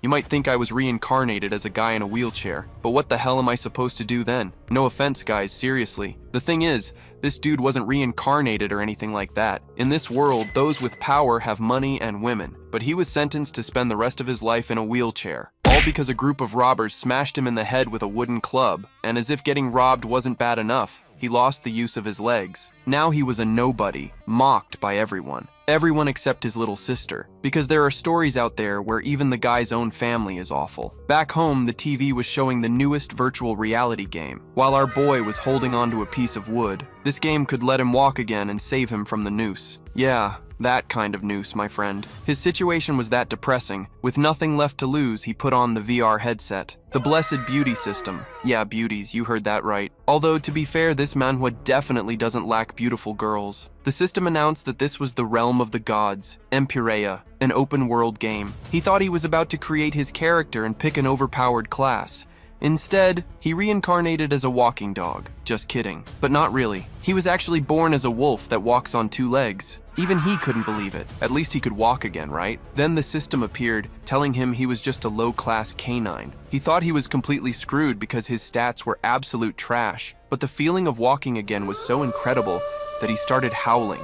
You might think I was reincarnated as a guy in a wheelchair, but what the hell am I supposed to do then? No offense, guys, seriously. The thing is, this dude wasn't reincarnated or anything like that. In this world, those with power have money and women, but he was sentenced to spend the rest of his life in a wheelchair. All because a group of robbers smashed him in the head with a wooden club, and as if getting robbed wasn't bad enough, he lost the use of his legs. Now he was a nobody, mocked by everyone. Everyone except his little sister, because there are stories out there where even the guy's own family is awful. Back home, the TV was showing the newest virtual reality game, while our boy was holding onto a piece of wood. This game could let him walk again and save him from the noose. Yeah, that kind of noose, my friend. His situation was that depressing. With nothing left to lose, he put on the VR headset. The blessed beauty system. Yeah, beauties, you heard that right. Although, to be fair, this manhwa definitely doesn't lack beautiful girls. The system announced that this was the realm of the gods, Empirea, an open-world game. He thought he was about to create his character and pick an overpowered class. Instead, he reincarnated as a walking dog. Just kidding. But not really. He was actually born as a wolf that walks on 2 legs. Even he couldn't believe it. At least he could walk again, right? Then the system appeared, telling him he was just a low-class canine. He thought he was completely screwed because his stats were absolute trash. But the feeling of walking again was so incredible that he started howling.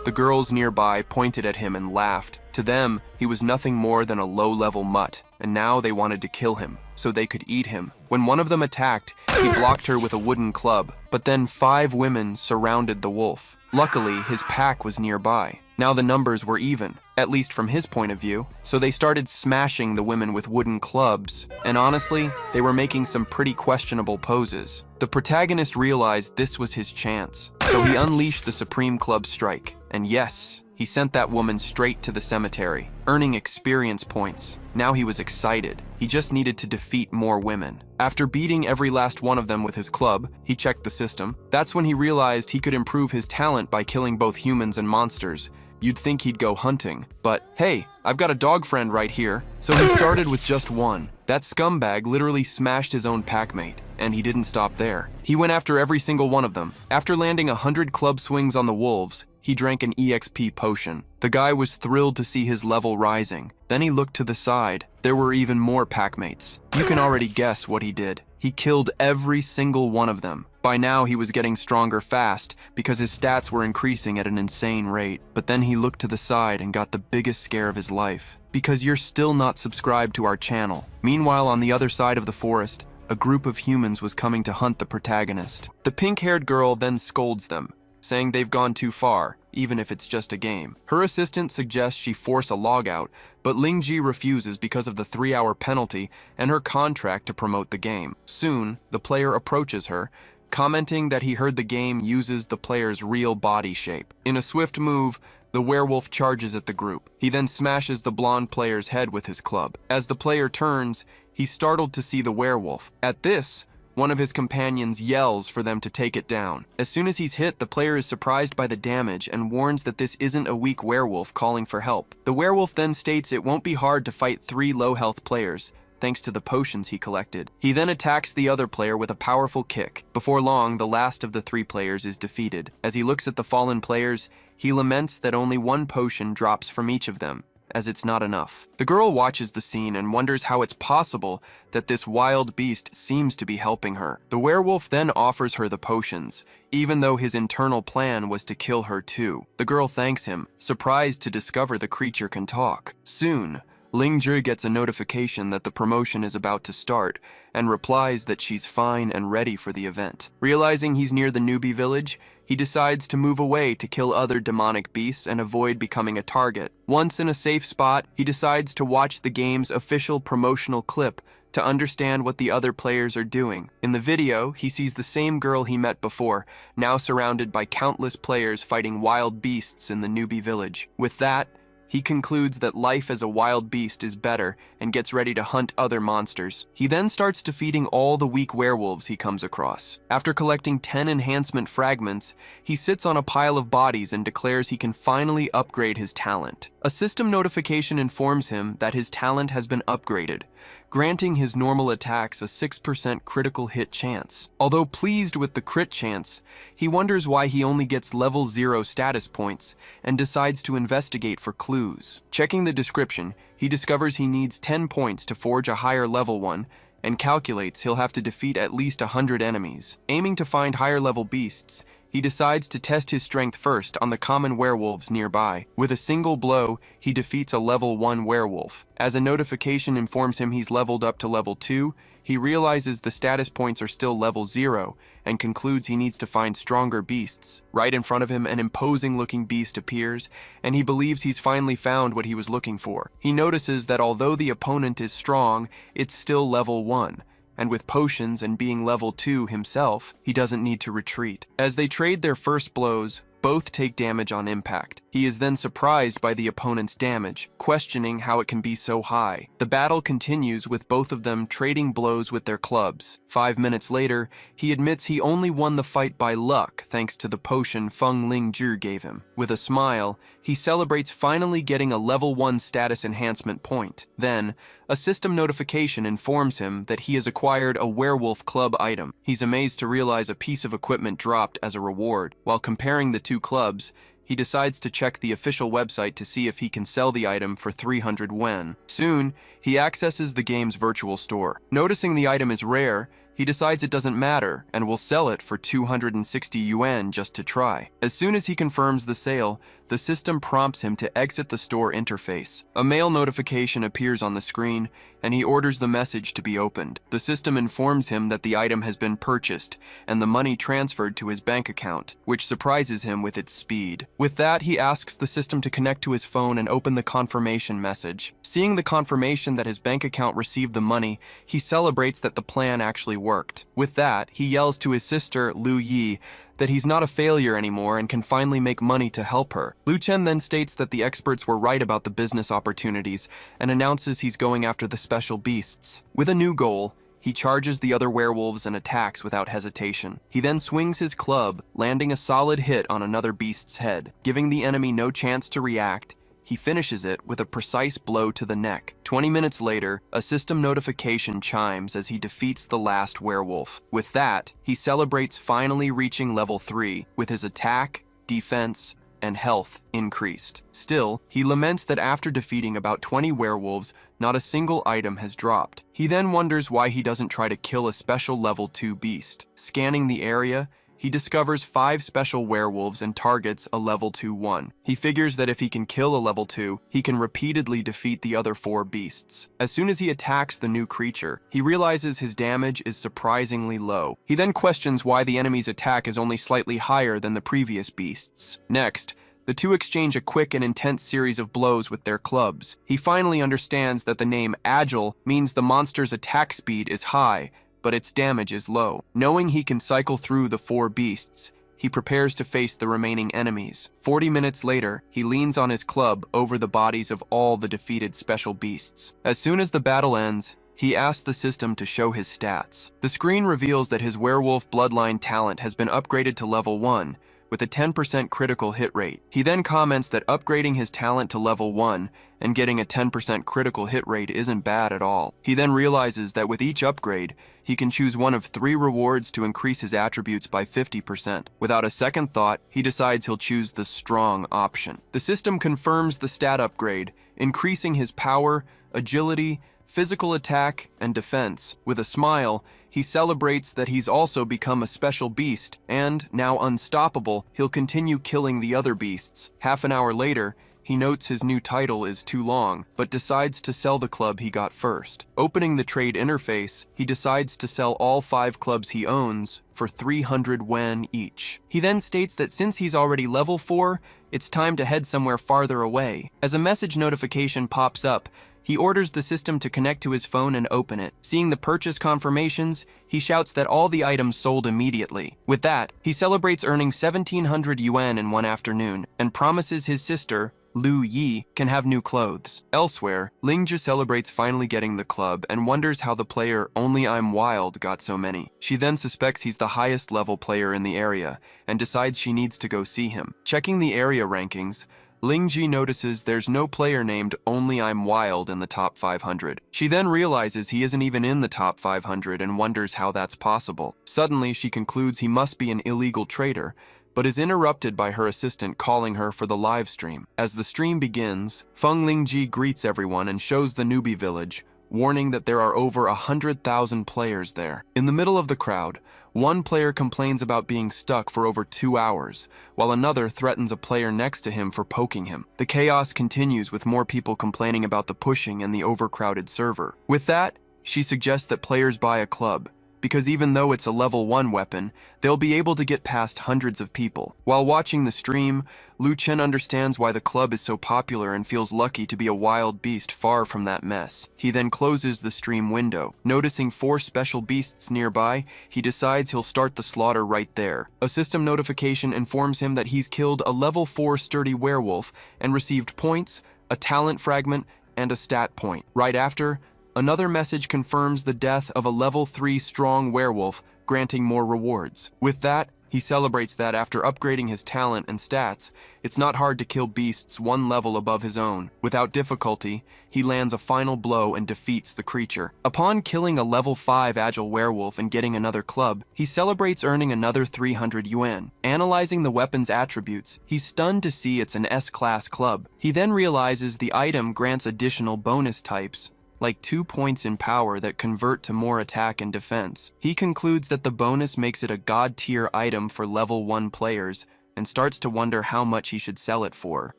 The girls nearby pointed at him and laughed. To them, he was nothing more than a low-level mutt, and now they wanted to kill him, so they could eat him. When one of them attacked, he blocked her with a wooden club, but then 5 women surrounded the wolf. Luckily, his pack was nearby. Now the numbers were even, at least from his point of view, so they started smashing the women with wooden clubs, and honestly, they were making some pretty questionable poses. The protagonist realized this was his chance, so he unleashed the Supreme Club Strike, and yes, he sent that woman straight to the cemetery, earning experience points. Now he was excited. He just needed to defeat more women. After beating every last one of them with his club, he checked the system. That's when he realized he could improve his talent by killing both humans and monsters. You'd think he'd go hunting, but hey, I've got a dog friend right here. So he started with just one. That scumbag literally smashed his own packmate, and he didn't stop there. He went after every single one of them. After landing 100 club swings on the wolves, he drank an EXP potion. The guy was thrilled to see his level rising. Then he looked to the side. There were even more packmates. You can already guess what he did. He killed every single one of them. By now, he was getting stronger fast because his stats were increasing at an insane rate. But then he looked to the side and got the biggest scare of his life. Because you're still not subscribed to our channel. Meanwhile, on the other side of the forest, a group of humans was coming to hunt the protagonist. The pink-haired girl then scolds them, saying they've gone too far, even if it's just a game. Her assistant suggests she force a logout, but Lingji refuses because of the 3-hour penalty and her contract to promote the game. Soon, the player approaches her, commenting that he heard the game uses the player's real body shape. In a swift move, the werewolf charges at the group. He then smashes the blonde player's head with his club. As the player turns, he's startled to see the werewolf. At this, one of his companions yells for them to take it down. As soon as he's hit, the player is surprised by the damage and warns that this isn't a weak werewolf calling for help. The werewolf then states it won't be hard to fight 3 low-health players, thanks to the potions he collected. He then attacks the other player with a powerful kick. Before long, the last of the 3 players is defeated. As he looks at the fallen players, he laments that only 1 potion drops from each of them, as it's not enough. The girl watches the scene and wonders how it's possible that this wild beast seems to be helping her. The werewolf then offers her the potions, even though his internal plan was to kill her too. The girl thanks him, surprised to discover the creature can talk. Soon, Lingzhi gets a notification that the promotion is about to start and replies that she's fine and ready for the event. Realizing he's near the newbie village, he decides to move away to kill other demonic beasts and avoid becoming a target. Once in a safe spot, he decides to watch the game's official promotional clip to understand what the other players are doing. In the video, he sees the same girl he met before, now surrounded by countless players fighting wild beasts in the newbie village. With that, he concludes that life as a wild beast is better and gets ready to hunt other monsters. He then starts defeating all the weak werewolves he comes across. After collecting 10 enhancement fragments, he sits on a pile of bodies and declares he can finally upgrade his talent. A system notification informs him that his talent has been upgraded, granting his normal attacks a 6% critical hit chance. Although pleased with the crit chance, he wonders why he only gets level 0 status points and decides to investigate for clues. Checking the description, he discovers he needs 10 points to forge a higher level one, and calculates he'll have to defeat at least 100 enemies. Aiming to find higher level beasts, he decides to test his strength first on the common werewolves nearby. With a single blow, he defeats a level 1 werewolf. As a notification informs him he's leveled up to level 2, he realizes the status points are still level 0 and concludes he needs to find stronger beasts. Right in front of him, an imposing-looking beast appears, and he believes he's finally found what he was looking for. He notices that although the opponent is strong, it's still level 1. And with potions and being level 2 himself, he doesn't need to retreat. As they trade their first blows, both take damage on impact. He is then surprised by the opponent's damage, questioning how it can be so high. The battle continues with both of them trading blows with their clubs. 5 minutes later, he admits he only won the fight by luck thanks to the potion Feng Ling Zhi gave him. With a smile, he celebrates finally getting a level 1 status enhancement point. Then, a system notification informs him that he has acquired a werewolf club item. He's amazed to realize a piece of equipment dropped as a reward. While comparing the two clubs, he decides to check the official website to see if he can sell the item for 300 yen. Soon, he accesses the game's virtual store. Noticing the item is rare, he decides it doesn't matter and will sell it for 260 yuan just to try. As soon as he confirms the sale, the system prompts him to exit the store interface. A mail notification appears on the screen, and he orders the message to be opened. The system informs him that the item has been purchased and the money transferred to his bank account, which surprises him with its speed. With that, he asks the system to connect to his phone and open the confirmation message. Seeing the confirmation that his bank account received the money, he celebrates that the plan actually worked. With that, he yells to his sister, Lu Yi, that he's not a failure anymore and can finally make money to help her. Lu Chen then states that the experts were right about the business opportunities and announces he's going after the special beasts. With a new goal, he charges the other werewolves and attacks without hesitation. He then swings his club, landing a solid hit on another beast's head. Giving the enemy no chance to react, he finishes it with a precise blow to the neck. 20 minutes later, a system notification chimes as he defeats the last werewolf. With that, he celebrates finally reaching level 3, with his attack, defense, and health increased. Still, he laments that after defeating about 20 werewolves, not a single item has dropped. He then wonders why he doesn't try to kill a special level 2 beast. Scanning the area, he discovers 5 special werewolves and targets a level 2 one. He figures that if he can kill a level 2, he can repeatedly defeat the other 4 beasts. As soon as he attacks the new creature, he realizes his damage is surprisingly low. He then questions why the enemy's attack is only slightly higher than the previous beasts. Next, the two exchange a quick and intense series of blows with their clubs. He finally understands that the name Agile means the monster's attack speed is high, but its damage is low. Knowing he can cycle through the 4 beasts, he prepares to face the remaining enemies. 40 minutes later, he leans on his club over the bodies of all the defeated special beasts. As soon as the battle ends, he asks the system to show his stats. The screen reveals that his werewolf bloodline talent has been upgraded to level 1, with a 10% critical hit rate. He then comments that upgrading his talent to level 1 and getting a 10% critical hit rate isn't bad at all. He then realizes that with each upgrade, he can choose one of 3 rewards to increase his attributes by 50%. Without a second thought, he decides he'll choose the strong option. The system confirms the stat upgrade, increasing his power, agility, physical attack, and defense. With a smile, he celebrates that he's also become a special beast, and, now unstoppable, he'll continue killing the other beasts. Half an hour later, he notes his new title is too long, but decides to sell the club he got first. Opening the trade interface, he decides to sell all 5 clubs he owns for 300 yen each. He then states that since he's already level 4, it's time to head somewhere farther away. As a message notification pops up, he orders the system to connect to his phone and open it. Seeing the purchase confirmations, he shouts that all the items sold immediately. With that, he celebrates earning 1,700 yuan in one afternoon and promises his sister, Lu Yi, can have new clothes. Elsewhere, Lingzhi celebrates finally getting the club and wonders how the player Only I'm Wild got so many. She then suspects he's the highest level player in the area and decides she needs to go see him. Checking the area rankings, Lingji notices there's no player named Only I'm Wild in the top 500. She then realizes he isn't even in the top 500 and wonders how that's possible. Suddenly, she concludes he must be an illegal trader, but is interrupted by her assistant calling her for the live stream. As the stream begins, Feng Lingji greets everyone and shows the newbie village, warning that there are over 100,000 players there. In the middle of the crowd, one player complains about being stuck for over 2 hours, while another threatens a player next to him for poking him. The chaos continues with more people complaining about the pushing and the overcrowded server. With that, she suggests that players buy a club, because even though it's a level 1 weapon, they'll be able to get past hundreds of people. While watching the stream, Lu Chen understands why the club is so popular and feels lucky to be a wild beast far from that mess. He then closes the stream window. Noticing 4 special beasts nearby, he decides he'll start the slaughter right there. A system notification informs him that he's killed a level 4 sturdy werewolf and received points, a talent fragment, and a stat point. Right after, another message confirms the death of a level 3 strong werewolf, granting more rewards. With that, he celebrates that after upgrading his talent and stats, it's not hard to kill beasts 1 level above his own. Without difficulty, he lands a final blow and defeats the creature. Upon killing a level 5 agile werewolf and getting another club, he celebrates earning another 300 yuan. Analyzing the weapon's attributes, he's stunned to see it's an S-class club. He then realizes the item grants additional bonus types, like 2 points in power that convert to more attack and defense. He concludes that the bonus makes it a god-tier item for level 1 players, and starts to wonder how much he should sell it for.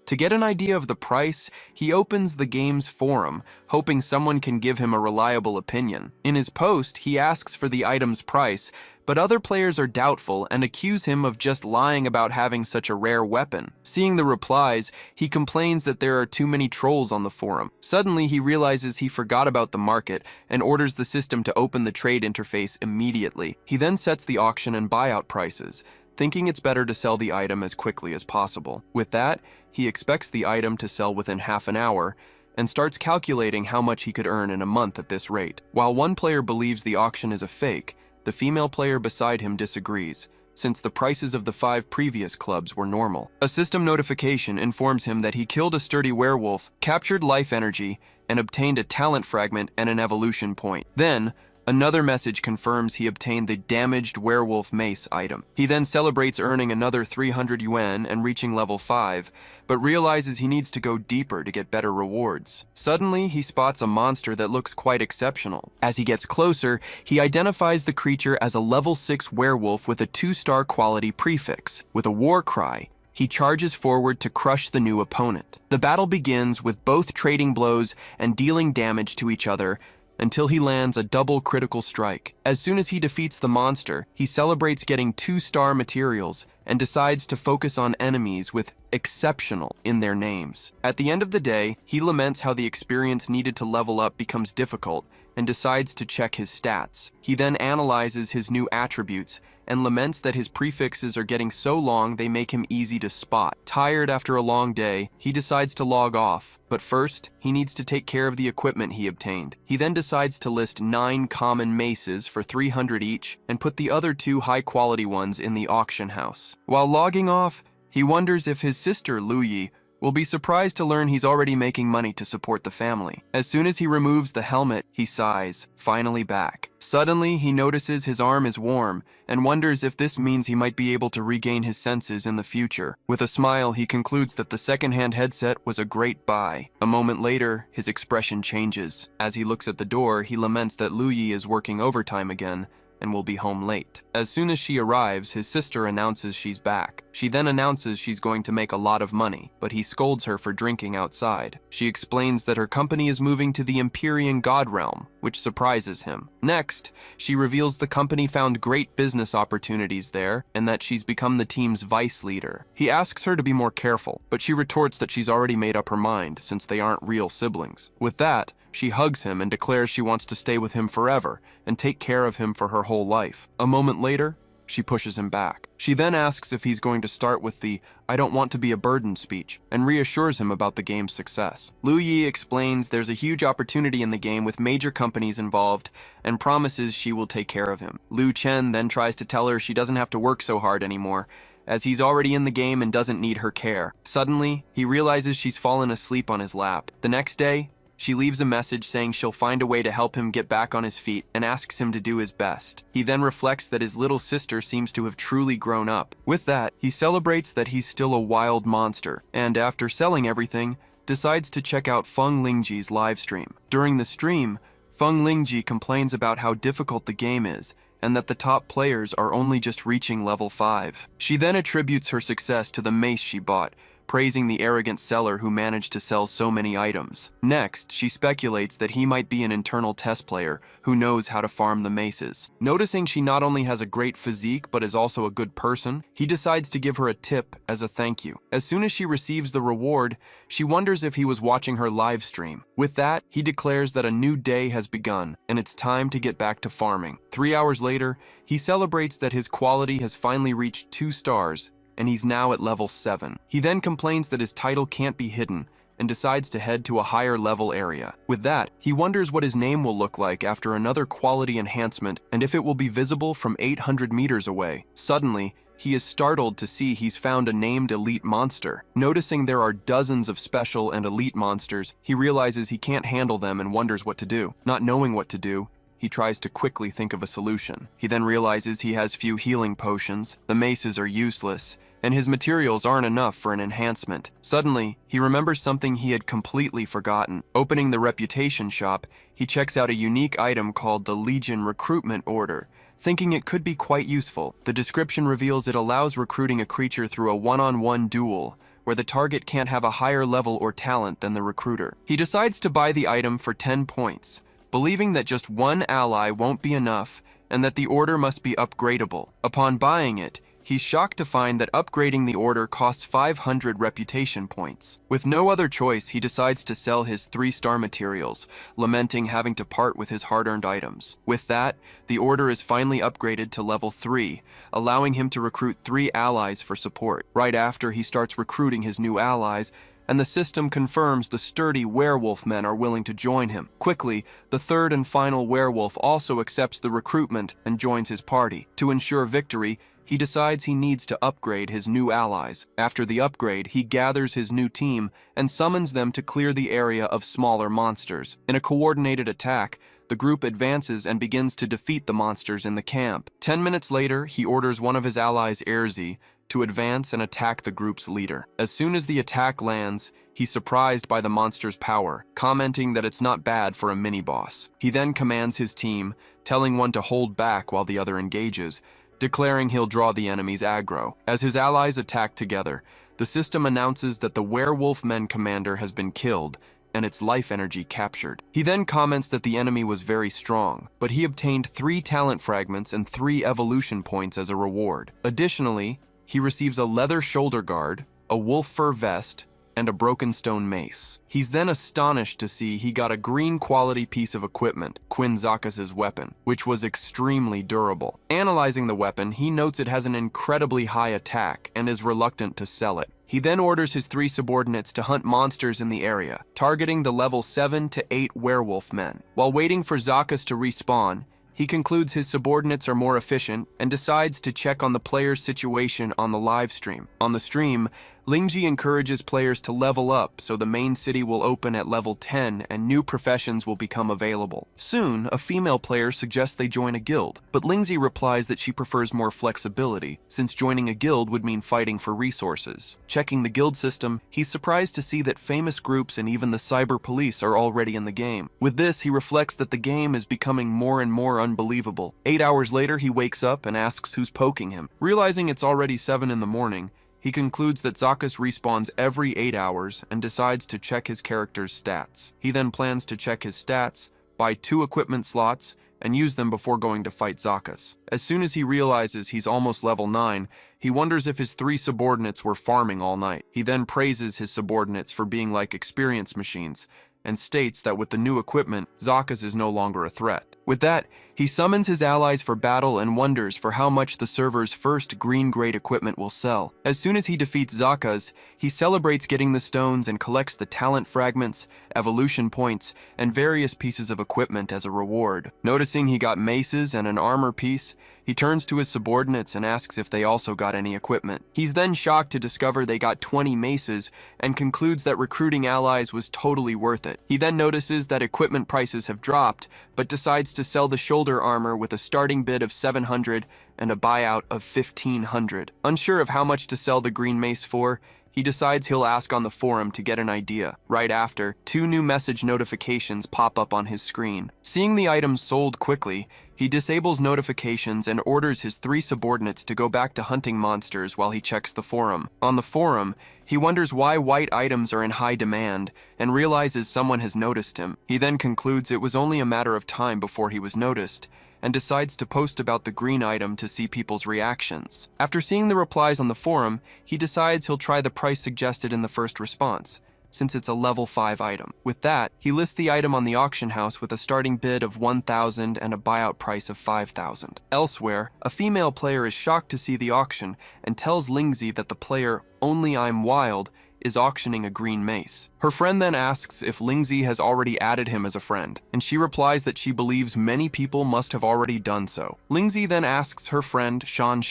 To get an idea of the price, he opens the game's forum, hoping someone can give him a reliable opinion. In his post, he asks for the item's price, but other players are doubtful and accuse him of just lying about having such a rare weapon. Seeing the replies, he complains that there are too many trolls on the forum. Suddenly, he realizes he forgot about the market and orders the system to open the trade interface immediately. He then sets the auction and buyout prices, thinking it's better to sell the item as quickly as possible. With that, he expects the item to sell within half an hour, and starts calculating how much he could earn in a month at this rate. While one player believes the auction is a fake, the female player beside him disagrees, since the prices of the 5 previous clubs were normal. A system notification informs him that he killed a sturdy werewolf, captured life energy, and obtained a talent fragment and an evolution point. Then, another message confirms he obtained the damaged werewolf mace item. He then celebrates earning another 300 yuan and reaching level 5, but realizes he needs to go deeper to get better rewards. Suddenly, he spots a monster that looks quite exceptional. As he gets closer, he identifies the creature as a level 6 werewolf with a 2-star quality prefix. With a war cry, he charges forward to crush the new opponent. The battle begins with both trading blows and dealing damage to each other, until he lands a double critical strike. As soon as he defeats the monster, he celebrates getting 2-star materials and decides to focus on enemies with exceptional in their names. At the end of the day, he laments how the experience needed to level up becomes difficult and decides to check his stats. He then analyzes his new attributes and laments that his prefixes are getting so long they make him easy to spot. Tired after a long day, he decides to log off, but first, he needs to take care of the equipment he obtained. He then decides to list 9 common maces for 300 each and put the other 2 high-quality ones in the auction house. While logging off, he wonders if his sister, Lu Yi, will be surprised to learn he's already making money to support the family. As soon as he removes the helmet, he sighs, finally back. Suddenly, he notices his arm is warm and wonders if this means he might be able to regain his senses in the future. With a smile, he concludes that the second-hand headset was a great buy. A moment later, his expression changes. As he looks at the door, he laments that Lu Yi is working overtime again and will be home late. As soon as she arrives, his sister announces she's back. She then announces she's going to make a lot of money, but he scolds her for drinking outside. She explains that her company is moving to the Empyrean God Realm, which surprises him. Next, she reveals the company found great business opportunities there and that she's become the team's vice leader. He asks her to be more careful, but she retorts that she's already made up her mind since they aren't real siblings. With that, she hugs him and declares she wants to stay with him forever and take care of him for her whole life. A moment later, she pushes him back. She then asks if he's going to start with the "I don't want to be a burden" speech and reassures him about the game's success. Lu Yi explains there's a huge opportunity in the game with major companies involved and promises she will take care of him. Lu Chen then tries to tell her she doesn't have to work so hard anymore as he's already in the game and doesn't need her care. Suddenly, he realizes she's fallen asleep on his lap. The next day, she leaves a message saying she'll find a way to help him get back on his feet and asks him to do his best. He then reflects that his little sister seems to have truly grown up. With that, he celebrates that he's still a wild monster, and after selling everything, decides to check out Feng Lingji's livestream. During the stream, Feng Lingji complains about how difficult the game is, and that the top players are only just reaching level 5. She then attributes her success to the mace she bought, praising the arrogant seller who managed to sell so many items. Next, she speculates that he might be an internal test player who knows how to farm the maces. Noticing she not only has a great physique but is also a good person, he decides to give her a tip as a thank you. As soon as she receives the reward, she wonders if he was watching her live stream. With that, he declares that a new day has begun and it's time to get back to farming. 3 hours later, he celebrates that his quality has finally reached 2 stars and he's now at level 7. He then complains that his title can't be hidden and decides to head to a higher level area. With that, he wonders what his name will look like after another quality enhancement and if it will be visible from 800 meters away. Suddenly, he is startled to see he's found a named elite monster. Noticing there are dozens of special and elite monsters, he realizes he can't handle them and wonders what to do. Not knowing what to do, he tries to quickly think of a solution. He then realizes he has few healing potions, the maces are useless, and his materials aren't enough for an enhancement. Suddenly, he remembers something he had completely forgotten. Opening the reputation shop, he checks out a unique item called the Legion Recruitment Order, thinking it could be quite useful. The description reveals it allows recruiting a creature through a one-on-one duel, where the target can't have a higher level or talent than the recruiter. He decides to buy the item for 10 points, believing that just one ally won't be enough and that the order must be upgradable. Upon buying it, he's shocked to find that upgrading the order costs 500 reputation points. With no other choice, he decides to sell his 3-star materials, lamenting having to part with his hard-earned items. With that, the order is finally upgraded to level 3, allowing him to recruit 3 allies for support. Right after, he starts recruiting his new allies, and the system confirms the sturdy werewolf men are willing to join him. Quickly, the 3rd and final werewolf also accepts the recruitment and joins his party. To ensure victory, he decides he needs to upgrade his new allies. After the upgrade, he gathers his new team and summons them to clear the area of smaller monsters. In a coordinated attack, the group advances and begins to defeat the monsters in the camp. 10 minutes later, he orders one of his allies, Erzi, to advance and attack the group's leader. As soon as the attack lands, he's surprised by the monster's power, commenting that it's not bad for a mini-boss. He then commands his team, telling one to hold back while the other engages, declaring he'll draw the enemy's aggro. As his allies attack together, the system announces that the werewolf men commander has been killed and its life energy captured. He then comments that the enemy was very strong, but he obtained 3 talent fragments and 3 evolution points as a reward. Additionally, he receives a leather shoulder guard, a wolf fur vest, and a broken stone mace. He's then astonished to see he got a green quality piece of equipment, Quinn Zakas's weapon, which was extremely durable. Analyzing the weapon, he notes it has an incredibly high attack and is reluctant to sell it. He then orders his 3 subordinates to hunt monsters in the area, targeting the level 7 to 8 werewolf men. While waiting for Zakas to respawn, he concludes his subordinates are more efficient and decides to check on the player's situation on the live stream. On the stream, Lingji encourages players to level up so the main city will open at level 10 and new professions will become available. Soon, a female player suggests they join a guild, but Lingji replies that she prefers more flexibility, since joining a guild would mean fighting for resources. Checking the guild system, he's surprised to see that famous groups and even the cyber police are already in the game. With this, he reflects that the game is becoming more and more unbelievable. 8 hours later, he wakes up and asks who's poking him. Realizing it's already 7 in the morning, he concludes that Zakas respawns every 8 hours and decides to check his character's stats. He then plans to check his stats, buy 2 equipment slots, and use them before going to fight Zakas. As soon as he realizes he's almost level 9, he wonders if his 3 subordinates were farming all night. He then praises his subordinates for being like experience machines, and states that with the new equipment, Zakas is no longer a threat. With that, he summons his allies for battle and wonders for how much the server's first green-grade equipment will sell. As soon as he defeats Zakas, he celebrates getting the stones and collects the talent fragments, evolution points, and various pieces of equipment as a reward. Noticing he got maces and an armor piece, he turns to his subordinates and asks if they also got any equipment. He's then shocked to discover they got 20 maces and concludes that recruiting allies was totally worth it. He then notices that equipment prices have dropped, but decides to sell the shoulder armor with a starting bid of 700 and a buyout of 1500. Unsure of how much to sell the green mace for, he decides he'll ask on the forum to get an idea. Right after, 2 new message notifications pop up on his screen. Seeing the items sold quickly, he disables notifications and orders his 3 subordinates to go back to hunting monsters while he checks the forum. On the forum, he wonders why white items are in high demand and realizes someone has noticed him. He then concludes it was only a matter of time before he was noticed, and decides to post about the green item to see people's reactions. After seeing the replies on the forum, he decides he'll try the price suggested in the first response, since it's a level 5 item. With that, he lists the item on the auction house with a starting bid of 1,000 and a buyout price of 5,000. Elsewhere, a female player is shocked to see the auction and tells Lingzi that the player Only I'm Wild is auctioning a green mace. Her friend then asks if Lingzi has already added him as a friend, and she replies that she believes many people must have already done so. Lingzi then asks her friend Shan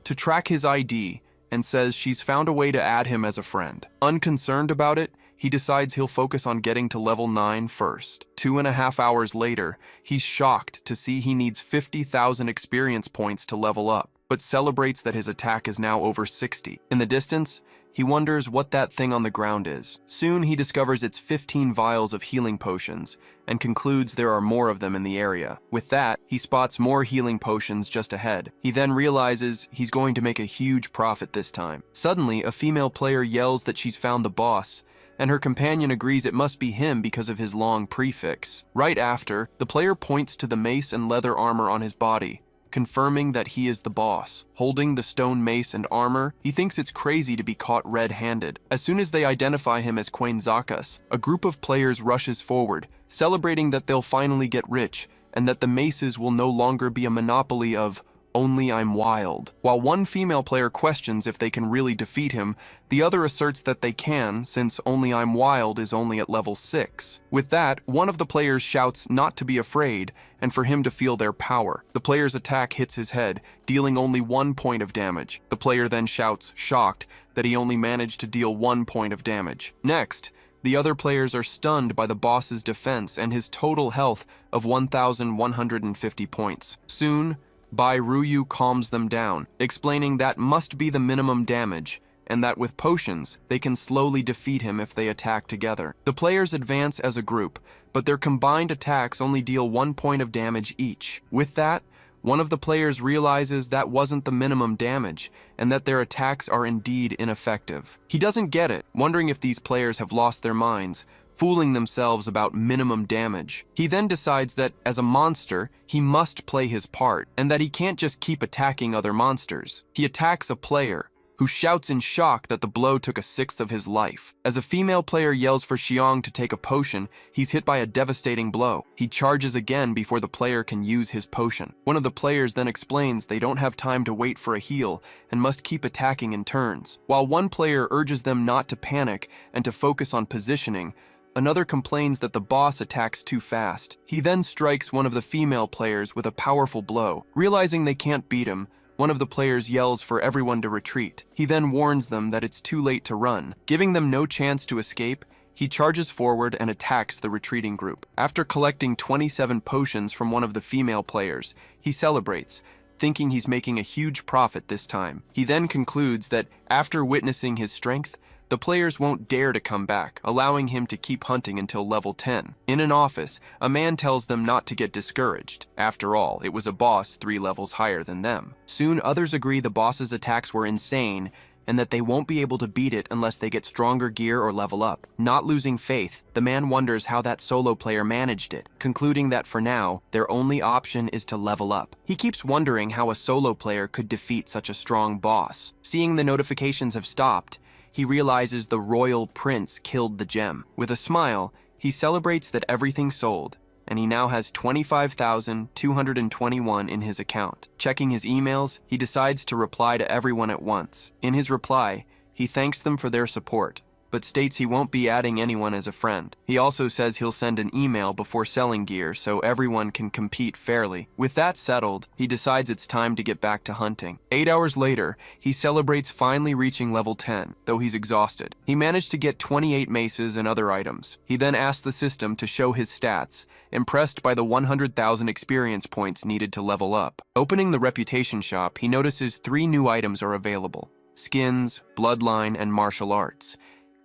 to track his ID and says she's found a way to add him as a friend. Unconcerned about it, he decides he'll focus on getting to level 9 first. 2.5 hours later, he's shocked to see he needs 50,000 experience points to level up, but celebrates that his attack is now over 60. In the distance, he wonders what that thing on the ground is. Soon he discovers it's 15 vials of healing potions and concludes there are more of them in the area. With that, he spots more healing potions just ahead. He then realizes he's going to make a huge profit this time. Suddenly, a female player yells that she's found the boss, and her companion agrees it must be him because of his long prefix. Right after, the player points to the mace and leather armor on his body, confirming that he is the boss. Holding the stone mace and armor, he thinks it's crazy to be caught red-handed. As soon as they identify him as Quain Zakas, a group of players rushes forward, celebrating that they'll finally get rich, and that the maces will no longer be a monopoly of Only I'm Wild. While one female player questions if they can really defeat him, the other asserts that they can, since Only I'm Wild is only at level 6. With that, one of the players shouts not to be afraid, and for him to feel their power. The player's attack hits his head, dealing only 1 point of damage. The player then shouts, shocked, that he only managed to deal 1 point of damage. Next, the other players are stunned by the boss's defense and his total health of 1,150 points. Soon, Bai Ruyu calms them down, explaining that must be the minimum damage, and that with potions, they can slowly defeat him if they attack together. The players advance as a group, but their combined attacks only deal 1 point of damage each. With that, one of the players realizes that wasn't the minimum damage, and that their attacks are indeed ineffective. He doesn't get it, wondering if these players have lost their minds, fooling themselves about minimum damage. He then decides that, as a monster, he must play his part, and that he can't just keep attacking other monsters. He attacks a player, who shouts in shock that the blow took 1/6 of his life. As a female player yells for Xiong to take a potion, he's hit by a devastating blow. He charges again before the player can use his potion. One of the players then explains they don't have time to wait for a heal and must keep attacking in turns. While one player urges them not to panic and to focus on positioning, another complains that the boss attacks too fast. He then strikes one of the female players with a powerful blow. Realizing they can't beat him, one of the players yells for everyone to retreat. He then warns them that it's too late to run. Giving them no chance to escape, he charges forward and attacks the retreating group. After collecting 27 potions from one of the female players, he celebrates, thinking he's making a huge profit this time. He then concludes that after witnessing his strength, the players won't dare to come back, allowing him to keep hunting until level 10. In an office, a man tells them not to get discouraged. After all, it was a boss 3 levels higher than them. Soon others agree the boss's attacks were insane, and that they won't be able to beat it unless they get stronger gear or level up. Not losing faith, the man wonders how that solo player managed it, concluding that for now, their only option is to level up. He keeps wondering how a solo player could defeat such a strong boss. Seeing the notifications have stopped, he realizes the royal prince killed the gem. With a smile, he celebrates that everything sold, and he now has 25,221 in his account. Checking his emails, he decides to reply to everyone at once. In his reply, he thanks them for their support, but states he won't be adding anyone as a friend. He also says he'll send an email before selling gear so everyone can compete fairly. With that settled, he decides it's time to get back to hunting. 8 hours later, he celebrates finally reaching level 10, though he's exhausted. He managed to get 28 maces and other items. He then asks the system to show his stats, impressed by the 100,000 experience points needed to level up. Opening the reputation shop, he notices 3 new items are available: skins, bloodline, and martial arts.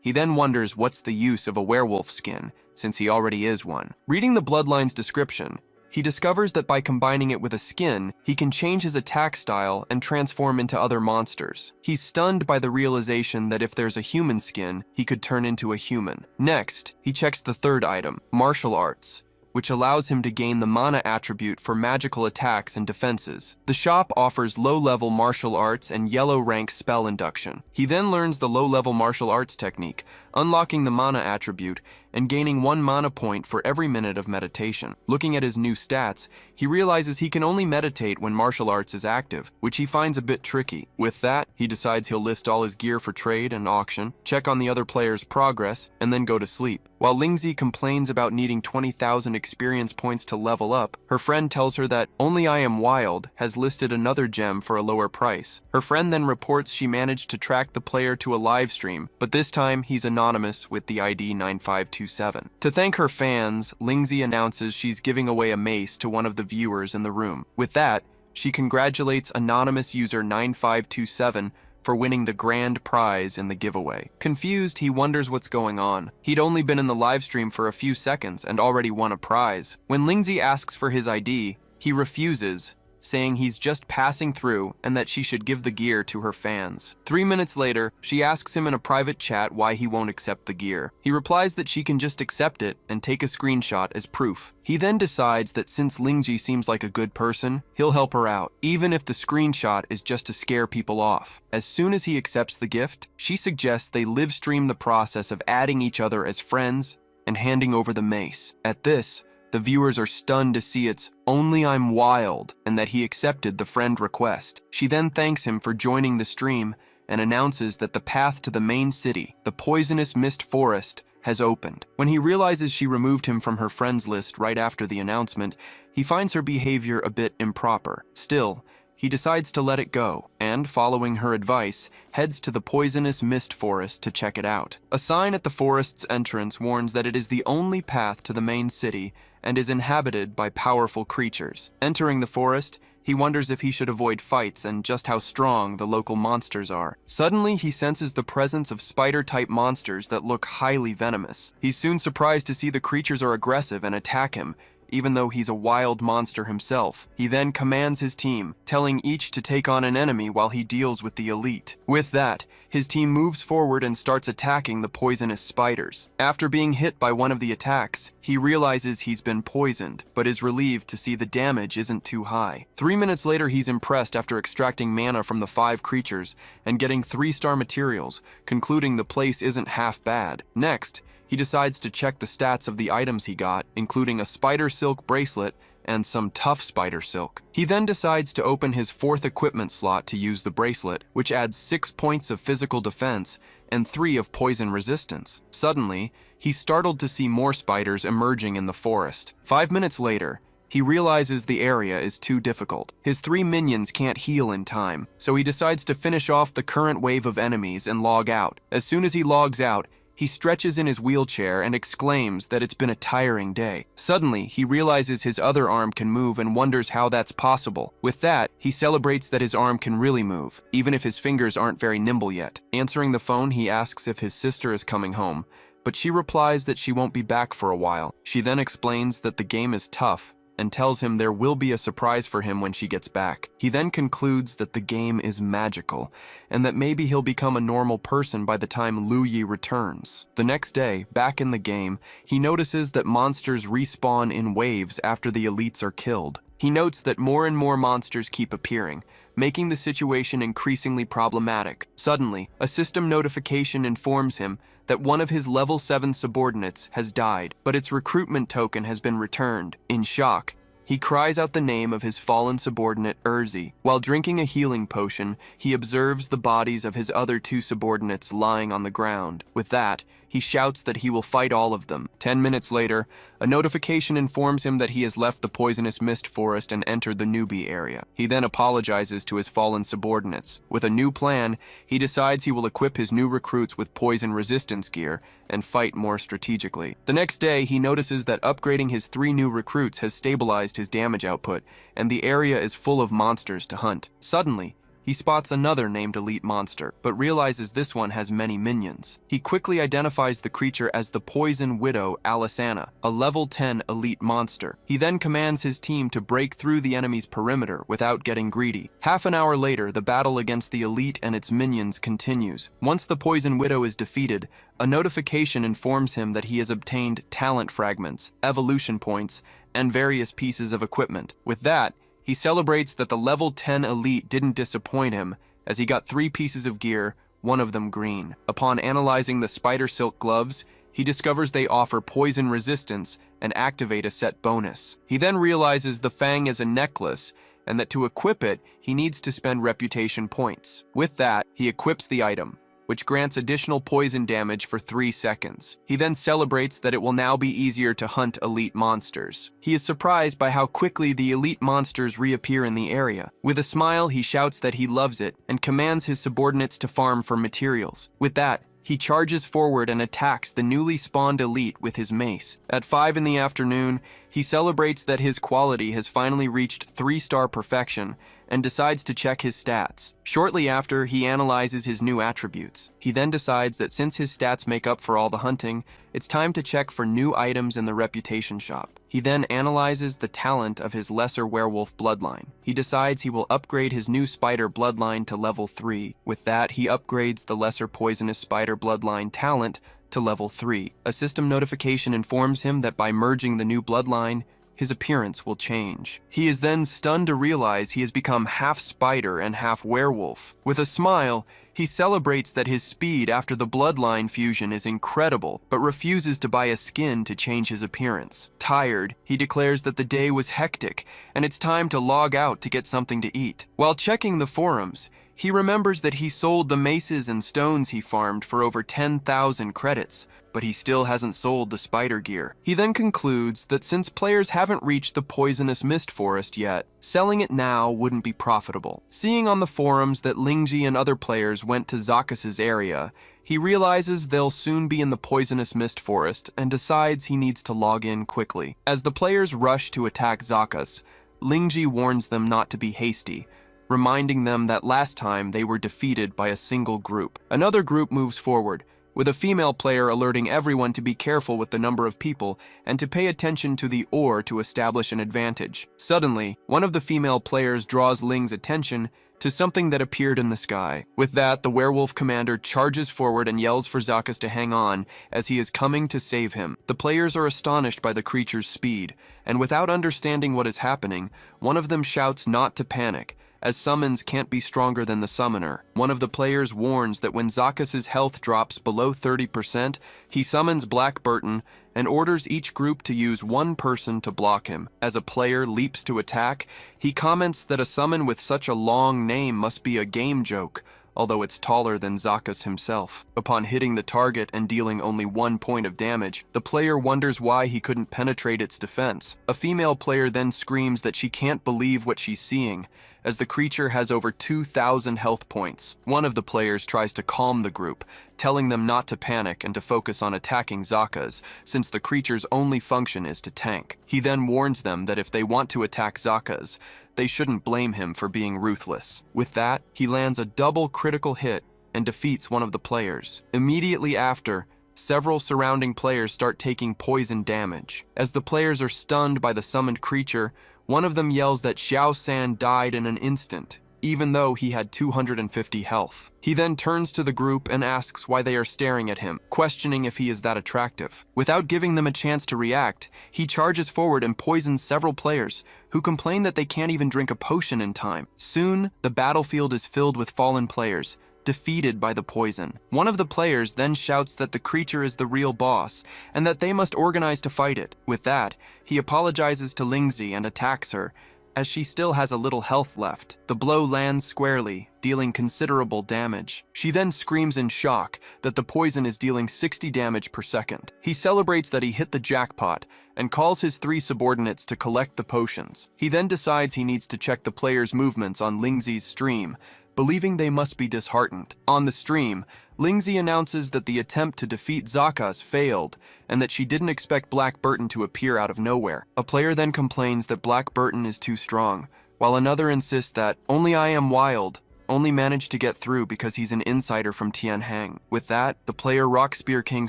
He then wonders what's the use of a werewolf skin, since he already is one. Reading the bloodline's description, he discovers that by combining it with a skin, he can change his attack style and transform into other monsters. He's stunned by the realization that if there's a human skin, he could turn into a human. Next, he checks the third item, martial arts, which allows him to gain the mana attribute for magical attacks and defenses. The shop offers low-level martial arts and yellow rank spell induction. He then learns the low-level martial arts technique, unlocking the mana attribute and gaining 1 mana point for every minute of meditation. Looking at his new stats, he realizes he can only meditate when martial arts is active, which he finds a bit tricky. With that, he decides he'll list all his gear for trade and auction, check on the other players' progress, and then go to sleep. While Lingzi complains about needing 20,000 experience points to level up, her friend tells her that Only I Am Wild has listed another gem for a lower price. Her friend then reports she managed to track the player to a live stream, but this time he's anonymous with the ID 9527. To thank her fans, Lingzi announces she's giving away a mace to one of the viewers in the room. With that, she congratulates anonymous user 9527 for winning the grand prize in the giveaway. Confused, he wonders what's going on. He'd only been in the live stream for a few seconds and already won a prize. When Lingzi asks for his ID, he refuses, saying he's just passing through and that she should give the gear to her fans. 3 minutes later, she asks him in a private chat why he won't accept the gear. He replies that she can just accept it and take a screenshot as proof. He then decides that since Lingji seems like a good person, he'll help her out, even if the screenshot is just to scare people off. As soon as he accepts the gift, she suggests they live stream the process of adding each other as friends and handing over the mace. At this, the viewers are stunned to see it's Only I'm Wild and that he accepted the friend request. She then thanks him for joining the stream and announces that the path to the main city, the poisonous mist forest, has opened. When he realizes she removed him from her friends list right after the announcement, he finds her behavior a bit improper. Still, he decides to let it go, and, following her advice, heads to the poisonous mist forest to check it out. A sign at the forest's entrance warns that it is the only path to the main city and is inhabited by powerful creatures. Entering the forest, he wonders if he should avoid fights and just how strong the local monsters are. Suddenly, he senses the presence of spider-type monsters that look highly venomous. He's soon surprised to see the creatures are aggressive and attack him, even though he's a wild monster himself. He then commands his team, telling each to take on an enemy while he deals with the elite. With that, his team moves forward and starts attacking the poisonous spiders. After being hit by one of the attacks, he realizes he's been poisoned, but is relieved to see the damage isn't too high. 3 minutes later, he's impressed after extracting mana from the 5 creatures and getting 3-star materials, concluding the place isn't half bad. Next, he decides to check the stats of the items he got, including a spider silk bracelet and some tough spider silk. He then decides to open his 4th equipment slot to use the bracelet, which adds 6 points of physical defense and 3 of poison resistance. Suddenly, he's startled to see more spiders emerging in the forest. 5 minutes later, he realizes the area is too difficult. His 3 minions can't heal in time, so he decides to finish off the current wave of enemies and log out. As soon as he logs out, he stretches in his wheelchair and exclaims that it's been a tiring day. Suddenly, he realizes his other arm can move and wonders how that's possible. With that, he celebrates that his arm can really move, even if his fingers aren't very nimble yet. Answering the phone, he asks if his sister is coming home, but she replies that she won't be back for a while. She then explains that the game is tough and tells him there will be a surprise for him when she gets back. He then concludes that the game is magical, and that maybe he'll become a normal person by the time Lu Yi returns. The next day, back in the game, he notices that monsters respawn in waves after the elites are killed. He notes that more and more monsters keep appearing, making the situation increasingly problematic. Suddenly, a system notification informs him that one of his level 7 subordinates has died, but its recruitment token has been returned. In shock, he cries out the name of his fallen subordinate, Urzi. While drinking a healing potion, he observes the bodies of his other 2 subordinates lying on the ground. With that, he shouts that he will fight all of them. 10 minutes later, a notification informs him that he has left the poisonous mist forest and entered the newbie area. He then apologizes to his fallen subordinates. With a new plan, he decides he will equip his new recruits with poison resistance gear and fight more strategically. The next day, he notices that upgrading his 3 new recruits has stabilized his damage output, and the area is full of monsters to hunt. Suddenly, he spots another named elite monster, but realizes this one has many minions. He quickly identifies the creature as the Poison Widow Alisana, a level 10 elite monster. He then commands his team to break through the enemy's perimeter without getting greedy. Half an hour later, the battle against the elite and its minions continues. Once the Poison Widow is defeated, a notification informs him that he has obtained talent fragments, evolution points, and various pieces of equipment. With that, he celebrates that the level 10 elite didn't disappoint him, as he got 3 pieces of gear, one of them green. Upon analyzing the spider silk gloves, he discovers they offer poison resistance and activate a set bonus. He then realizes the fang is a necklace, and that to equip it, he needs to spend reputation points. With that, he equips the item, which grants additional poison damage for 3 seconds. He then celebrates that it will now be easier to hunt elite monsters. He is surprised by how quickly the elite monsters reappear in the area. With a smile, he shouts that he loves it and commands his subordinates to farm for materials. With that, he charges forward and attacks the newly spawned elite with his mace. At 5 in the afternoon, he celebrates that his quality has finally reached 3-star perfection and decides to check his stats. Shortly after, he analyzes his new attributes. He then decides that since his stats make up for all the hunting, it's time to check for new items in the reputation shop. He then analyzes the talent of his lesser werewolf bloodline. He decides he will upgrade his new spider bloodline to level 3. With that, he upgrades the lesser poisonous spider bloodline talent to level 3. A system notification informs him that by merging the new bloodline, his appearance will change. He is then stunned to realize he has become half spider and half werewolf. With a smile, he celebrates that his speed after the bloodline fusion is incredible, but refuses to buy a skin to change his appearance. Tired, he declares that the day was hectic, and it's time to log out to get something to eat. While checking the forums, he remembers that he sold the maces and stones he farmed for over 10,000 credits, but he still hasn't sold the spider gear. He then concludes that since players haven't reached the poisonous mist forest yet, selling it now wouldn't be profitable. Seeing on the forums that Lingji and other players went to Zakus's area, he realizes they'll soon be in the poisonous mist forest and decides he needs to log in quickly. As the players rush to attack Zakus, Lingji warns them not to be hasty, reminding them that last time they were defeated by a single group. Another group moves forward, with a female player alerting everyone to be careful with the number of people and to pay attention to the ore to establish an advantage. Suddenly, one of the female players draws Ling's attention to something that appeared in the sky. With that, the werewolf commander charges forward and yells for Zakus to hang on, as he is coming to save him. The players are astonished by the creature's speed, and without understanding what is happening, one of them shouts not to panic, as summons can't be stronger than the summoner. One of the players warns that when Zakus's health drops below 30%, he summons Black Burton and orders each group to use one person to block him. As a player leaps to attack, he comments that a summon with such a long name must be a game joke, although it's taller than Zakus himself. Upon hitting the target and dealing only 1 point of damage, the player wonders why he couldn't penetrate its defense. A female player then screams that she can't believe what she's seeing, as the creature has over 2,000 health points. One of the players tries to calm the group, telling them not to panic and to focus on attacking Zakus, since the creature's only function is to tank. He then warns them that if they want to attack Zakus, they shouldn't blame him for being ruthless. With that, he lands a double critical hit and defeats one of the players. Immediately after, several surrounding players start taking poison damage. As the players are stunned by the summoned creature, one of them yells that Xiao San died in an instant. even though he had 250 health. He then turns to the group and asks why they are staring at him, questioning if he is that attractive. Without giving them a chance to react, he charges forward and poisons several players, who complain that they can't even drink a potion in time. Soon, the battlefield is filled with fallen players, defeated by the poison. One of the players then shouts that the creature is the real boss, and that they must organize to fight it. With that, he apologizes to Lingzi and attacks her, as she still has a little health left. The blow lands squarely, dealing considerable damage. She then screams in shock that the poison is dealing 60 damage per second. He celebrates that he hit the jackpot, and calls his 3 subordinates to collect the potions. He then decides he needs to check the players' movements on Lingzi's stream, believing they must be disheartened. On the stream, Lingzi announces that the attempt to defeat Zakas failed, and that she didn't expect Black Burton to appear out of nowhere. A player then complains that Black Burton is too strong, while another insists that only I Am Wild only managed to get through because he's an insider from Tianhang. With that, the player Rock Spear King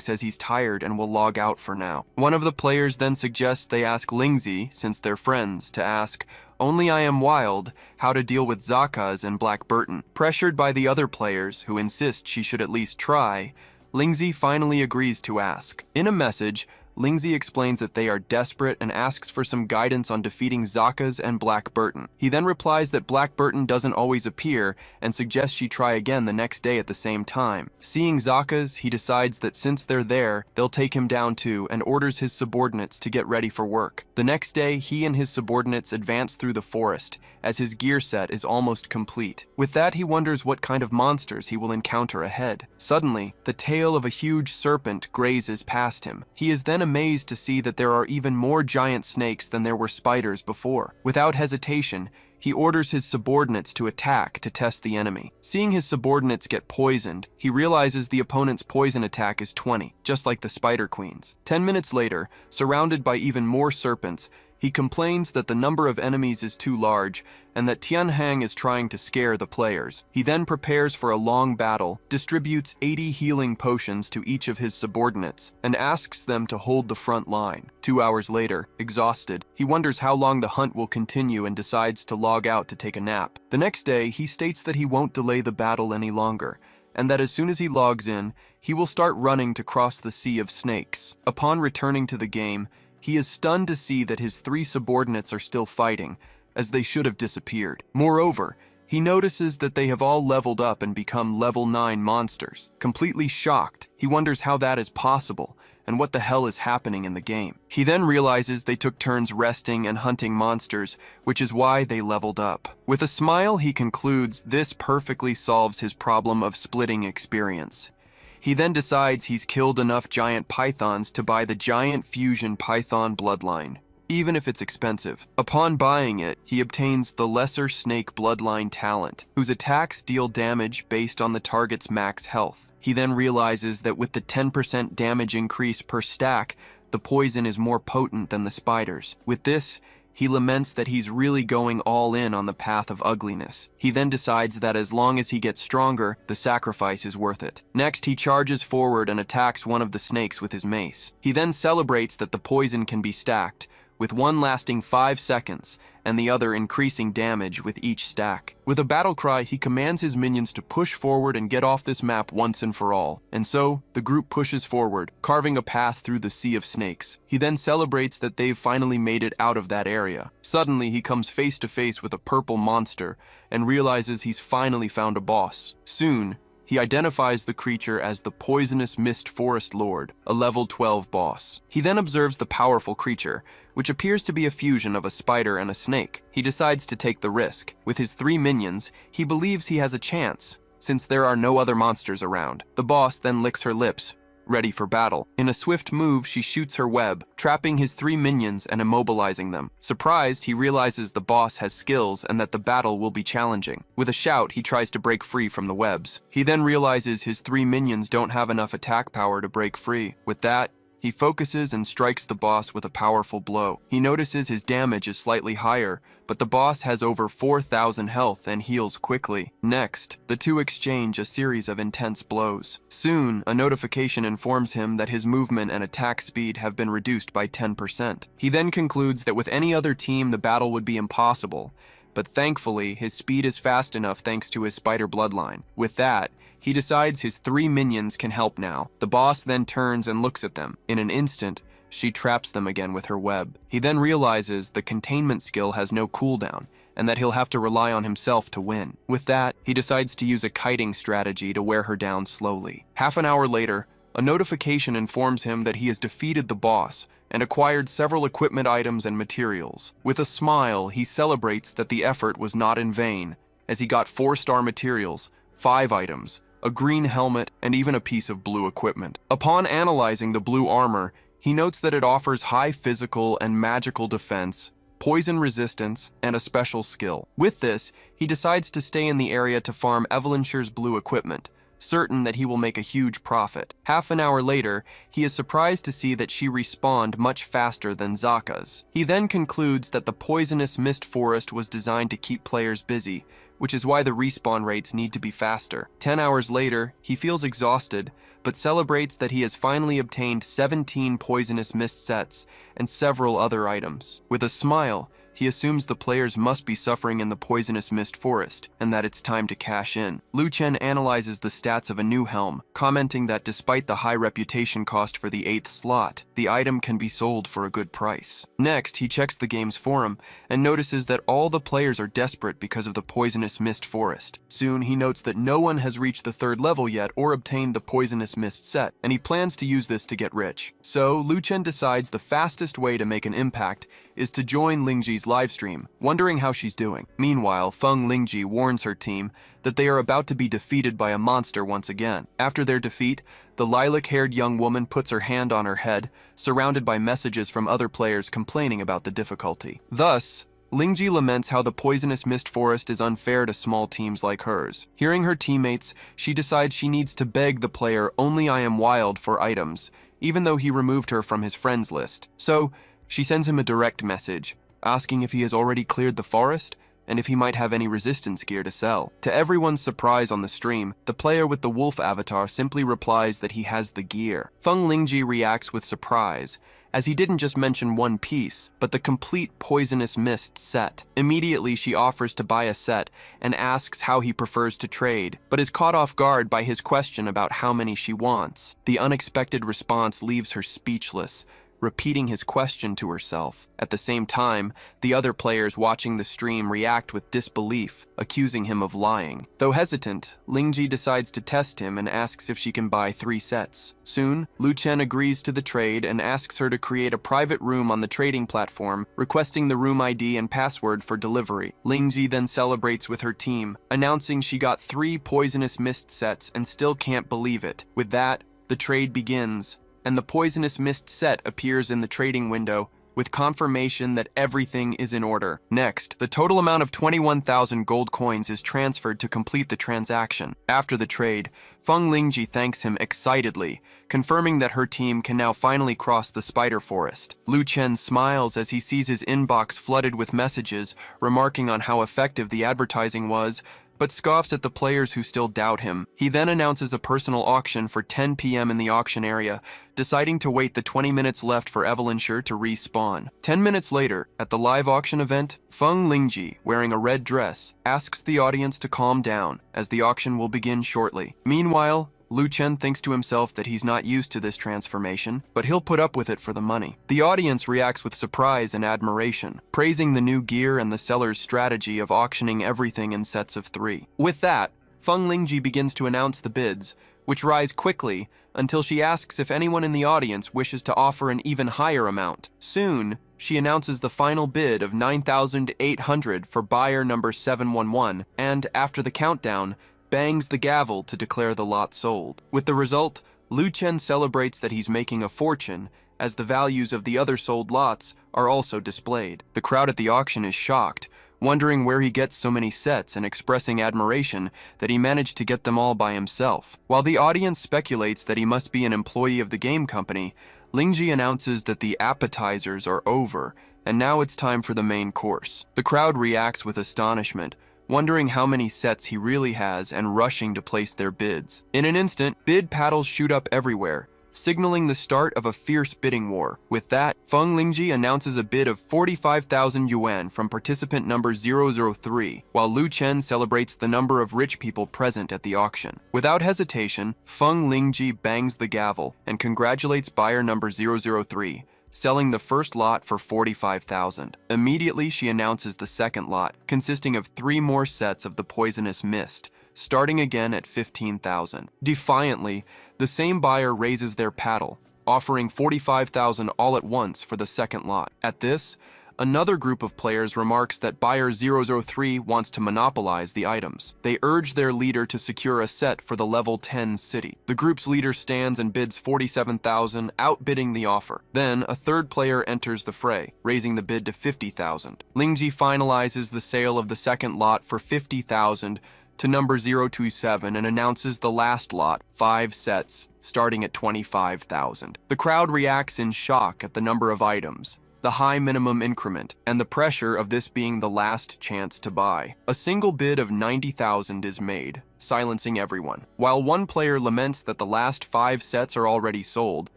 says he's tired and will log out for now. One of the players then suggests they ask Lingzi, since they're friends, to ask only I Am Wild how to deal with Zakas and Black Burton. Pressured by the other players, who insist she should at least try, Lingzi finally agrees to ask. In a message, Lingzi explains that they are desperate and asks for some guidance on defeating Zakas and Black Burton. He then replies that Black Burton doesn't always appear and suggests she try again the next day at the same time. Seeing Zakas, he decides that since they're there, they'll take him down too, and orders his subordinates to get ready for work. The next day, he and his subordinates advance through the forest, as his gear set is almost complete. With that, he wonders what kind of monsters he will encounter ahead. Suddenly, the tail of a huge serpent grazes past him. He is then amazed to see that there are even more giant snakes than there were spiders before. Without hesitation, he orders his subordinates to attack to test the enemy. Seeing his subordinates get poisoned, he realizes the opponent's poison attack is 20, just like the Spider Queen's. 10 minutes later, surrounded by even more serpents, he complains that the number of enemies is too large and that Tianhang is trying to scare the players. He then prepares for a long battle, distributes 80 healing potions to each of his subordinates, and asks them to hold the front line. 2 hours later, exhausted, he wonders how long the hunt will continue and decides to log out to take a nap. The next day, he states that he won't delay the battle any longer, and that as soon as he logs in, he will start running to cross the Sea of Snakes. Upon returning to the game, he is stunned to see that his 3 subordinates are still fighting, as they should have disappeared. Moreover, he notices that they have all leveled up and become level 9 monsters. Completely shocked, he wonders how that is possible, and what the hell is happening in the game. He then realizes they took turns resting and hunting monsters, which is why they leveled up. With a smile, he concludes this perfectly solves his problem of splitting experience. He then decides he's killed enough giant pythons to buy the giant fusion python bloodline, even if it's expensive. Upon buying it, he obtains the lesser snake bloodline talent, whose attacks deal damage based on the target's max health. He then realizes that with the 10% damage increase per stack, the poison is more potent than the spiders. With this, he laments that he's really going all in on the path of ugliness. He then decides that as long as he gets stronger, the sacrifice is worth it. Next, he charges forward and attacks one of the snakes with his mace. He then celebrates that the poison can be stacked, with one lasting 5 seconds, and the other increasing damage with each stack. With a battle cry, he commands his minions to push forward and get off this map once and for all. And so, the group pushes forward, carving a path through the Sea of Snakes. He then celebrates that they've finally made it out of that area. Suddenly, he comes face to face with a purple monster, and realizes he's finally found a boss. Soon, he identifies the creature as the Poisonous Mist Forest Lord, a level 12 boss. He then observes the powerful creature, which appears to be a fusion of a spider and a snake. He decides to take the risk. With his 3 minions, he believes he has a chance, since there are no other monsters around. The boss then licks her lips, ready for battle. In a swift move, she shoots her web, trapping his 3 minions and immobilizing them. Surprised, he realizes the boss has skills and that the battle will be challenging. With a shout, he tries to break free from the webs. He then realizes his 3 minions don't have enough attack power to break free. With that, he focuses and strikes the boss with a powerful blow. He notices his damage is slightly higher, but the boss has over 4,000 health and heals quickly. Next, the two exchange a series of intense blows. Soon, a notification informs him that his movement and attack speed have been reduced by 10%. He then concludes that with any other team, the battle would be impossible, but thankfully, his speed is fast enough thanks to his spider bloodline. With that, he decides his 3 minions can help now. The boss then turns and looks at them. In an instant, she traps them again with her web. He then realizes the containment skill has no cooldown, and that he'll have to rely on himself to win. With that, he decides to use a kiting strategy to wear her down slowly. Half an hour later, a notification informs him that he has defeated the boss and acquired several equipment items and materials. With a smile, he celebrates that the effort was not in vain, as he got 4-star materials, 5 items, a green helmet, and even a piece of blue equipment. Upon analyzing the blue armor, he notes that it offers high physical and magical defense, poison resistance, and a special skill. With this, he decides to stay in the area to farm Evelynshire blue equipment, certain that he will make a huge profit. Half an hour later, he is surprised to see that she respawned much faster than Zaka's. He then concludes that the poisonous mist forest was designed to keep players busy, which is why the respawn rates need to be faster. 10 hours later, he feels exhausted, but celebrates that he has finally obtained 17 poisonous mist sets and several other items. With a smile, he assumes the players must be suffering in the poisonous mist forest, and that it's time to cash in. Lu Chen analyzes the stats of a new helm, commenting that despite the high reputation cost for the 8th slot, the item can be sold for a good price. Next, he checks the game's forum, and notices that all the players are desperate because of the poisonous mist forest. Soon, he notes that no one has reached the 3rd level yet or obtained the poisonous mist set, and he plans to use this to get rich. So, Lu Chen decides the fastest way to make an impact is to join Lingji's livestream, wondering how she's doing. Meanwhile, Feng Lingji warns her team that they are about to be defeated by a monster once again. After their defeat, the lilac-haired young woman puts her hand on her head, surrounded by messages from other players complaining about the difficulty. Thus, Lingji laments how the poisonous mist forest is unfair to small teams like hers. Hearing her teammates, she decides she needs to beg the player Only I Am Wild for items, even though he removed her from his friends list. So, she sends him a direct message, asking if he has already cleared the forest and if he might have any resistance gear to sell. To everyone's surprise on the stream, the player with the wolf avatar simply replies that he has the gear. Feng Lingji reacts with surprise, as he didn't just mention one piece, but the complete poisonous mist set. Immediately, she offers to buy a set and asks how he prefers to trade, but is caught off guard by his question about how many she wants. The unexpected response leaves her speechless, repeating his question to herself. At the same time, the other players watching the stream react with disbelief, accusing him of lying. Though hesitant, Lingji decides to test him and asks if she can buy 3 sets. Soon, Lu Chen agrees to the trade and asks her to create a private room on the trading platform, requesting the room ID and password for delivery. Lingji then celebrates with her team, announcing she got 3 poisonous mist sets and still can't believe it. With that, the trade begins, and the poisonous mist set appears in the trading window, with confirmation that everything is in order. Next, the total amount of 21,000 gold coins is transferred to complete the transaction. After the trade, Feng Lingji thanks him excitedly, confirming that her team can now finally cross the spider forest. Lu Chen smiles as he sees his inbox flooded with messages, remarking on how effective the advertising was, but scoffs at the players who still doubt him. He then announces a personal auction for 10 p.m. in the auction area, deciding to wait the 20 minutes left for Evelynshire to respawn. 10 minutes later, at the live auction event, Feng Lingji, wearing a red dress, asks the audience to calm down, as the auction will begin shortly. Meanwhile, Lu Chen thinks to himself that he's not used to this transformation, but he'll put up with it for the money. The audience reacts with surprise and admiration, praising the new gear and the seller's strategy of auctioning everything in sets of 3. With that, Feng Lingji begins to announce the bids, which rise quickly until she asks if anyone in the audience wishes to offer an even higher amount. Soon, she announces the final bid of 9,800 for buyer number 711, and after the countdown, bangs the gavel to declare the lot sold. With the result, Lu Chen celebrates that he's making a fortune, as the values of the other sold lots are also displayed. The crowd at the auction is shocked, wondering where he gets so many sets and expressing admiration that he managed to get them all by himself. While the audience speculates that he must be an employee of the game company, Lingji announces that the appetizers are over, and now it's time for the main course. The crowd reacts with astonishment, wondering how many sets he really has and rushing to place their bids. In an instant, bid paddles shoot up everywhere, signaling the start of a fierce bidding war. With that, Feng Lingji announces a bid of 45,000 yuan from participant number 003, while Lu Chen celebrates the number of rich people present at the auction. Without hesitation, Feng Lingji bangs the gavel and congratulates buyer number 003, selling the first lot for 45,000. Immediately, she announces the second lot, consisting of 3 more sets of the poisonous mist, starting again at 15,000. Defiantly, the same buyer raises their paddle, offering 45,000 all at once for the second lot. At this, another group of players remarks that buyer 003 wants to monopolize the items. They urge their leader to secure a set for the level 10 city. The group's leader stands and bids 47,000, outbidding the offer. Then, a third player enters the fray, raising the bid to 50,000. Lingji finalizes the sale of the second lot for 50,000 to number 027 and announces the last lot, 5 sets, starting at 25,000. The crowd reacts in shock at the number of items, the high minimum increment, and the pressure of this being the last chance to buy. A single bid of 90,000 is made, silencing everyone. While one player laments that the last 5 sets are already sold,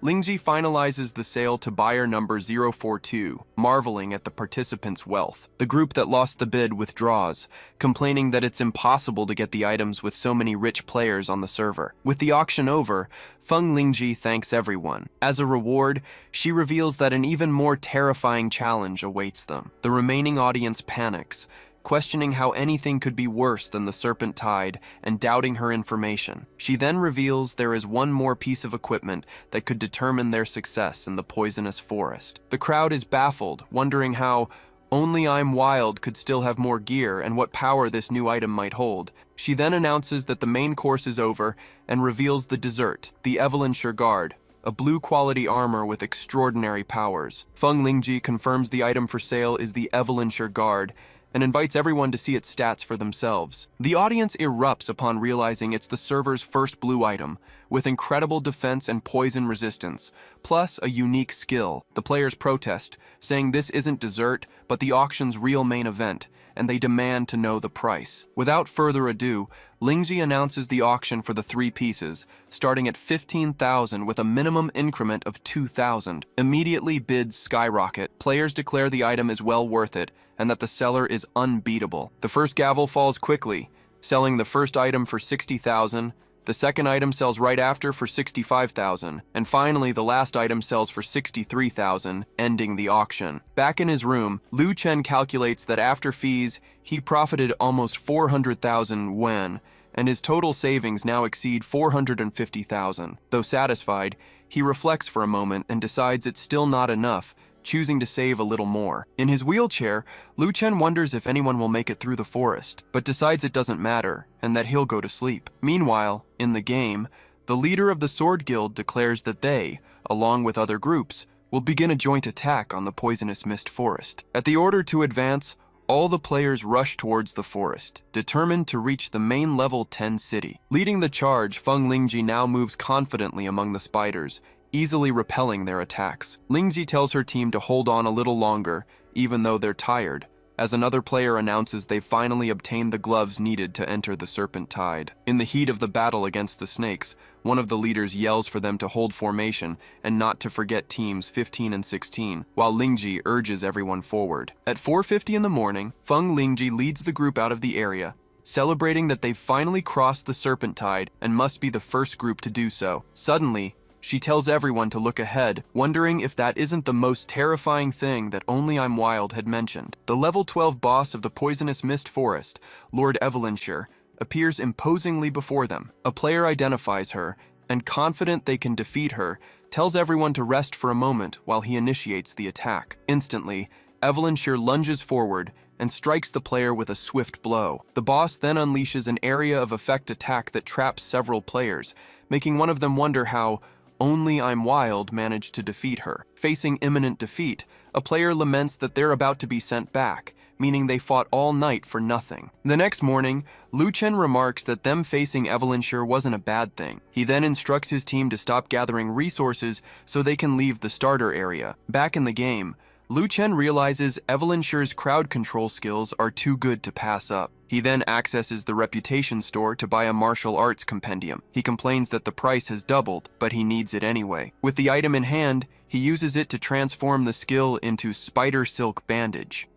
Lingji finalizes the sale to buyer number 042, marveling at the participants' wealth. The group that lost the bid withdraws, complaining that it's impossible to get the items with so many rich players on the server. With the auction over, Feng Lingji thanks everyone. As a reward, she reveals that an even more terrifying challenge awaits them. The remaining audience panics, questioning how anything could be worse than the Serpent Tide and doubting her information. She then reveals there is one more piece of equipment that could determine their success in the poisonous forest. The crowd is baffled, wondering how only I'm Wild could still have more gear and what power this new item might hold. She then announces that the main course is over and reveals the dessert, the Evelynshire Guard, a blue-quality armor with extraordinary powers. Feng Lingji confirms the item for sale is the Evelynshire Guard and invites everyone to see its stats for themselves. The audience erupts upon realizing it's the server's first blue item, with incredible defense and poison resistance, plus a unique skill. The players protest, saying this isn't dessert, but the auction's real main event, and they demand to know the price. Without further ado, Lingji announces the auction for the 3 pieces, starting at 15,000 with a minimum increment of 2,000. Immediately bids skyrocket. Players declare the item is well worth it, and that the seller is unbeatable. The first gavel falls quickly, selling the first item for 60,000, the second item sells right after for 65,000, and finally the last item sells for 63,000, ending the auction. Back in his room, Lu Chen calculates that after fees, he profited almost 400,000 yuan, and his total savings now exceed 450,000. Though satisfied, he reflects for a moment and decides it's still not enough, choosing to save a little more. In his wheelchair, Lu Chen wonders if anyone will make it through the forest, but decides it doesn't matter and that he'll go to sleep. Meanwhile, in the game, the leader of the Sword Guild declares that they, along with other groups, will begin a joint attack on the poisonous mist forest. At the order to advance, all the players rush towards the forest, determined to reach the main level 10 city. Leading the charge, Feng Lingji now moves confidently among the spiders, easily repelling their attacks. Lingji tells her team to hold on a little longer, even though they're tired, as another player announces they've finally obtained the gloves needed to enter the Serpent Tide. In the heat of the battle against the snakes, one of the leaders yells for them to hold formation and not to forget teams 15 and 16, while Lingji urges everyone forward. At 4:50 in the morning, Feng Lingji leads the group out of the area, celebrating that they've finally crossed the Serpent Tide and must be the first group to do so. Suddenly, she tells everyone to look ahead, wondering if that isn't the most terrifying thing that Only I'm Wild had mentioned. The level 12 boss of the poisonous mist forest, Lord Evelynshire, appears imposingly before them. A player identifies her, and confident they can defeat her, tells everyone to rest for a moment while he initiates the attack. Instantly, Evelynshire lunges forward and strikes the player with a swift blow. The boss then unleashes an area of effect attack that traps several players, making one of them wonder how Only I'm Wild managed to defeat her. Facing imminent defeat, a player laments that they're about to be sent back, meaning they fought all night for nothing. The next morning, Lu Chen remarks that them facing Evelynshire wasn't a bad thing. He then instructs his team to stop gathering resources so they can leave the starter area. Back in the game, Lu Chen realizes Evelynshires crowd control skills are too good to pass up. He then accesses the reputation store to buy a martial arts compendium. He complains that the price has doubled, but he needs it anyway. With the item in hand, he uses it to transform the skill into Spider Silk Bandage.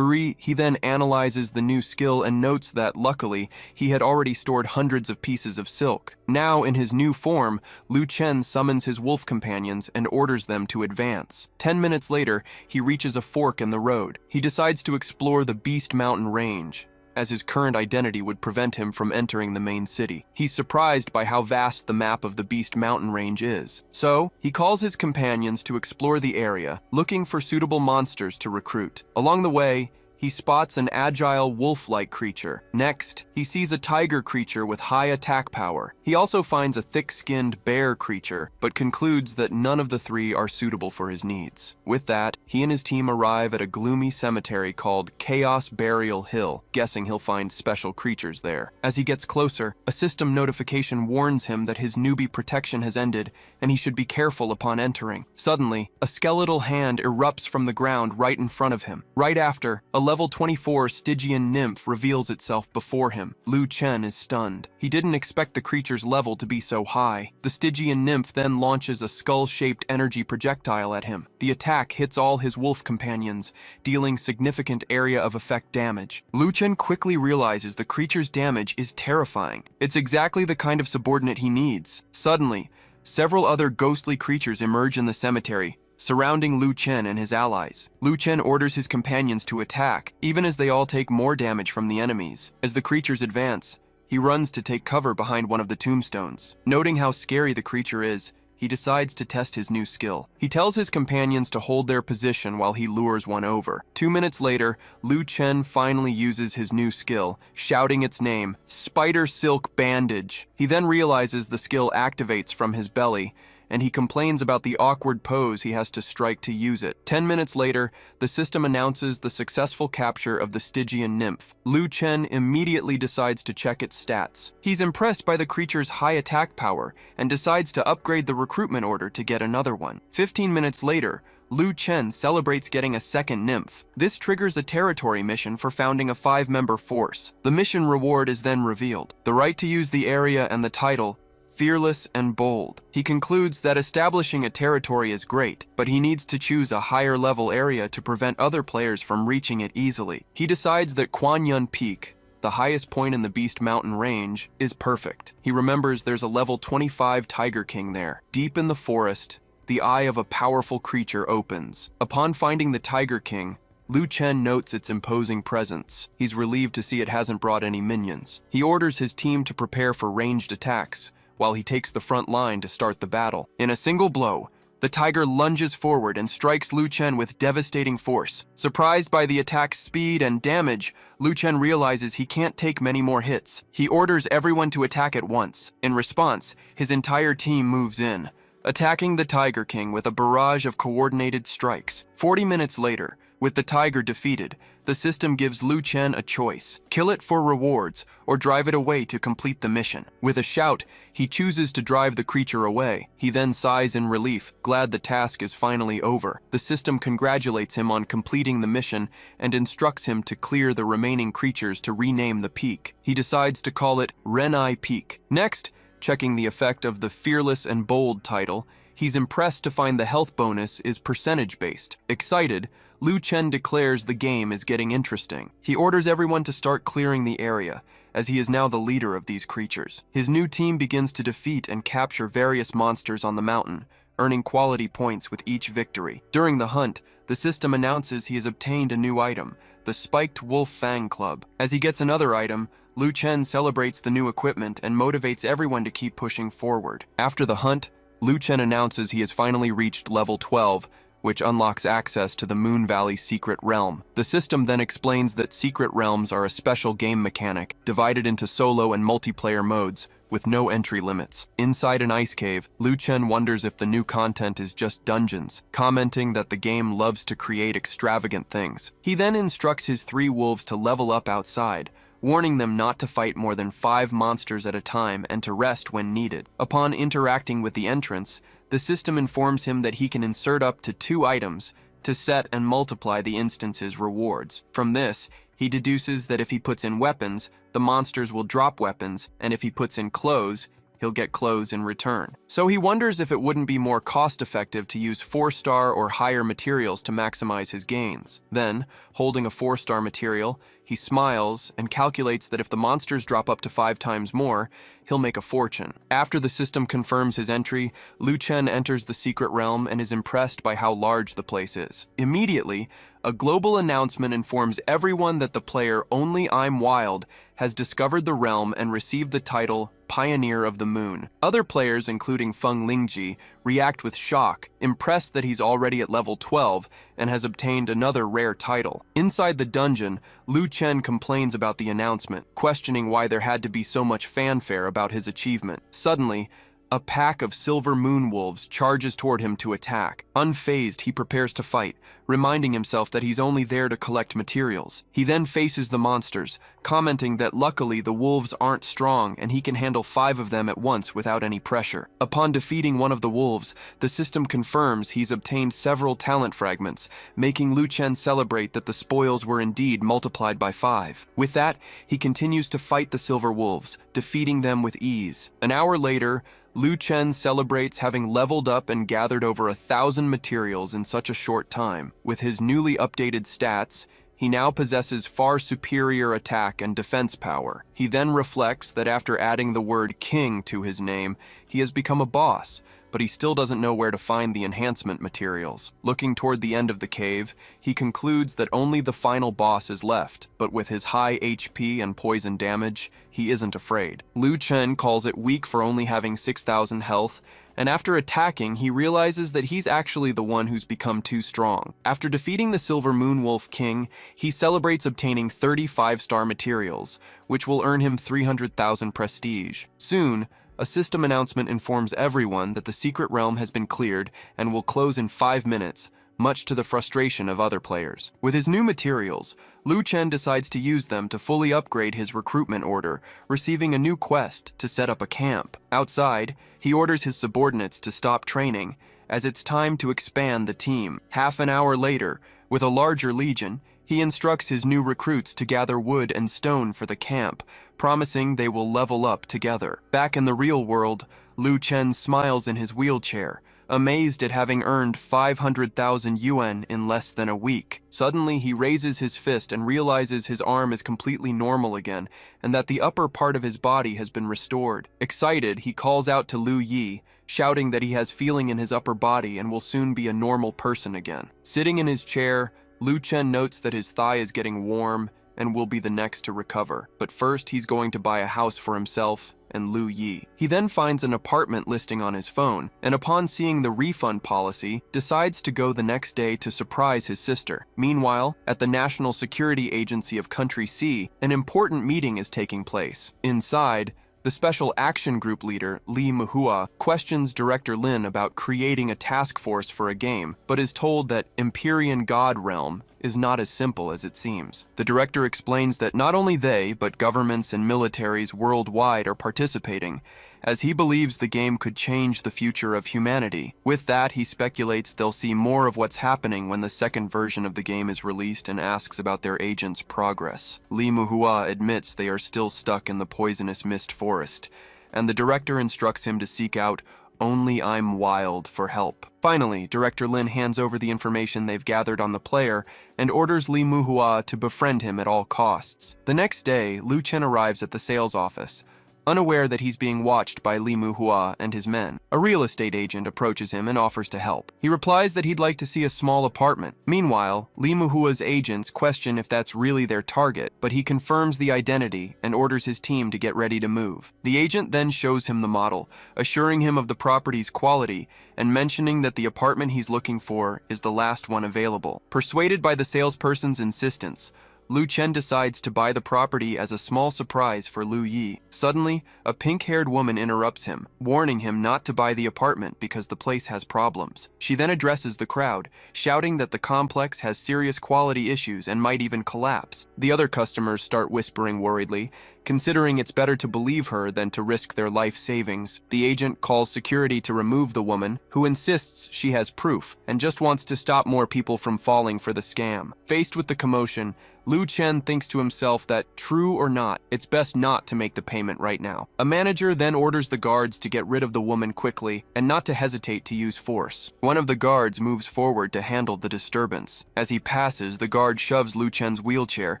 He then analyzes the new skill and notes that, luckily, he had already stored hundreds of pieces of silk. Now, in his new form, Lu Chen summons his wolf companions and orders them to advance. 10 minutes later, he reaches a fork in the road. He decides to explore the Beast Mountain range, as his current identity would prevent him from entering the main city. He's surprised by how vast the map of the Beast Mountain range is. So, he calls his companions to explore the area, looking for suitable monsters to recruit. Along the way, he spots an agile wolf-like creature. Next, he sees a tiger creature with high attack power. He also finds a thick-skinned bear creature, but concludes that none of the three are suitable for his needs. With that, he and his team arrive at a gloomy cemetery called Chaos Burial Hill, guessing he'll find special creatures there. As he gets closer, a system notification warns him that his newbie protection has ended, and he should be careful upon entering. Suddenly, a skeletal hand erupts from the ground right in front of him. Right after, a level 24 Stygian nymph reveals itself before him. Lu Chen is stunned. He didn't expect the creature's level to be so high. The Stygian nymph then launches a skull-shaped energy projectile at him. The attack hits all his wolf companions, dealing significant area of effect damage. Lu Chen quickly realizes the creature's damage is terrifying. It's exactly the kind of subordinate he needs. Suddenly, several other ghostly creatures emerge in the cemetery, surrounding Lu Chen and his allies. Lu Chen orders his companions to attack, even as they all take more damage from the enemies. As the creatures advance, he runs to take cover behind one of the tombstones. Noting how scary the creature is, he decides to test his new skill. He tells his companions to hold their position while he lures one over. 2 minutes later, Lu Chen finally uses his new skill, shouting its name, Spider Silk Bandage. He then realizes the skill activates from his belly, and he complains about the awkward pose he has to strike to use it. 10 minutes later, the system announces the successful capture of the Stygian nymph. Lu Chen immediately decides to check its stats. He's impressed by the creature's high attack power and decides to upgrade the recruitment order to get another one. 15 minutes later, Lu Chen celebrates getting a second nymph. This triggers a territory mission for founding a 5-member force. The mission reward is then revealed: the right to use the area and the title, Fearless and Bold. He concludes that establishing a territory is great, but he needs to choose a higher level area to prevent other players from reaching it easily. He decides that Quanyun Peak, the highest point in the Beast Mountain range, is perfect. He remembers there's a level 25 Tiger King there. Deep in the forest, the eye of a powerful creature opens. Upon finding the Tiger King, Lu Chen notes its imposing presence. He's relieved to see it hasn't brought any minions. He orders his team to prepare for ranged attacks, while he takes the front line to start the battle. In a single blow, the tiger lunges forward and strikes Lu Chen with devastating force. Surprised by the attack's speed and damage, Lu Chen realizes he can't take many more hits. He orders everyone to attack at once. In response, his entire team moves in, attacking the Tiger King with a barrage of coordinated strikes. 40 minutes later, with the tiger defeated, the system gives Lu Chen a choice: kill it for rewards, or drive it away to complete the mission. With a shout, he chooses to drive the creature away. He then sighs in relief, glad the task is finally over. The system congratulates him on completing the mission and instructs him to clear the remaining creatures to rename the peak. He decides to call it Renai Peak. Next, checking the effect of the Fearless and Bold title, he's impressed to find the health bonus is percentage-based. Excited, Lu Chen declares the game is getting interesting. He orders everyone to start clearing the area, as he is now the leader of these creatures. His new team begins to defeat and capture various monsters on the mountain, earning quality points with each victory. During the hunt, the system announces he has obtained a new item, the Spiked Wolf Fang Club. As he gets another item, Lu Chen celebrates the new equipment and motivates everyone to keep pushing forward. After the hunt, Lu Chen announces he has finally reached level 12, which unlocks access to the Moon Valley Secret Realm. The system then explains that secret realms are a special game mechanic, divided into solo and multiplayer modes, with no entry limits. Inside an ice cave, Lu Chen wonders if the new content is just dungeons, commenting that the game loves to create extravagant things. He then instructs his 3 wolves to level up outside, warning them not to fight more than 5 monsters at a time and to rest when needed. Upon interacting with the entrance, the system informs him that he can insert up to 2 items to set and multiply the instance's rewards. From this, He deduces that if he puts in weapons, the monsters will drop weapons, and if he puts in clothes, he'll get clothes in return. So he wonders if it wouldn't be more cost-effective to use 4-star or higher materials to maximize his gains. Then, holding a 4-star material, he smiles and calculates that if the monsters drop up to 5 times more, he'll make a fortune. After the system confirms his entry, Lu Chen enters the secret realm and is impressed by how large the place is. Immediately, a global announcement informs everyone that the player Only I'm Wild has discovered the realm and received the title Pioneer of the Moon. Other players, including Feng Lingji, react with shock, impressed that he's already at level 12 and has obtained another rare title. Inside the dungeon, Lu Chen complains about the announcement, questioning why there had to be so much fanfare about his achievement. Suddenly, a pack of silver moon wolves charges toward him to attack. Unfazed, he prepares to fight, reminding himself that he's only there to collect materials. He then faces the monsters, commenting that luckily the wolves aren't strong and he can handle 5 of them at once without any pressure. Upon defeating one of the wolves, the system confirms he's obtained several talent fragments, making Lu Chen celebrate that the spoils were indeed multiplied by 5. With that, he continues to fight the silver wolves, defeating them with ease. An hour later, Lu Chen celebrates having leveled up and gathered over 1,000 materials in such a short time. With his newly updated stats, he now possesses far superior attack and defense power. He then reflects that after adding the word king to his name, he has become a boss, but he still doesn't know where to find the enhancement materials. Looking toward the end of the cave, he concludes that only the final boss is left, but with his high HP and poison damage, he isn't afraid. Lu Chen calls it weak for only having 6,000 health, and after attacking, he realizes that he's actually the one who's become too strong. After defeating the Silver Moon Wolf King, he celebrates obtaining 35-star materials, which will earn him 300,000 prestige. Soon, a system announcement informs everyone that the secret realm has been cleared and will close in 5 minutes, much to the frustration of other players. With his new materials, Lu Chen decides to use them to fully upgrade his recruitment order, receiving a new quest to set up a camp. Outside, he orders his subordinates to stop training, as it's time to expand the team. Half an hour later, with a larger legion, he instructs his new recruits to gather wood and stone for the camp, promising they will level up together. Back in the real world, Lu Chen smiles in his wheelchair, amazed at having earned 500,000 yuan in less than a week. Suddenly, he raises his fist and realizes his arm is completely normal again, and that the upper part of his body has been restored. Excited, he calls out to Lu Yi, shouting that he has feeling in his upper body and will soon be a normal person again. Sitting in his chair, Lu Chen notes that his thigh is getting warm and will be the next to recover. But first, he's going to buy a house for himself and Lu Yi. He then finds an apartment listing on his phone, and upon seeing the refund policy, decides to go the next day to surprise his sister. Meanwhile, at the National Security Agency of Country C, an important meeting is taking place. Inside, the Special Action Group leader, Li Manhwa, questions Director Lin about creating a task force for a game, but is told that Empyrean God Realm is not as simple as it seems. The director explains that not only they, but governments and militaries worldwide are participating, as he believes the game could change the future of humanity. With that, he speculates they'll see more of what's happening when the second version of the game is released and asks about their agent's progress. Li Manhwa admits they are still stuck in the poisonous mist forest, and the director instructs him to seek out Only I'm Wild for help. Finally, Director Lin hands over the information they've gathered on the player and orders Li Manhwa to befriend him at all costs. The next day, Lu Chen arrives at the sales office, unaware that he's being watched by Li Manhwa and his men. A real estate agent approaches him and offers to help. He replies that he'd like to see a small apartment. Meanwhile, Li Manhwa's agents question if that's really their target, but he confirms the identity and orders his team to get ready to move. The agent then shows him the model, assuring him of the property's quality and mentioning that the apartment he's looking for is the last one available. Persuaded by the salesperson's insistence, Lu Chen decides to buy the property as a small surprise for Lu Yi. Suddenly, a pink-haired woman interrupts him, warning him not to buy the apartment because the place has problems. She then addresses the crowd, shouting that the complex has serious quality issues and might even collapse. The other customers start whispering worriedly, Considering it's better to believe her than to risk their life savings, the agent calls security to remove the woman, who insists she has proof and just wants to stop more people from falling for the scam. Faced with the commotion, Lu Chen thinks to himself that, true or not, it's best not to make the payment right now. A manager then orders the guards to get rid of the woman quickly and not to hesitate to use force. One of the guards moves forward to handle the disturbance. As he passes, the guard shoves Lu Chen's wheelchair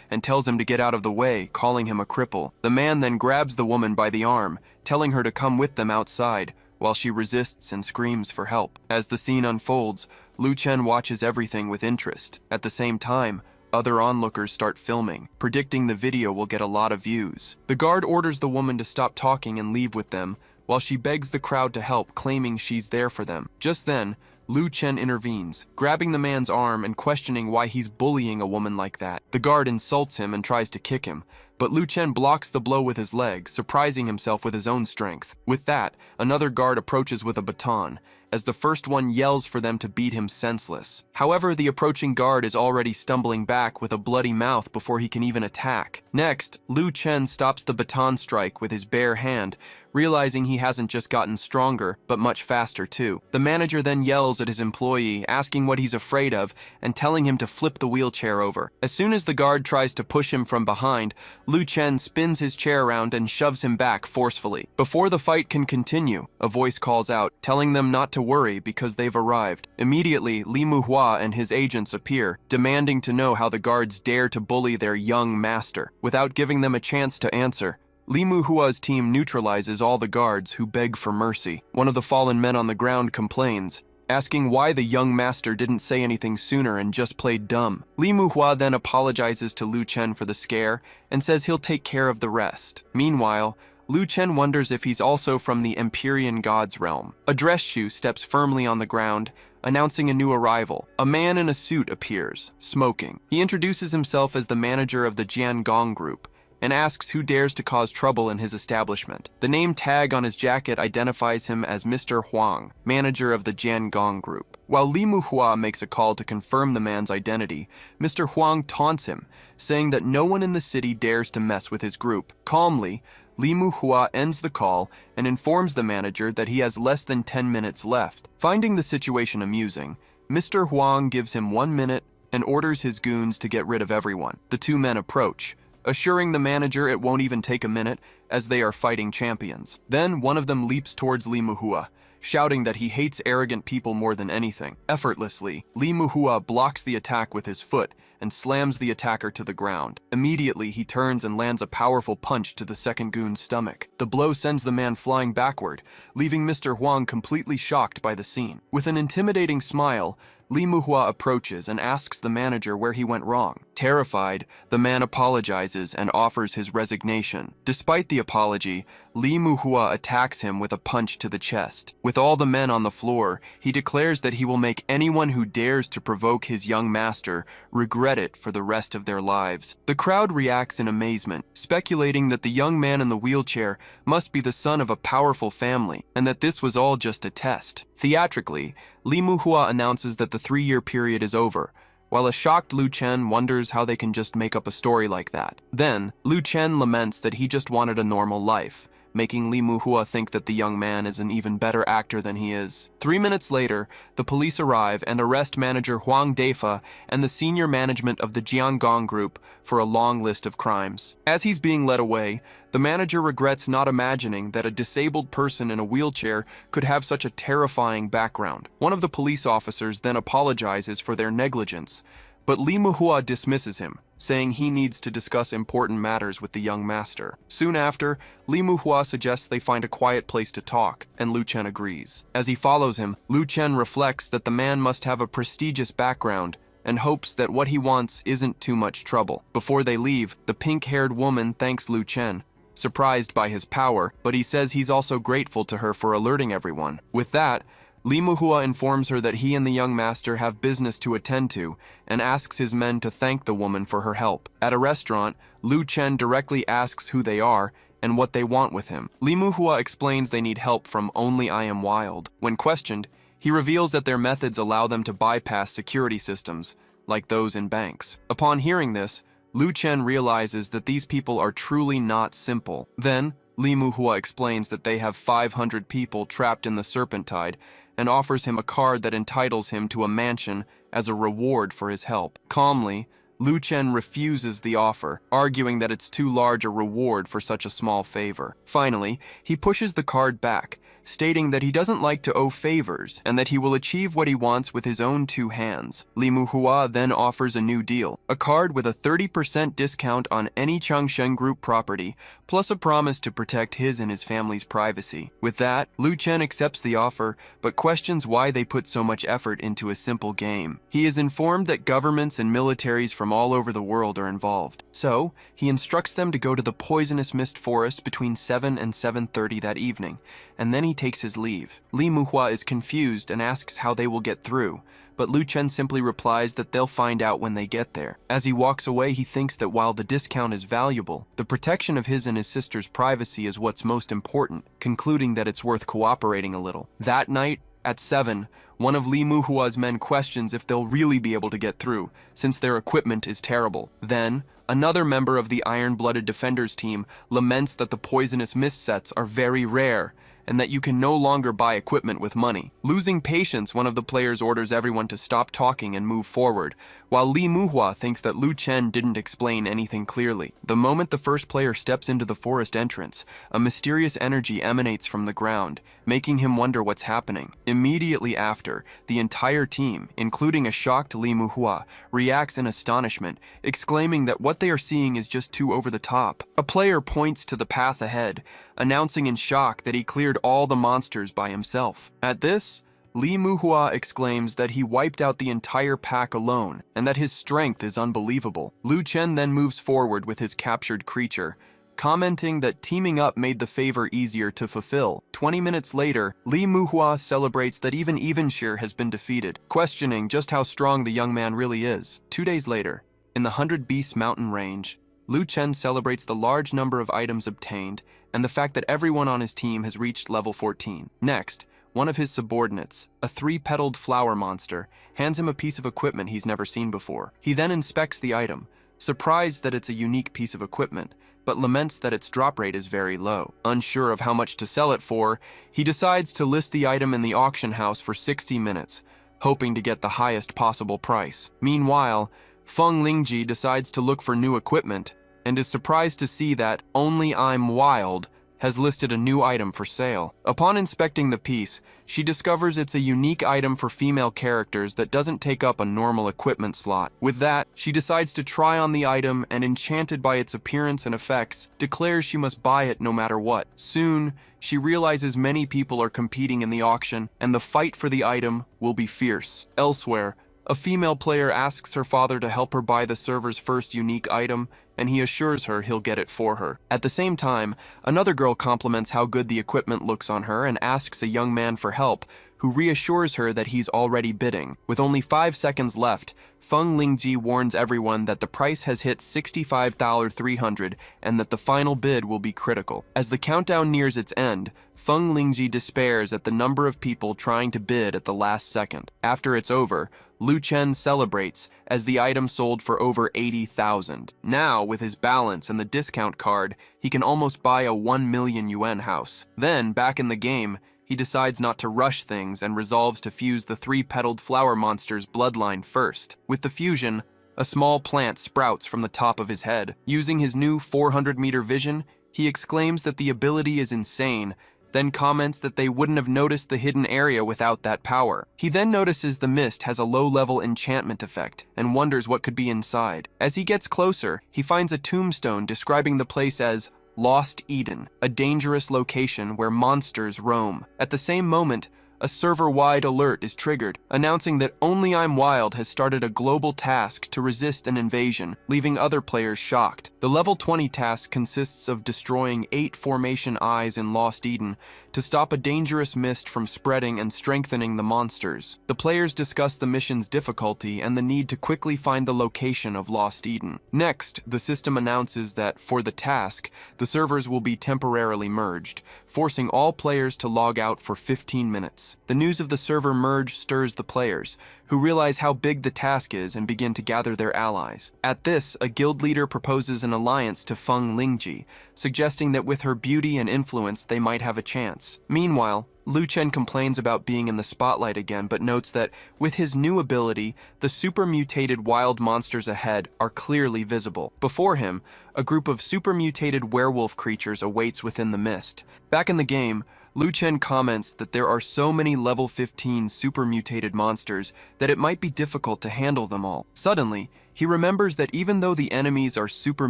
and tells him to get out of the way, calling him a cripple. The man then grabs the woman by the arm, telling her to come with them outside, while she resists and screams for help. As the scene unfolds, Lu Chen watches everything with interest. At the same time, other onlookers start filming, predicting the video will get a lot of views. The guard orders the woman to stop talking and leave with them, while she begs the crowd to help, claiming she's there for them. Just then, Lu Chen intervenes, grabbing the man's arm and questioning why he's bullying a woman like that. The guard insults him and tries to kick him, but Lu Chen blocks the blow with his leg, surprising himself with his own strength. With that, another guard approaches with a baton, as the first one yells for them to beat him senseless. However, the approaching guard is already stumbling back with a bloody mouth before he can even attack. Next, Lu Chen stops the baton strike with his bare hand, realizing he hasn't just gotten stronger, but much faster too. The manager then yells at his employee, asking what he's afraid of, and telling him to flip the wheelchair over. As soon as the guard tries to push him from behind, Lu Chen spins his chair around and shoves him back forcefully. Before the fight can continue, a voice calls out, telling them not to worry because they've arrived. Immediately, Manhwa and his agents appear, demanding to know how the guards dare to bully their young master. Without giving them a chance to answer, Manhwa's team neutralizes all the guards who beg for mercy. One of the fallen men on the ground complains, asking why the young master didn't say anything sooner and just played dumb. Manhwa then apologizes to Lu Chen for the scare and says he'll take care of the rest. Meanwhile, Lu Chen wonders if he's also from the Empyrean God's realm. A dress shoe steps firmly on the ground, announcing a new arrival. A man in a suit appears, smoking. He introduces himself as the manager of the Jiangong Group and asks who dares to cause trouble in his establishment. The name tag on his jacket identifies him as Mr. Huang, manager of the Jiangong Group. While Manhwa makes a call to confirm the man's identity, Mr. Huang taunts him, saying that no one in the city dares to mess with his group. Calmly, Manhwa ends the call and informs the manager that he has less than 10 minutes left. Finding the situation amusing, Mr. Huang gives him 1 minute and orders his goons to get rid of everyone. The two men approach, assuring the manager it won't even take a minute, as they are fighting champions. Then one of them leaps towards Manhwa, shouting that he hates arrogant people more than anything. Effortlessly, Manhwa blocks the attack with his foot and slams the attacker to the ground. Immediately, he turns and lands a powerful punch to the second goon's stomach. The blow sends the man flying backward, leaving Mr. Huang completely shocked by the scene. With an intimidating smile, Manhwa approaches and asks the manager where he went wrong. Terrified, the man apologizes and offers his resignation. Despite the apology, Manhwa attacks him with a punch to the chest. With all the men on the floor, he declares that he will make anyone who dares to provoke his young master regret it for the rest of their lives. The crowd reacts in amazement, speculating that the young man in the wheelchair must be the son of a powerful family, and that this was all just a test. Theatrically, Manhwa announces that the 3-year period is over, while a shocked Lu Chen wonders how they can just make up a story like that. Then, Lu Chen laments that he just wanted a normal life, making Manhwa think that the young man is an even better actor than he is. 3 minutes later, the police arrive and arrest manager Huang Defa and the senior management of the Jiangong Group for a long list of crimes. As he's being led away, the manager regrets not imagining that a disabled person in a wheelchair could have such a terrifying background. One of the police officers then apologizes for their negligence, but Manhwa dismisses him, saying he needs to discuss important matters with the young master. Soon after, Manhwa suggests they find a quiet place to talk, and Lu Chen agrees. As he follows him, Lu Chen reflects that the man must have a prestigious background and hopes that what he wants isn't too much trouble. Before they leave, the pink-haired woman thanks Lu Chen, surprised by his power, but he says he's also grateful to her for alerting everyone. With that, Manhwa informs her that he and the young master have business to attend to and asks his men to thank the woman for her help. At a restaurant, Lu Chen directly asks who they are and what they want with him. Manhwa explains they need help from Only I Am Wild. When questioned, he reveals that their methods allow them to bypass security systems, like those in banks. Upon hearing this, Lu Chen realizes that these people are truly not simple. Then, Li Muhua explains that they have 500 people trapped in the Serpentide and offers him a card that entitles him to a mansion as a reward for his help. Calmly, Lu Chen refuses the offer, arguing that it's too large a reward for such a small favor. Finally, he pushes the card back, stating that he doesn't like to owe favors and that he will achieve what he wants with his own two hands. Li Muhua then offers a new deal, a card with a 30% discount on any Changsheng Group property, plus a promise to protect his and his family's privacy. With that, Lu Chen accepts the offer, but questions why they put so much effort into a simple game. He is informed that governments and militaries from all over the world are involved, so he instructs them to go to the poisonous mist forest between 7 and 7:30 that evening, and then he takes his leave. Li Muhua is confused and asks how they will get through, but Lu Chen simply replies that they'll find out when they get there. As he walks away, he thinks that while the discount is valuable, the protection of his and his sister's privacy is what's most important, concluding that it's worth cooperating a little. That night, at 7, one of Li Muhua's men questions if they'll really be able to get through, since their equipment is terrible. Then, another member of the Iron-Blooded Defenders team laments that the poisonous mist sets are very rare, and that you can no longer buy equipment with money. Losing patience, one of the players orders everyone to stop talking and move forward, while Li Muhua thinks that Lu Chen didn't explain anything clearly. The moment the first player steps into the forest entrance, a mysterious energy emanates from the ground, making him wonder what's happening. Immediately after, the entire team, including a shocked Li Muhua, reacts in astonishment, exclaiming that what they are seeing is just too over the top. A player points to the path ahead, announcing in shock that he cleared all the monsters by himself. At this, Li Muhua exclaims that he wiped out the entire pack alone, and that his strength is unbelievable. Lu Chen then moves forward with his captured creature, commenting that teaming up made the favor easier to fulfill. 20 minutes later, Li Muhua celebrates that even Evenshire has been defeated, questioning just how strong the young man really is. 2 days later, in the 100 Beasts mountain range, Lu Chen celebrates the large number of items obtained and the fact that everyone on his team has reached level 14. Next, one of his subordinates, a 3-petaled flower monster, hands him a piece of equipment he's never seen before. He then inspects the item, surprised that it's a unique piece of equipment, but laments that its drop rate is very low. Unsure of how much to sell it for, he decides to list the item in the auction house for 60 minutes, hoping to get the highest possible price. Meanwhile, Feng Lingji decides to look for new equipment and is surprised to see that Only I'm Wild has listed a new item for sale. Upon inspecting the piece, she discovers it's a unique item for female characters that doesn't take up a normal equipment slot. With that, she decides to try on the item and, enchanted by its appearance and effects, declares she must buy it no matter what. Soon, she realizes many people are competing in the auction, and the fight for the item will be fierce. Elsewhere, a female player asks her father to help her buy the server's first unique item, and he assures her he'll get it for her. At the same time, another girl compliments how good the equipment looks on her and asks a young man for help, who reassures her that he's already bidding. With only 5 seconds left, Feng Lingji warns everyone that the price has hit $65,300 and that the final bid will be critical. As the countdown nears its end, Feng Lingji despairs at the number of people trying to bid at the last second. After it's over, Lu Chen celebrates as the item sold for over 80,000. Now, with his balance and the discount card, he can almost buy a 1 million yuan house. Then, back in the game, he decides not to rush things and resolves to fuse the 3-petaled flower monster's bloodline first. With the fusion, a small plant sprouts from the top of his head. Using his new 400-meter vision, he exclaims that the ability is insane, then comments that they wouldn't have noticed the hidden area without that power. He then notices the mist has a low-level enchantment effect and wonders what could be inside. As he gets closer, he finds a tombstone describing the place as Lost Eden, a dangerous location where monsters roam. At the same moment, a server-wide alert is triggered, announcing that Only I'm Wild has started a global task to resist an invasion, leaving other players shocked. The level 20 task consists of destroying 8 formation eyes in Lost Eden to stop a dangerous mist from spreading and strengthening the monsters. The players discuss the mission's difficulty and the need to quickly find the location of Lost Eden. Next, the system announces that, for the task, the servers will be temporarily merged, forcing all players to log out for 15 minutes. The news of the server merge stirs the players, who realize how big the task is and begin to gather their allies. At this, a guild leader proposes an alliance to Feng Lingji, suggesting that with her beauty and influence they might have a chance. Meanwhile, Lu Chen complains about being in the spotlight again, but notes that with his new ability, the super mutated wild monsters ahead are clearly visible. Before him, a group of super mutated werewolf creatures awaits within the mist. Back in the game, Lu Chen comments that there are so many level 15 super mutated monsters that it might be difficult to handle them all. Suddenly, he remembers that even though the enemies are super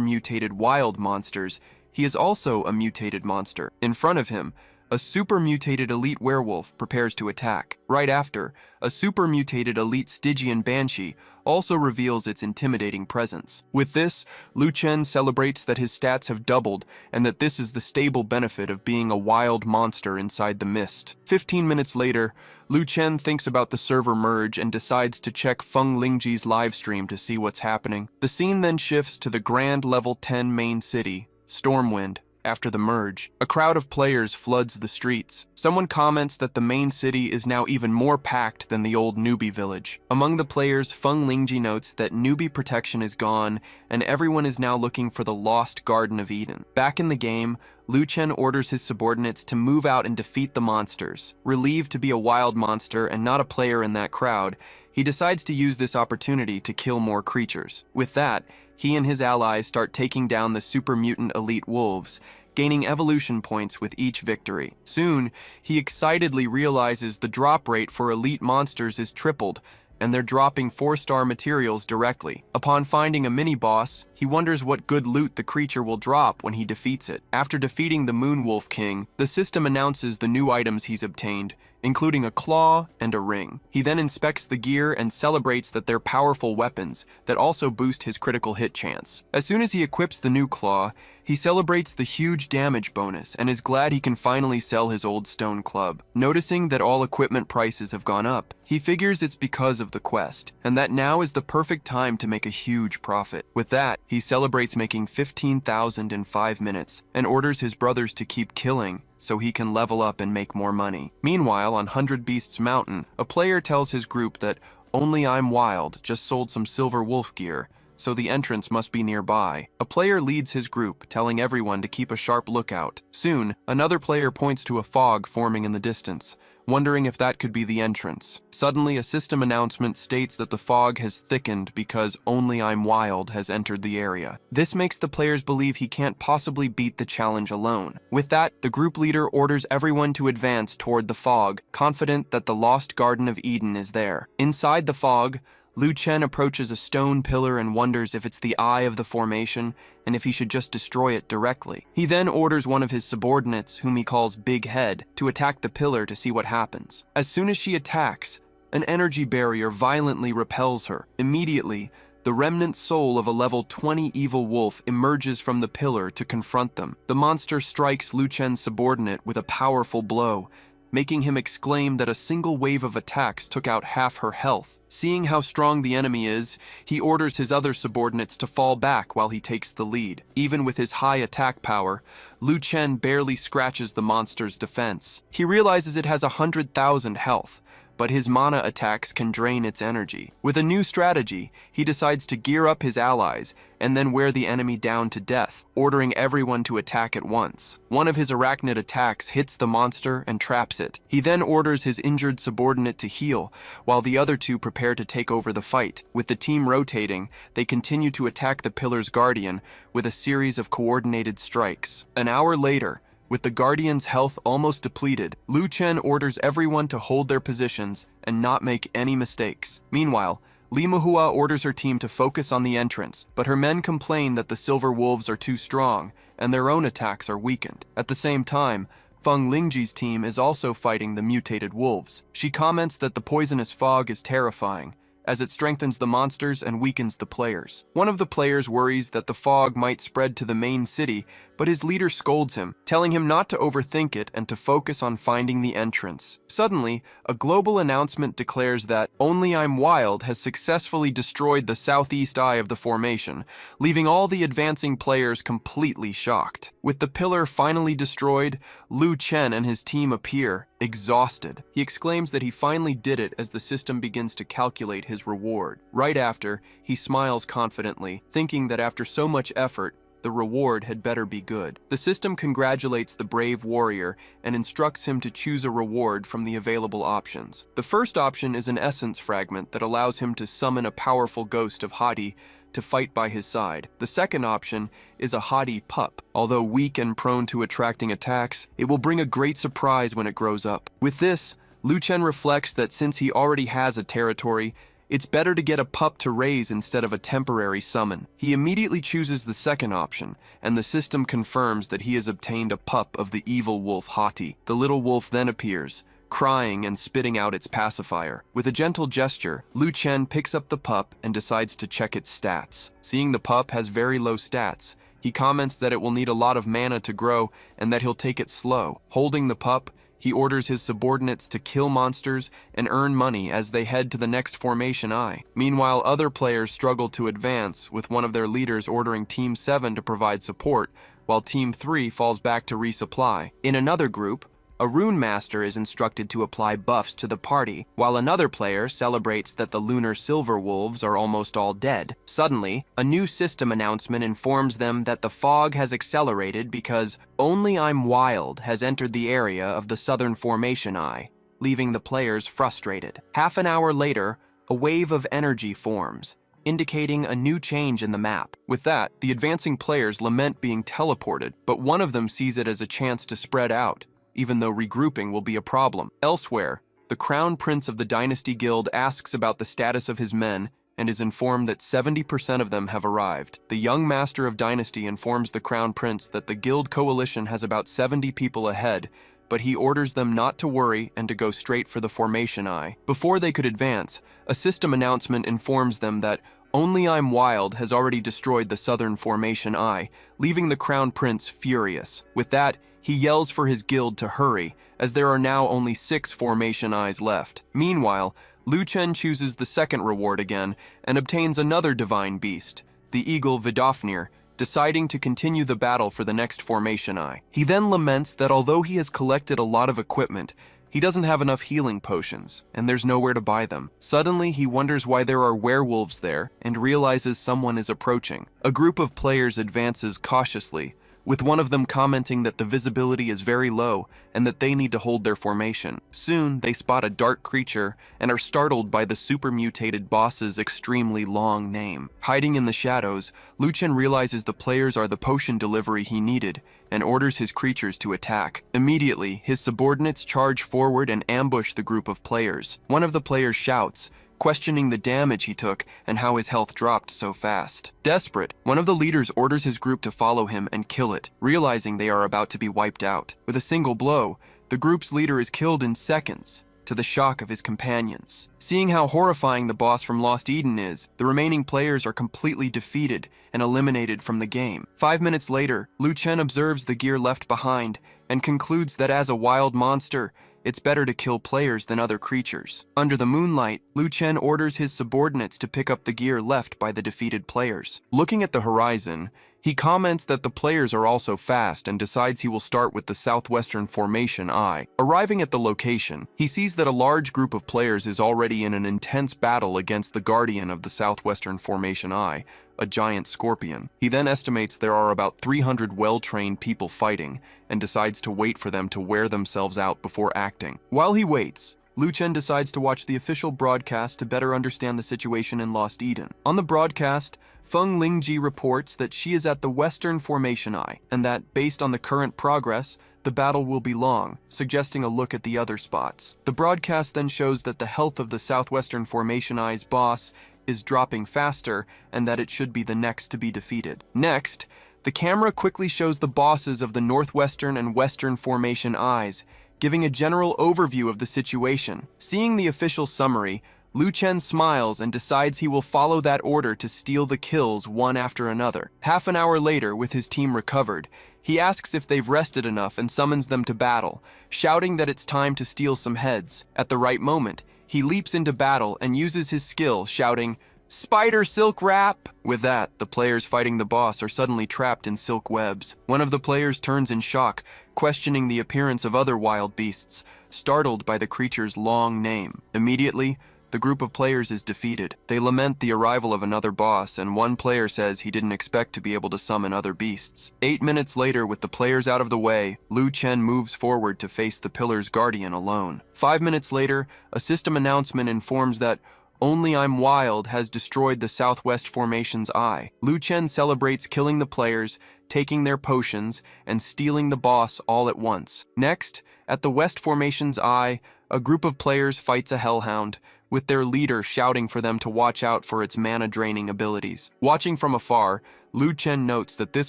mutated wild monsters, he is also a mutated monster. In front of him, a super mutated elite werewolf prepares to attack. Right after, a super mutated elite Stygian banshee also reveals its intimidating presence. With this, Lu Chen celebrates that his stats have doubled and that this is the stable benefit of being a wild monster inside the mist. 15 minutes later, Lu Chen thinks about the server merge and decides to check Feng Lingji's livestream to see what's happening. The scene then shifts to the grand level 10 main city, Stormwind. After the merge, a crowd of players floods the streets. Someone comments that the main city is now even more packed than the old newbie village. Among the players, Feng Lingji notes that newbie protection is gone and everyone is now looking for the lost Garden of Eden. Back in the game, Lu Chen orders his subordinates to move out and defeat the monsters. Relieved to be a wild monster and not a player in that crowd, he decides to use this opportunity to kill more creatures. With that, he and his allies start taking down the super mutant elite wolves, gaining evolution points with each victory. Soon, he excitedly realizes the drop rate for elite monsters is tripled, and they're dropping 4-star materials directly. Upon finding a mini-boss, he wonders what good loot the creature will drop when he defeats it. After defeating the Moonwolf King, the system announces the new items he's obtained, including a claw and a ring. He then inspects the gear and celebrates that they're powerful weapons that also boost his critical hit chance. As soon as he equips the new claw, he celebrates the huge damage bonus and is glad he can finally sell his old stone club. Noticing that all equipment prices have gone up, he figures it's because of the quest, and that now is the perfect time to make a huge profit. With that, he celebrates making 15,000 in 5 minutes and orders his brothers to keep killing so he can level up and make more money. Meanwhile, on 100 Beasts Mountain, a player tells his group that Only I'm Wild just sold some silver wolf gear, so the entrance must be nearby. A player leads his group, telling everyone to keep a sharp lookout. Soon, another player points to a fog forming in the distance, wondering if that could be the entrance. Suddenly, a system announcement states that the fog has thickened because Only I'm Wild has entered the area. This makes the players believe he can't possibly beat the challenge alone. With that, the group leader orders everyone to advance toward the fog, confident that the lost Garden of Eden is there. Inside the fog, Lu Chen approaches a stone pillar and wonders if it's the eye of the formation and if he should just destroy it directly. He then orders one of his subordinates, whom he calls Big Head, to attack the pillar to see what happens. As soon as she attacks, an energy barrier violently repels her. Immediately, the remnant soul of a level 20 evil wolf emerges from the pillar to confront them. The monster strikes Lu Chen's subordinate with a powerful blow, making him exclaim that a single wave of attacks took out half her health. Seeing how strong the enemy is, he orders his other subordinates to fall back while he takes the lead. Even with his high attack power, Lu Chen barely scratches the monster's defense. He realizes it has 100,000 health, but his mana attacks can drain its energy. With a new strategy, he decides to gear up his allies and then wear the enemy down to death, ordering everyone to attack at once. One of his arachnid attacks hits the monster and traps it. He then orders his injured subordinate to heal, while the other two prepare to take over the fight. With the team rotating, they continue to attack the pillar's guardian with a series of coordinated strikes. An hour later, with the Guardian's health almost depleted, Lu Chen orders everyone to hold their positions and not make any mistakes. Meanwhile, Manhwa orders her team to focus on the entrance, but her men complain that the silver wolves are too strong and their own attacks are weakened. At the same time, Feng Lingji's team is also fighting the mutated wolves. She comments that the poisonous fog is terrifying, as it strengthens the monsters and weakens the players. One of the players worries that the fog might spread to the main city, but his leader scolds him, telling him not to overthink it and to focus on finding the entrance. Suddenly, a global announcement declares that Only I'm Wild has successfully destroyed the southeast eye of the formation, leaving all the advancing players completely shocked. With the pillar finally destroyed, Lu Chen and his team appear, exhausted. He exclaims that he finally did it as the system begins to calculate his reward. Right after, he smiles confidently, thinking that after so much effort, the reward had better be good. The system congratulates the brave warrior and instructs him to choose a reward from the available options. The first option is an essence fragment that allows him to summon a powerful ghost of Hati to fight by his side. The second option is a Hati pup. Although weak and prone to attracting attacks, it will bring a great surprise when it grows up. With this, Lu Chen reflects that since he already has a territory, it's better to get a pup to raise instead of a temporary summon. He immediately chooses the second option, and the system confirms that he has obtained a pup of the evil wolf Hati. The little wolf then appears, crying and spitting out its pacifier. With a gentle gesture, Lu Chen picks up the pup and decides to check its stats. Seeing the pup has very low stats, he comments that it will need a lot of mana to grow and that he'll take it slow. Holding the pup, he orders his subordinates to kill monsters and earn money as they head to the next formation eye. Meanwhile, other players struggle to advance, with one of their leaders ordering Team 7 to provide support, while Team 3 falls back to resupply. In another group, a rune master is instructed to apply buffs to the party, while another player celebrates that the lunar silver wolves are almost all dead. Suddenly, a new system announcement informs them that the fog has accelerated because Only I'm Wild has entered the area of the southern formation eye, leaving the players frustrated. Half an hour later, a wave of energy forms, indicating a new change in the map. With that, the advancing players lament being teleported, but one of them sees it as a chance to spread out, even though regrouping will be a problem. Elsewhere, the Crown Prince of the Dynasty Guild asks about the status of his men and is informed that 70% of them have arrived. The young Master of Dynasty informs the Crown Prince that the Guild Coalition has about 70 people ahead, but he orders them not to worry and to go straight for the formation eye. Before they could advance, a system announcement informs them that Only I'm Wild has already destroyed the southern formation eye, leaving the Crown Prince furious. With that, he yells for his guild to hurry, as there are now only 6 formation eyes left. Meanwhile, Lu Chen chooses the second reward again and obtains another divine beast, the eagle Vidofnir, deciding to continue the battle for the next formation eye. He then laments that although he has collected a lot of equipment, he doesn't have enough healing potions, and there's nowhere to buy them. Suddenly, he wonders why there are werewolves there and realizes someone is approaching. A group of players advances cautiously, with one of them commenting that the visibility is very low and that they need to hold their formation. Soon, they spot a dark creature and are startled by the super-mutated boss's extremely long name. Hiding in the shadows, Lu Chen realizes the players are the potion delivery he needed and orders his creatures to attack. Immediately, his subordinates charge forward and ambush the group of players. One of the players shouts, questioning the damage he took and how his health dropped so fast. Desperate, one of the leaders orders his group to follow him and kill it, realizing they are about to be wiped out. With a single blow, the group's leader is killed in seconds, to the shock of his companions. Seeing how horrifying the boss from Lost Eden is, the remaining players are completely defeated and eliminated from the game. 5 minutes later, Lu Chen observes the gear left behind and concludes that as a wild monster, it's better to kill players than other creatures. Under the moonlight, Lu Chen orders his subordinates to pick up the gear left by the defeated players. Looking at the horizon, he comments that the players are also fast and decides he will start with the southwestern formation eye. Arriving at the location, he sees that a large group of players is already in an intense battle against the guardian of the southwestern formation eye, a giant scorpion. He then estimates there are about 300 well-trained people fighting and decides to wait for them to wear themselves out before acting. While he waits, Lu Chen decides to watch the official broadcast to better understand the situation in Lost Eden. On the broadcast, Feng Lingji reports that she is at the Western Formation Eye, and that, based on the current progress, the battle will be long, suggesting a look at the other spots. The broadcast then shows that the health of the Southwestern Formation Eye's boss is dropping faster, and that it should be the next to be defeated. Next, the camera quickly shows the bosses of the Northwestern and Western Formation Eyes, giving a general overview of the situation. Seeing the official summary, Lu Chen smiles and decides he will follow that order to steal the kills one after another. Half an hour later, with his team recovered, he asks if they've rested enough and summons them to battle, shouting that it's time to steal some heads. At the right moment, he leaps into battle and uses his skill, shouting, Spider silk wrap! With that, the players fighting the boss are suddenly trapped in silk webs. One of the players turns in shock, questioning the appearance of other wild beasts, startled by the creature's long name. Immediately, the group of players is defeated. They lament the arrival of another boss, and one player says he didn't expect to be able to summon other beasts. 8 minutes later, with the players out of the way, Lu Chen moves forward to face the Pillar's guardian alone. 5 minutes later, a system announcement informs that Only I'm Wild has destroyed the Southwest Formation's eye. Lu Chen celebrates killing the players, taking their potions, and stealing the boss all at once. Next, at the West Formation's eye, a group of players fights a hellhound, with their leader shouting for them to watch out for its mana-draining abilities. Watching from afar, Lu Chen notes that this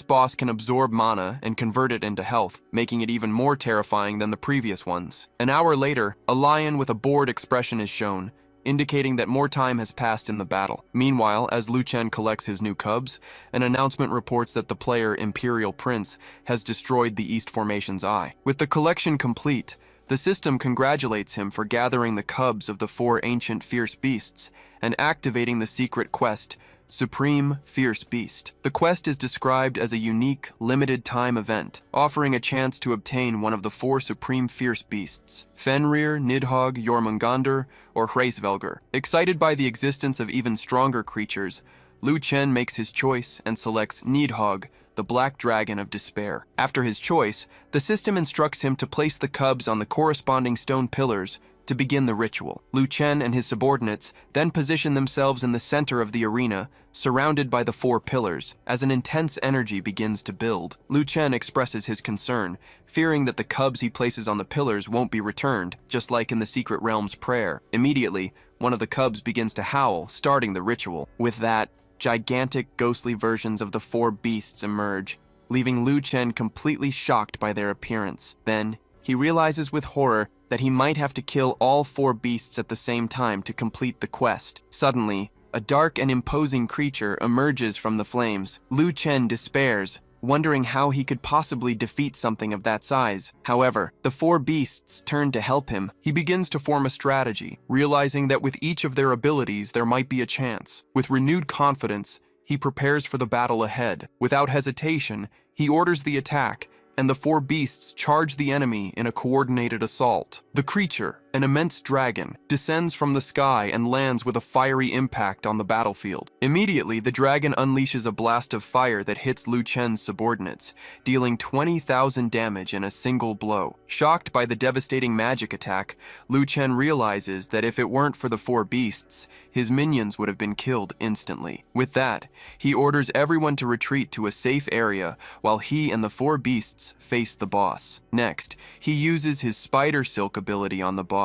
boss can absorb mana and convert it into health, making it even more terrifying than the previous ones. An hour later, a lion with a bored expression is shown, indicating that more time has passed in the battle. Meanwhile, as Lu Chen collects his new cubs, an announcement reports that the player Imperial Prince has destroyed the East Formation's eye. With the collection complete, the system congratulates him for gathering the cubs of the 4 ancient fierce beasts and activating the secret quest, Supreme Fierce Beast. The quest is described as a unique, limited-time event, offering a chance to obtain one of the 4 supreme fierce beasts, Fenrir, Nidhogg, Jormungandr, or Hraesvelgr. Excited by the existence of even stronger creatures, Lu Chen makes his choice and selects Nidhogg, the Black Dragon of Despair. After his choice, the system instructs him to place the cubs on the corresponding stone pillars to begin the ritual. Lu Chen and his subordinates then position themselves in the center of the arena, surrounded by the 4 pillars. As an intense energy begins to build, Lu Chen expresses his concern, fearing that the cubs he places on the pillars won't be returned, just like in the Secret Realm's prayer. Immediately, one of the cubs begins to howl, starting the ritual. With that, gigantic, ghostly versions of the 4 beasts emerge, leaving Lu Chen completely shocked by their appearance. Then, he realizes with horror that he might have to kill all 4 beasts at the same time to complete the quest. Suddenly, a dark and imposing creature emerges from the flames. Lu Chen despairs, wondering how he could possibly defeat something of that size. However, the 4 beasts turn to help him. He begins to form a strategy, realizing that with each of their abilities there might be a chance. With renewed confidence, he prepares for the battle ahead. Without hesitation, he orders the attack, and the 4 beasts charge the enemy in a coordinated assault. The creature, an immense dragon, descends from the sky and lands with a fiery impact on the battlefield. Immediately, the dragon unleashes a blast of fire that hits Lu Chen's subordinates, dealing 20,000 damage in a single blow. Shocked by the devastating magic attack, Lu Chen realizes that if it weren't for the 4 beasts, his minions would have been killed instantly. With that, he orders everyone to retreat to a safe area while he and the 4 beasts face the boss. Next, he uses his spider silk ability on the boss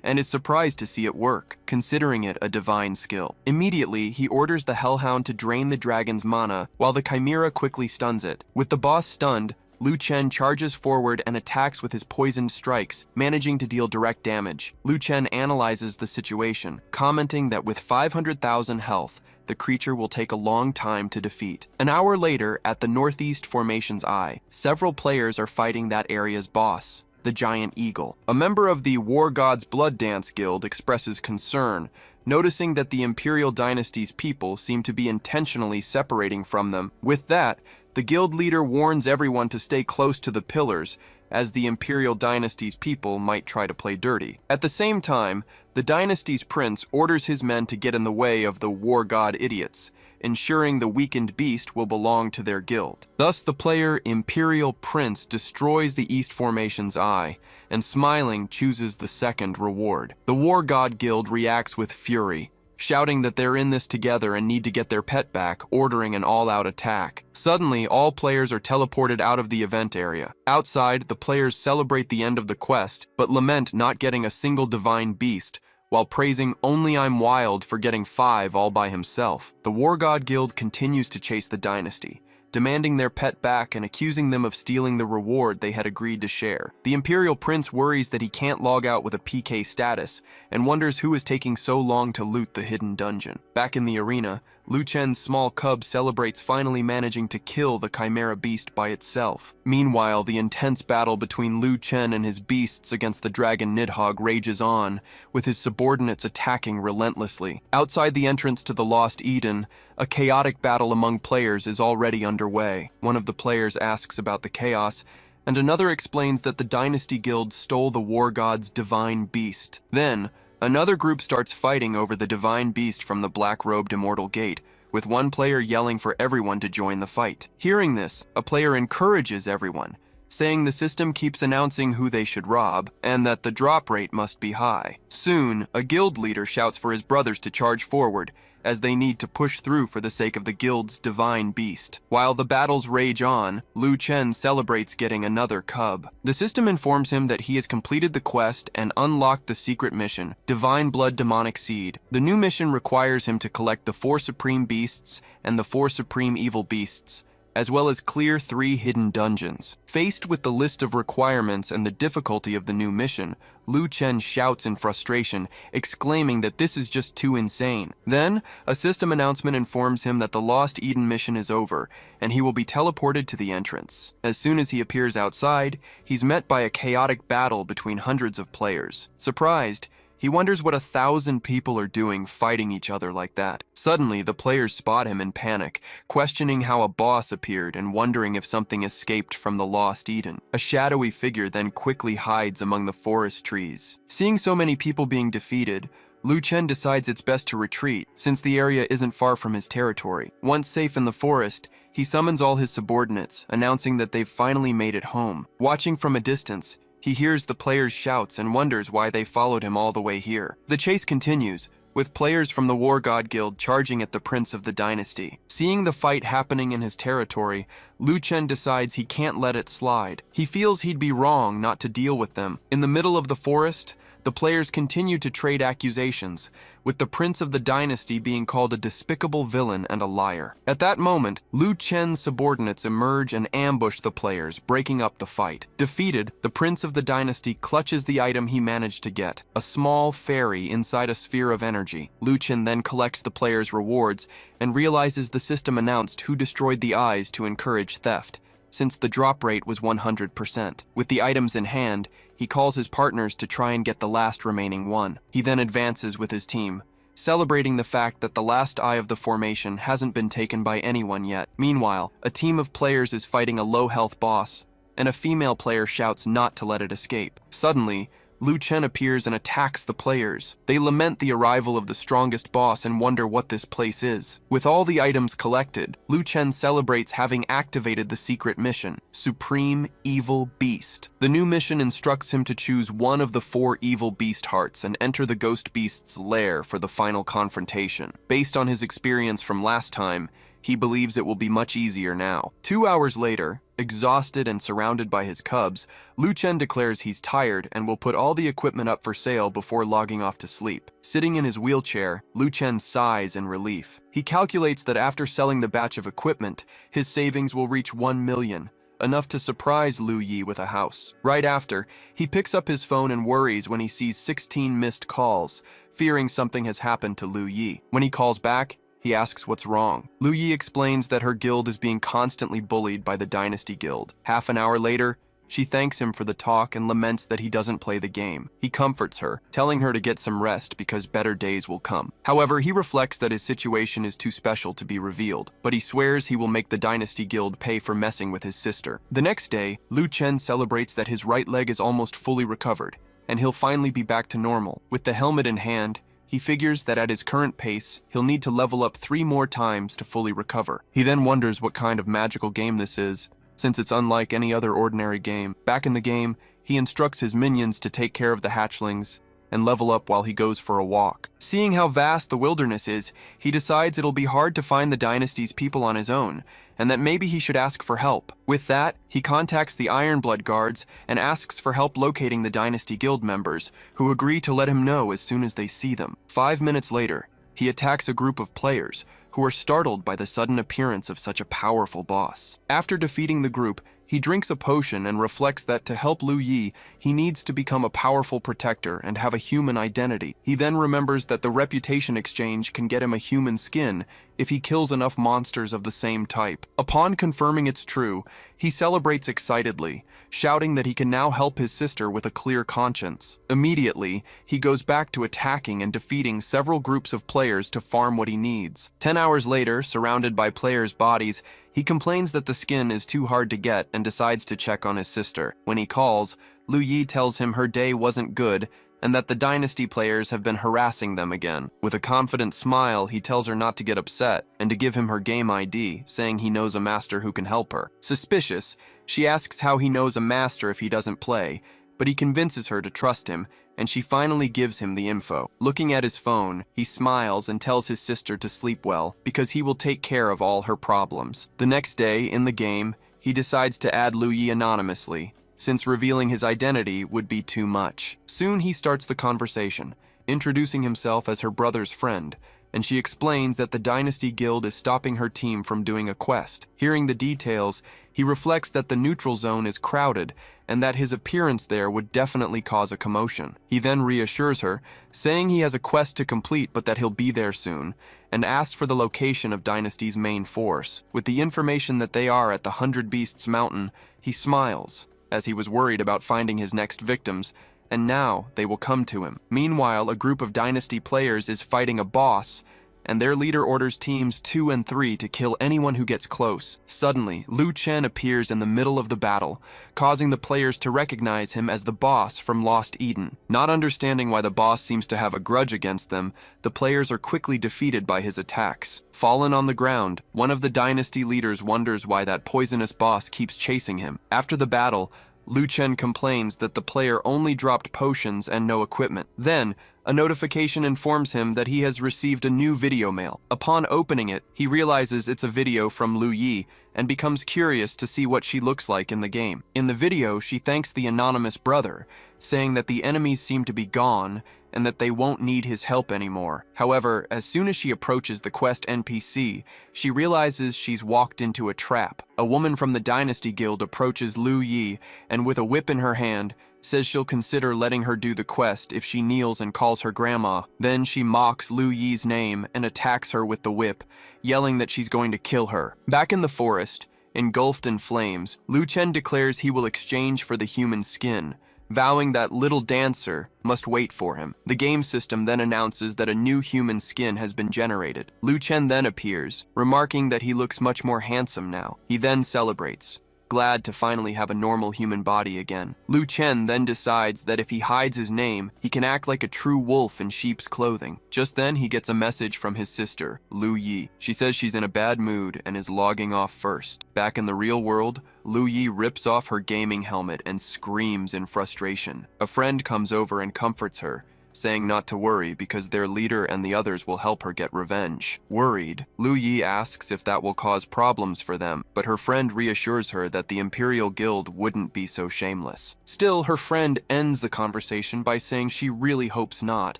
and is surprised to see it work, considering it a divine skill. Immediately, he orders the Hellhound to drain the dragon's mana, while the Chimera quickly stuns it. With the boss stunned, Lu Chen charges forward and attacks with his poisoned strikes, managing to deal direct damage. Lu Chen analyzes the situation, commenting that with 500,000 health, the creature will take a long time to defeat. An hour later, at the Northeast Formation's eye, several players are fighting that area's boss, the Giant Eagle. A member of the War Gods Blood Dance Guild expresses concern, noticing that the Imperial Dynasty's people seem to be intentionally separating from them. With that, the guild leader warns everyone to stay close to the pillars, as the Imperial Dynasty's people might try to play dirty. At the same time, the Dynasty's prince orders his men to get in the way of the War God idiots, ensuring the weakened beast will belong to their guild. Thus, the player Imperial Prince destroys the East Formation's eye, and smiling chooses the second reward. The War God Guild reacts with fury, shouting that they're in this together and need to get their pet back, ordering an all-out attack. Suddenly, all players are teleported out of the event area. Outside, the players celebrate the end of the quest, but lament not getting a single divine beast, while praising Only I'm Wild for getting 5 all by himself. The War God Guild continues to chase the dynasty, demanding their pet back and accusing them of stealing the reward they had agreed to share. The Imperial Prince worries that he can't log out with a PK status, and wonders who is taking so long to loot the hidden dungeon. Back in the arena, Lu Chen's small cub celebrates finally managing to kill the chimera beast by itself. Meanwhile, the intense battle between Lu Chen and his beasts against the dragon Nidhogg rages on, with his subordinates attacking relentlessly. Outside the entrance to the Lost Eden, a chaotic battle among players is already underway. One of the players asks about the chaos, and another explains that the Dynasty Guild stole the war god's divine beast. Then, another group starts fighting over the divine beast from the black-robed immortal gate, with one player yelling for everyone to join the fight. Hearing this, a player encourages everyone, saying the system keeps announcing who they should rob, and that the drop rate must be high. Soon, a guild leader shouts for his brothers to charge forward, as they need to push through for the sake of the guild's divine beast. While the battles rage on, Lu Chen celebrates getting another cub. The system informs him that he has completed the quest and unlocked the secret mission, Divine Blood Demonic Seed. The new mission requires him to collect the 4 supreme beasts and the 4 supreme evil beasts, as well as clear 3 hidden dungeons. Faced with the list of requirements and the difficulty of the new mission, Lu Chen shouts in frustration, exclaiming that this is just too insane. Then, a system announcement informs him that the Lost Eden mission is over, and he will be teleported to the entrance. As soon as he appears outside, he's met by a chaotic battle between hundreds of players. Surprised, he wonders what 1,000 people are doing fighting each other like that. Suddenly, the players spot him in panic, questioning how a boss appeared and wondering if something escaped from the Lost Eden. A shadowy figure then quickly hides among the forest trees. Seeing so many people being defeated, Lu Chen decides it's best to retreat, since the area isn't far from his territory. Once safe in the forest, he summons all his subordinates, announcing that they've finally made it home. Watching from a distance, he hears the players' shouts and wonders why they followed him all the way here. The chase continues, with players from the War God Guild charging at the Prince of the Dynasty. Seeing the fight happening in his territory, Lu Chen decides he can't let it slide. He feels he'd be wrong not to deal with them. In the middle of the forest, the players continue to trade accusations, with the Prince of the Dynasty being called a despicable villain and a liar. At that moment, Lu Chen's subordinates emerge and ambush the players, breaking up the fight. Defeated, the Prince of the Dynasty clutches the item he managed to get, a small fairy inside a sphere of energy. Lu Chen then collects the players' rewards and realizes the system announced who destroyed the eyes to encourage theft, since the drop rate was 100%. With the items in hand, he calls his partners to try and get the last remaining one. He then advances with his team, celebrating the fact that the last eye of the formation hasn't been taken by anyone yet. Meanwhile, a team of players is fighting a low-health boss, and a female player shouts not to let it escape. Suddenly, Lu Chen appears and attacks the players. They lament the arrival of the strongest boss and wonder what this place is. With all the items collected, Lu Chen celebrates having activated the secret mission, Supreme Evil Beast. The new mission instructs him to choose one of the 4 evil beast hearts and enter the ghost beast's lair for the final confrontation. Based on his experience from last time, he believes it will be much easier now. 2 hours later, exhausted and surrounded by his cubs, Lu Chen declares he's tired and will put all the equipment up for sale before logging off to sleep. Sitting in his wheelchair, Lu Chen sighs in relief. He calculates that after selling the batch of equipment, his savings will reach 1 million, enough to surprise Lu Yi with a house. Right after, he picks up his phone and worries when he sees 16 missed calls, fearing something has happened to Lu Yi. When he calls back, he asks what's wrong. Lu Yi explains that her guild is being constantly bullied by the Dynasty Guild. Half an hour later, she thanks him for the talk and laments that he doesn't play the game. He comforts her, telling her to get some rest because better days will come. However, he reflects that his situation is too special to be revealed, but he swears he will make the Dynasty Guild pay for messing with his sister. The next day, Lu Chen celebrates that his right leg is almost fully recovered, and he'll finally be back to normal. With the helmet in hand, he figures that at his current pace, he'll need to level up 3 more times to fully recover. He then wonders what kind of magical game this is, since it's unlike any other ordinary game. Back in the game, he instructs his minions to take care of the hatchlings and level up while he goes for a walk. Seeing how vast the wilderness is, he decides it'll be hard to find the dynasty's people on his own, and that maybe he should ask for help. With that, he contacts the Ironblood guards and asks for help locating the Dynasty Guild members, who agree to let him know as soon as they see them. 5 minutes later, he attacks a group of players, who are startled by the sudden appearance of such a powerful boss. After defeating the group, He drinks a potion and reflects that to help Lu Yi, he needs to become a powerful protector and have a human identity. He then remembers that the reputation exchange can get him a human skin if he kills enough monsters of the same type. Upon confirming it's true, he celebrates excitedly, shouting that he can now help his sister with a clear conscience. Immediately, he goes back to attacking and defeating several groups of players to farm what he needs. 10 hours later, surrounded by players' bodies, he complains that the skin is too hard to get and decides to check on his sister. When he calls, Lu Yi tells him her day wasn't good and that the Dynasty players have been harassing them again. With a confident smile, he tells her not to get upset and to give him her game ID, saying he knows a master who can help her. Suspicious, she asks how he knows a master if he doesn't play, but he convinces her to trust him, and she finally gives him the info. Looking at his phone, he smiles and tells his sister to sleep well, because he will take care of all her problems. The next day, in the game, he decides to add Lu Yi anonymously, since revealing his identity would be too much. Soon he starts the conversation, introducing himself as her brother's friend, and she explains that the Dynasty Guild is stopping her team from doing a quest. Hearing the details, he reflects that the neutral zone is crowded and that his appearance there would definitely cause a commotion. He then reassures her, saying he has a quest to complete but that he'll be there soon, and asks for the location of Dynasty's main force. With the information that they are at the 100 Beasts Mountain, he smiles, as he was worried about finding his next victims, and now they will come to him. Meanwhile, a group of Dynasty players is fighting a boss, and their leader orders teams 2 and 3 to kill anyone who gets close. Suddenly, Lu Chen appears in the middle of the battle, causing the players to recognize him as the boss from Lost Eden. Not understanding why the boss seems to have a grudge against them, the players are quickly defeated by his attacks. Fallen on the ground, one of the Dynasty leaders wonders why that poisonous boss keeps chasing him. After the battle, Lu Chen complains that the player only dropped potions and no equipment. Then, a notification informs him that he has received a new video mail. Upon opening it, he realizes it's a video from Lu Yi and becomes curious to see what she looks like in the game. In the video, she thanks the anonymous brother, saying that the enemies seem to be gone and that they won't need his help anymore. However, as soon as she approaches the quest NPC, she realizes she's walked into a trap. A woman from the Dynasty Guild approaches Lu Yi and with a whip in her hand, says she'll consider letting her do the quest if she kneels and calls her grandma. Then she mocks Lu Yi's name and attacks her with the whip, yelling that she's going to kill her. Back in the forest, engulfed in flames, Lu Chen declares he will exchange for the human skin, vowing that Little Dancer must wait for him. The game system then announces that a new human skin has been generated. Lu Chen then appears, remarking that he looks much more handsome now. He then celebrates, glad to finally have a normal human body again. Lu Chen then decides that if he hides his name, he can act like a true wolf in sheep's clothing. Just then, he gets a message from his sister, Lu Yi. She says she's in a bad mood and is logging off first. Back in the real world, Lu Yi rips off her gaming helmet and screams in frustration. A friend comes over and comforts her, saying not to worry because their leader and the others will help her get revenge. Worried, Lu Yi asks if that will cause problems for them, but her friend reassures her that the Imperial Guild wouldn't be so shameless. Still, her friend ends the conversation by saying she really hopes not.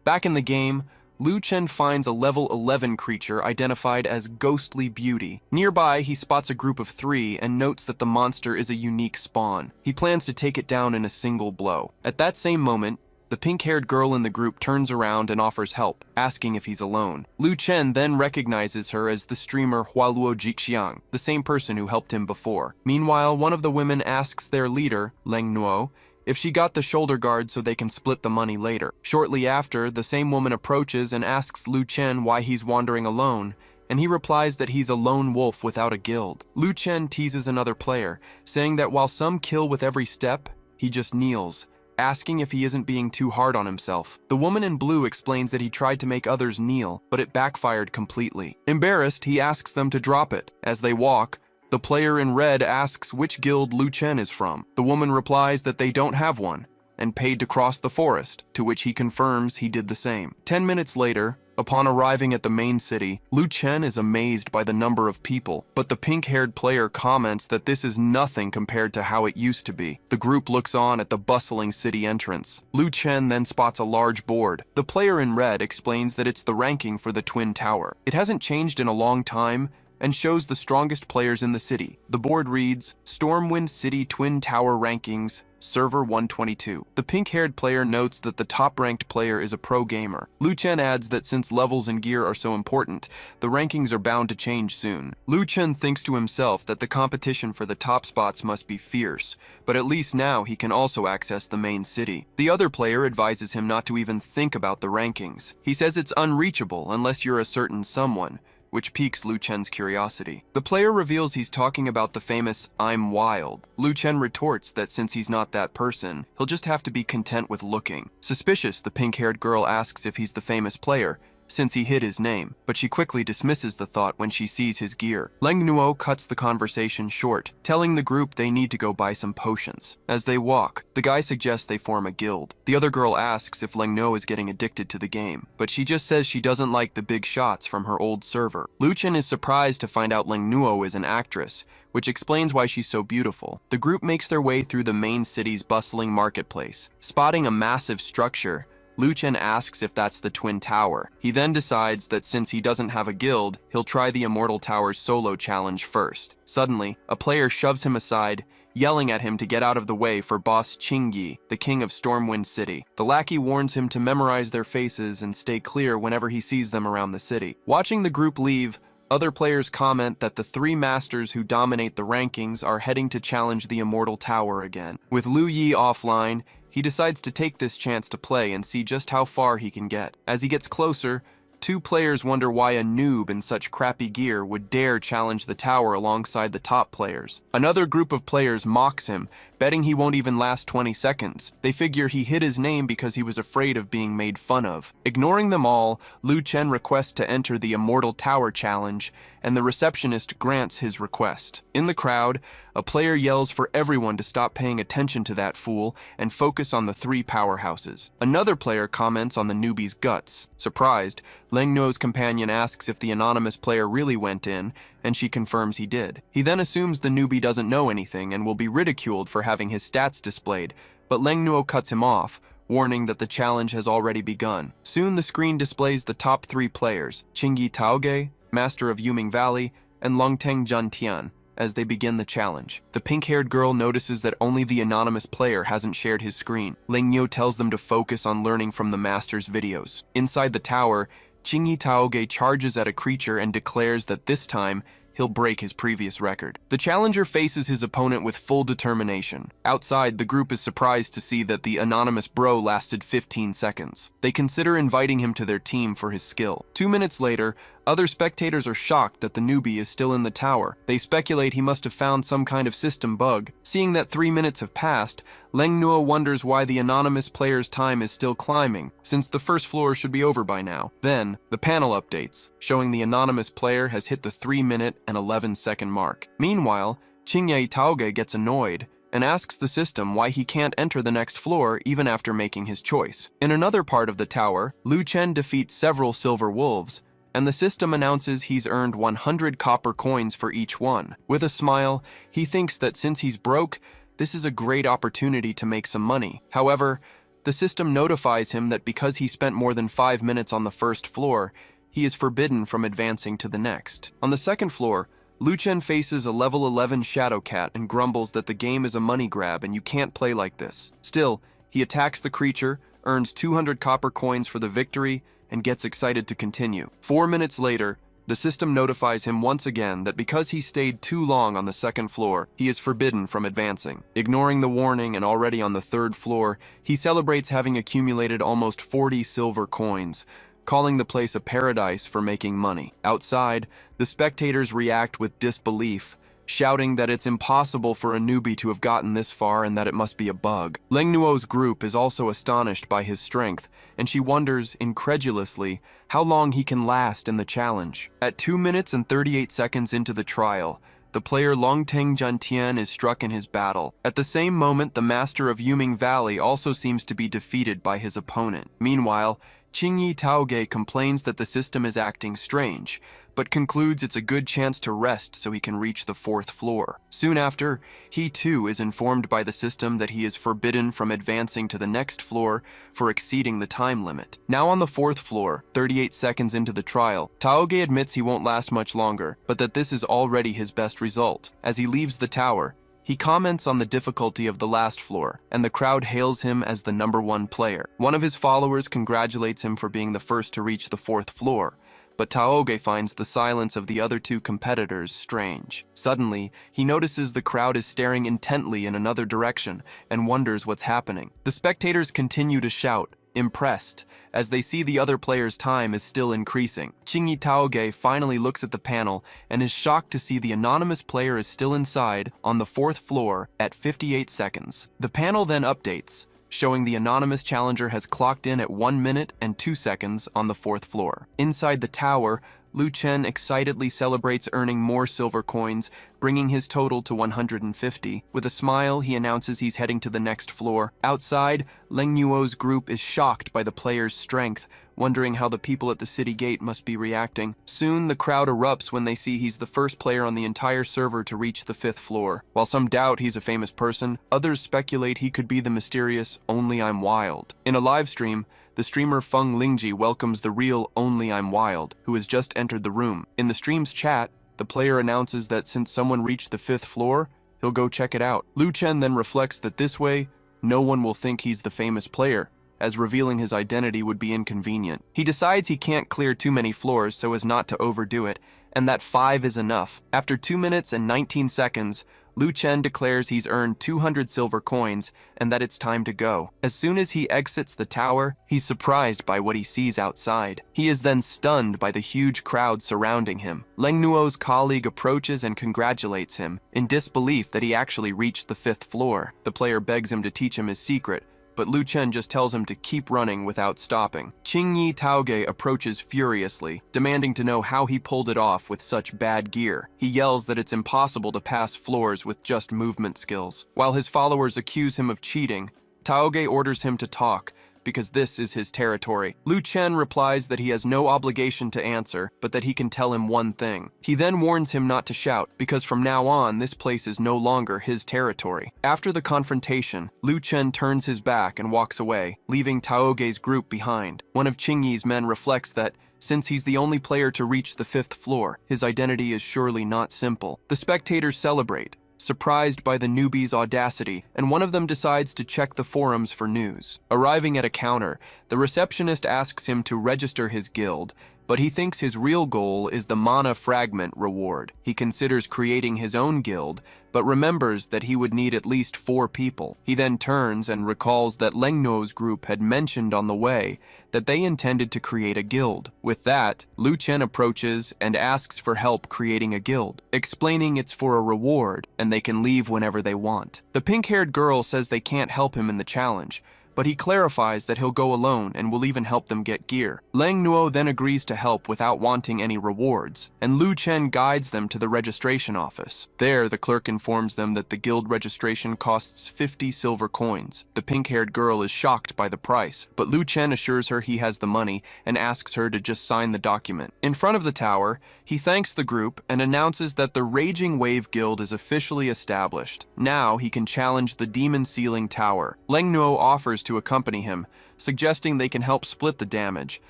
Back in the game, Lu Chen finds a level 11 creature identified as Ghostly Beauty. Nearby, he spots a group of 3 and notes that the monster is a unique spawn. He plans to take it down in a single blow. At that same moment, the pink-haired girl in the group turns around and offers help, asking if he's alone. Lu Chen then recognizes her as the streamer Hualuo Jixiang, the same person who helped him before. Meanwhile, one of the women asks their leader, Leng Nuo, if she got the shoulder guard so they can split the money later. Shortly after, the same woman approaches and asks Lu Chen why he's wandering alone, and he replies that he's a lone wolf without a guild. Lu Chen teases another player, saying that while some kill with every step, he just kneels, asking if he isn't being too hard on himself. The woman in blue explains that he tried to make others kneel, but it backfired completely. Embarrassed, he asks them to drop it. As they walk, the player in red asks which guild Lu Chen is from. The woman replies that they don't have one, and paid to cross the forest, to which he confirms he did the same. 10 minutes later, upon arriving at the main city, Lu Chen is amazed by the number of people, but the pink-haired player comments that this is nothing compared to how it used to be. The group looks on at the bustling city entrance. Lu Chen then spots a large board. The player in red explains that it's the ranking for the Twin Tower. It hasn't changed in a long time, and shows the strongest players in the city. The board reads, Stormwind City Twin Tower Rankings, Server 122. The pink-haired player notes that the top-ranked player is a pro gamer. Lu Chen adds that since levels and gear are so important, the rankings are bound to change soon. Lu Chen thinks to himself that the competition for the top spots must be fierce, but at least now he can also access the main city. The other player advises him not to even think about the rankings. He says it's unreachable unless you're a certain someone, which piques Lu Chen's curiosity. The player reveals he's talking about the famous I'm Wild. Lu Chen retorts that since he's not that person, he'll just have to be content with looking. Suspicious, the pink-haired girl asks if he's the famous player, since he hid his name, but she quickly dismisses the thought when she sees his gear. Leng Nuo cuts the conversation short, telling the group they need to go buy some potions. As they walk, the guy suggests they form a guild. The other girl asks if Leng Nuo is getting addicted to the game, but she just says she doesn't like the big shots from her old server. Lu Chen is surprised to find out Leng Nuo is an actress, which explains why she's so beautiful. The group makes their way through the main city's bustling marketplace. Spotting a massive structure, Lu Chen asks if that's the Twin Tower. He then decides that since he doesn't have a guild, he'll try the Immortal Tower's solo challenge first. Suddenly, a player shoves him aside, yelling at him to get out of the way for boss Qingyi, the king of Stormwind City. The lackey warns him to memorize their faces and stay clear whenever he sees them around the city. Watching the group leave, other players comment that the three masters who dominate the rankings are heading to challenge the Immortal Tower again. With Lu Yi offline, he decides to take this chance to play and see just how far he can get. As he gets closer, two players wonder why a noob in such crappy gear would dare challenge the tower alongside the top players. Another group of players mocks him, betting he won't even last 20 seconds. They figure he hid his name because he was afraid of being made fun of. Ignoring them all, Lu Chen requests to enter the Immortal Tower challenge, and the receptionist grants his request. In the crowd, a player yells for everyone to stop paying attention to that fool and focus on the three powerhouses. Another player comments on the newbie's guts. Surprised, Leng Nuo's companion asks if the anonymous player really went in, and she confirms he did. He then assumes the newbie doesn't know anything and will be ridiculed for having his stats displayed, but Leng Nuo cuts him off, warning that the challenge has already begun. Soon the screen displays the top three players, Qingyi Taoge, Master of Yuming Valley, and Longteng Zhantian, as they begin the challenge. The pink-haired girl notices that only the anonymous player hasn't shared his screen. Leng Nuo tells them to focus on learning from the master's videos. Inside the tower, Qingyi Taoge charges at a creature and declares that this time, he'll break his previous record. The challenger faces his opponent with full determination. Outside, the group is surprised to see that the anonymous bro lasted 15 seconds. They consider inviting him to their team for his skill. 2 minutes later, other spectators are shocked that the newbie is still in the tower. They speculate he must have found some kind of system bug. Seeing that 3 minutes have passed, Leng Nuo wonders why the anonymous player's time is still climbing, since the first floor should be over by now. Then, the panel updates, showing the anonymous player has hit the 3-minute and 11-second mark. Meanwhile, Qingyi Taoge gets annoyed and asks the system why he can't enter the next floor even after making his choice. In another part of the tower, Lu Chen defeats several silver wolves, and the system announces he's earned 100 copper coins for each one. With a smile, he thinks that since he's broke, this is a great opportunity to make some money. However, the system notifies him that because he spent more than 5 minutes on the first floor, he is forbidden from advancing to the next. On the second floor, Lu Chen faces a level 11 Shadow Cat and grumbles that the game is a money grab and you can't play like this. Still, he attacks the creature, earns 200 copper coins for the victory, and gets excited to continue. 4 minutes later, the system notifies him once again that because he stayed too long on the second floor, he is forbidden from advancing. Ignoring the warning and already on the third floor, he celebrates having accumulated almost 40 silver coins, calling the place a paradise for making money. Outside, the spectators react with disbelief, shouting that it's impossible for a newbie to have gotten this far and that it must be a bug. Leng Nuo's group is also astonished by his strength, and she wonders, incredulously, how long he can last in the challenge. At 2 minutes and 38 seconds into the trial, the player Longteng Zhantian is struck in his battle. At the same moment, the Master of Yuming Valley also seems to be defeated by his opponent. Meanwhile, Qingyi Taoge complains that the system is acting strange, but concludes it's a good chance to rest so he can reach the 4th floor. Soon after, he too is informed by the system that he is forbidden from advancing to the next floor for exceeding the time limit. Now on the 4th floor, 38 seconds into the trial, Taoge admits he won't last much longer, but that this is already his best result. As he leaves the tower, he comments on the difficulty of the last floor, and the crowd hails him as the #1 player. One of his followers congratulates him for being the first to reach the 4th floor, but Taoge finds the silence of the other 2 competitors strange. Suddenly, he notices the crowd is staring intently in another direction and wonders what's happening. The spectators continue to shout, impressed, as they see the other player's time is still increasing. Qingyi Taoge finally looks at the panel and is shocked to see the anonymous player is still inside on the 4th floor at 58 seconds. The panel then updates, showing the anonymous challenger has clocked in at 1 minute and 2 seconds on the 4th floor. Inside the tower, Lu Chen excitedly celebrates earning more silver coins, bringing his total to 150. With a smile, he announces he's heading to the next floor. Outside, Leng Nuo's group is shocked by the player's strength, wondering how the people at the city gate must be reacting. Soon, the crowd erupts when they see he's the first player on the entire server to reach the 5th floor. While some doubt he's a famous person, others speculate he could be the mysterious Only I'm Wild. In a live stream, the streamer Feng Lingji welcomes the real Only I'm Wild, who has just entered the room. In the stream's chat, the player announces that since someone reached the 5th floor, he'll go check it out. Lu Chen then reflects that this way, no one will think he's the famous player, as revealing his identity would be inconvenient. He decides he can't clear too many floors so as not to overdo it, and that 5 is enough. After 2 minutes and 19 seconds, Lu Chen declares he's earned 200 silver coins and that it's time to go. As soon as he exits the tower, he's surprised by what he sees outside. He is then stunned by the huge crowd surrounding him. Leng Nuo's colleague approaches and congratulates him, in disbelief that he actually reached the 5th floor. The player begs him to teach him his secret, but Lu Chen just tells him to keep running without stopping. Qingyi Taoge approaches furiously, demanding to know how he pulled it off with such bad gear. He yells that it's impossible to pass floors with just movement skills. While his followers accuse him of cheating, Taoge orders him to talk, because this is his territory. Lu Chen replies that he has no obligation to answer, but that he can tell him one thing. He then warns him not to shout, because from now on, this place is no longer his territory. After the confrontation, Lu Chen turns his back and walks away, leaving Taoge's group behind. One of Qingyi's men reflects that, since he's the only player to reach the 5th floor, his identity is surely not simple. The spectators celebrate, surprised by the newbie's audacity, and one of them decides to check the forums for news. Arriving at a counter, the receptionist asks him to register his guild, but he thinks his real goal is the mana fragment reward. He considers creating his own guild, but remembers that he would need at least 4 people. He then turns and recalls that Leng Nuo's group had mentioned on the way that they intended to create a guild. With that, Lu Chen approaches and asks for help creating a guild, explaining it's for a reward and they can leave whenever they want. The pink-haired girl says they can't help him in the challenge, but he clarifies that he'll go alone and will even help them get gear. Leng Nuo then agrees to help without wanting any rewards, and Lu Chen guides them to the registration office. There, the clerk informs them that the guild registration costs 50 silver coins. The pink-haired girl is shocked by the price, but Lu Chen assures her he has the money and asks her to just sign the document. In front of the tower, he thanks the group and announces that the Raging Wave Guild is officially established. Now he can challenge the Demon Ceiling Tower. Leng Nuo offers to accompany him, suggesting they can help split the damage,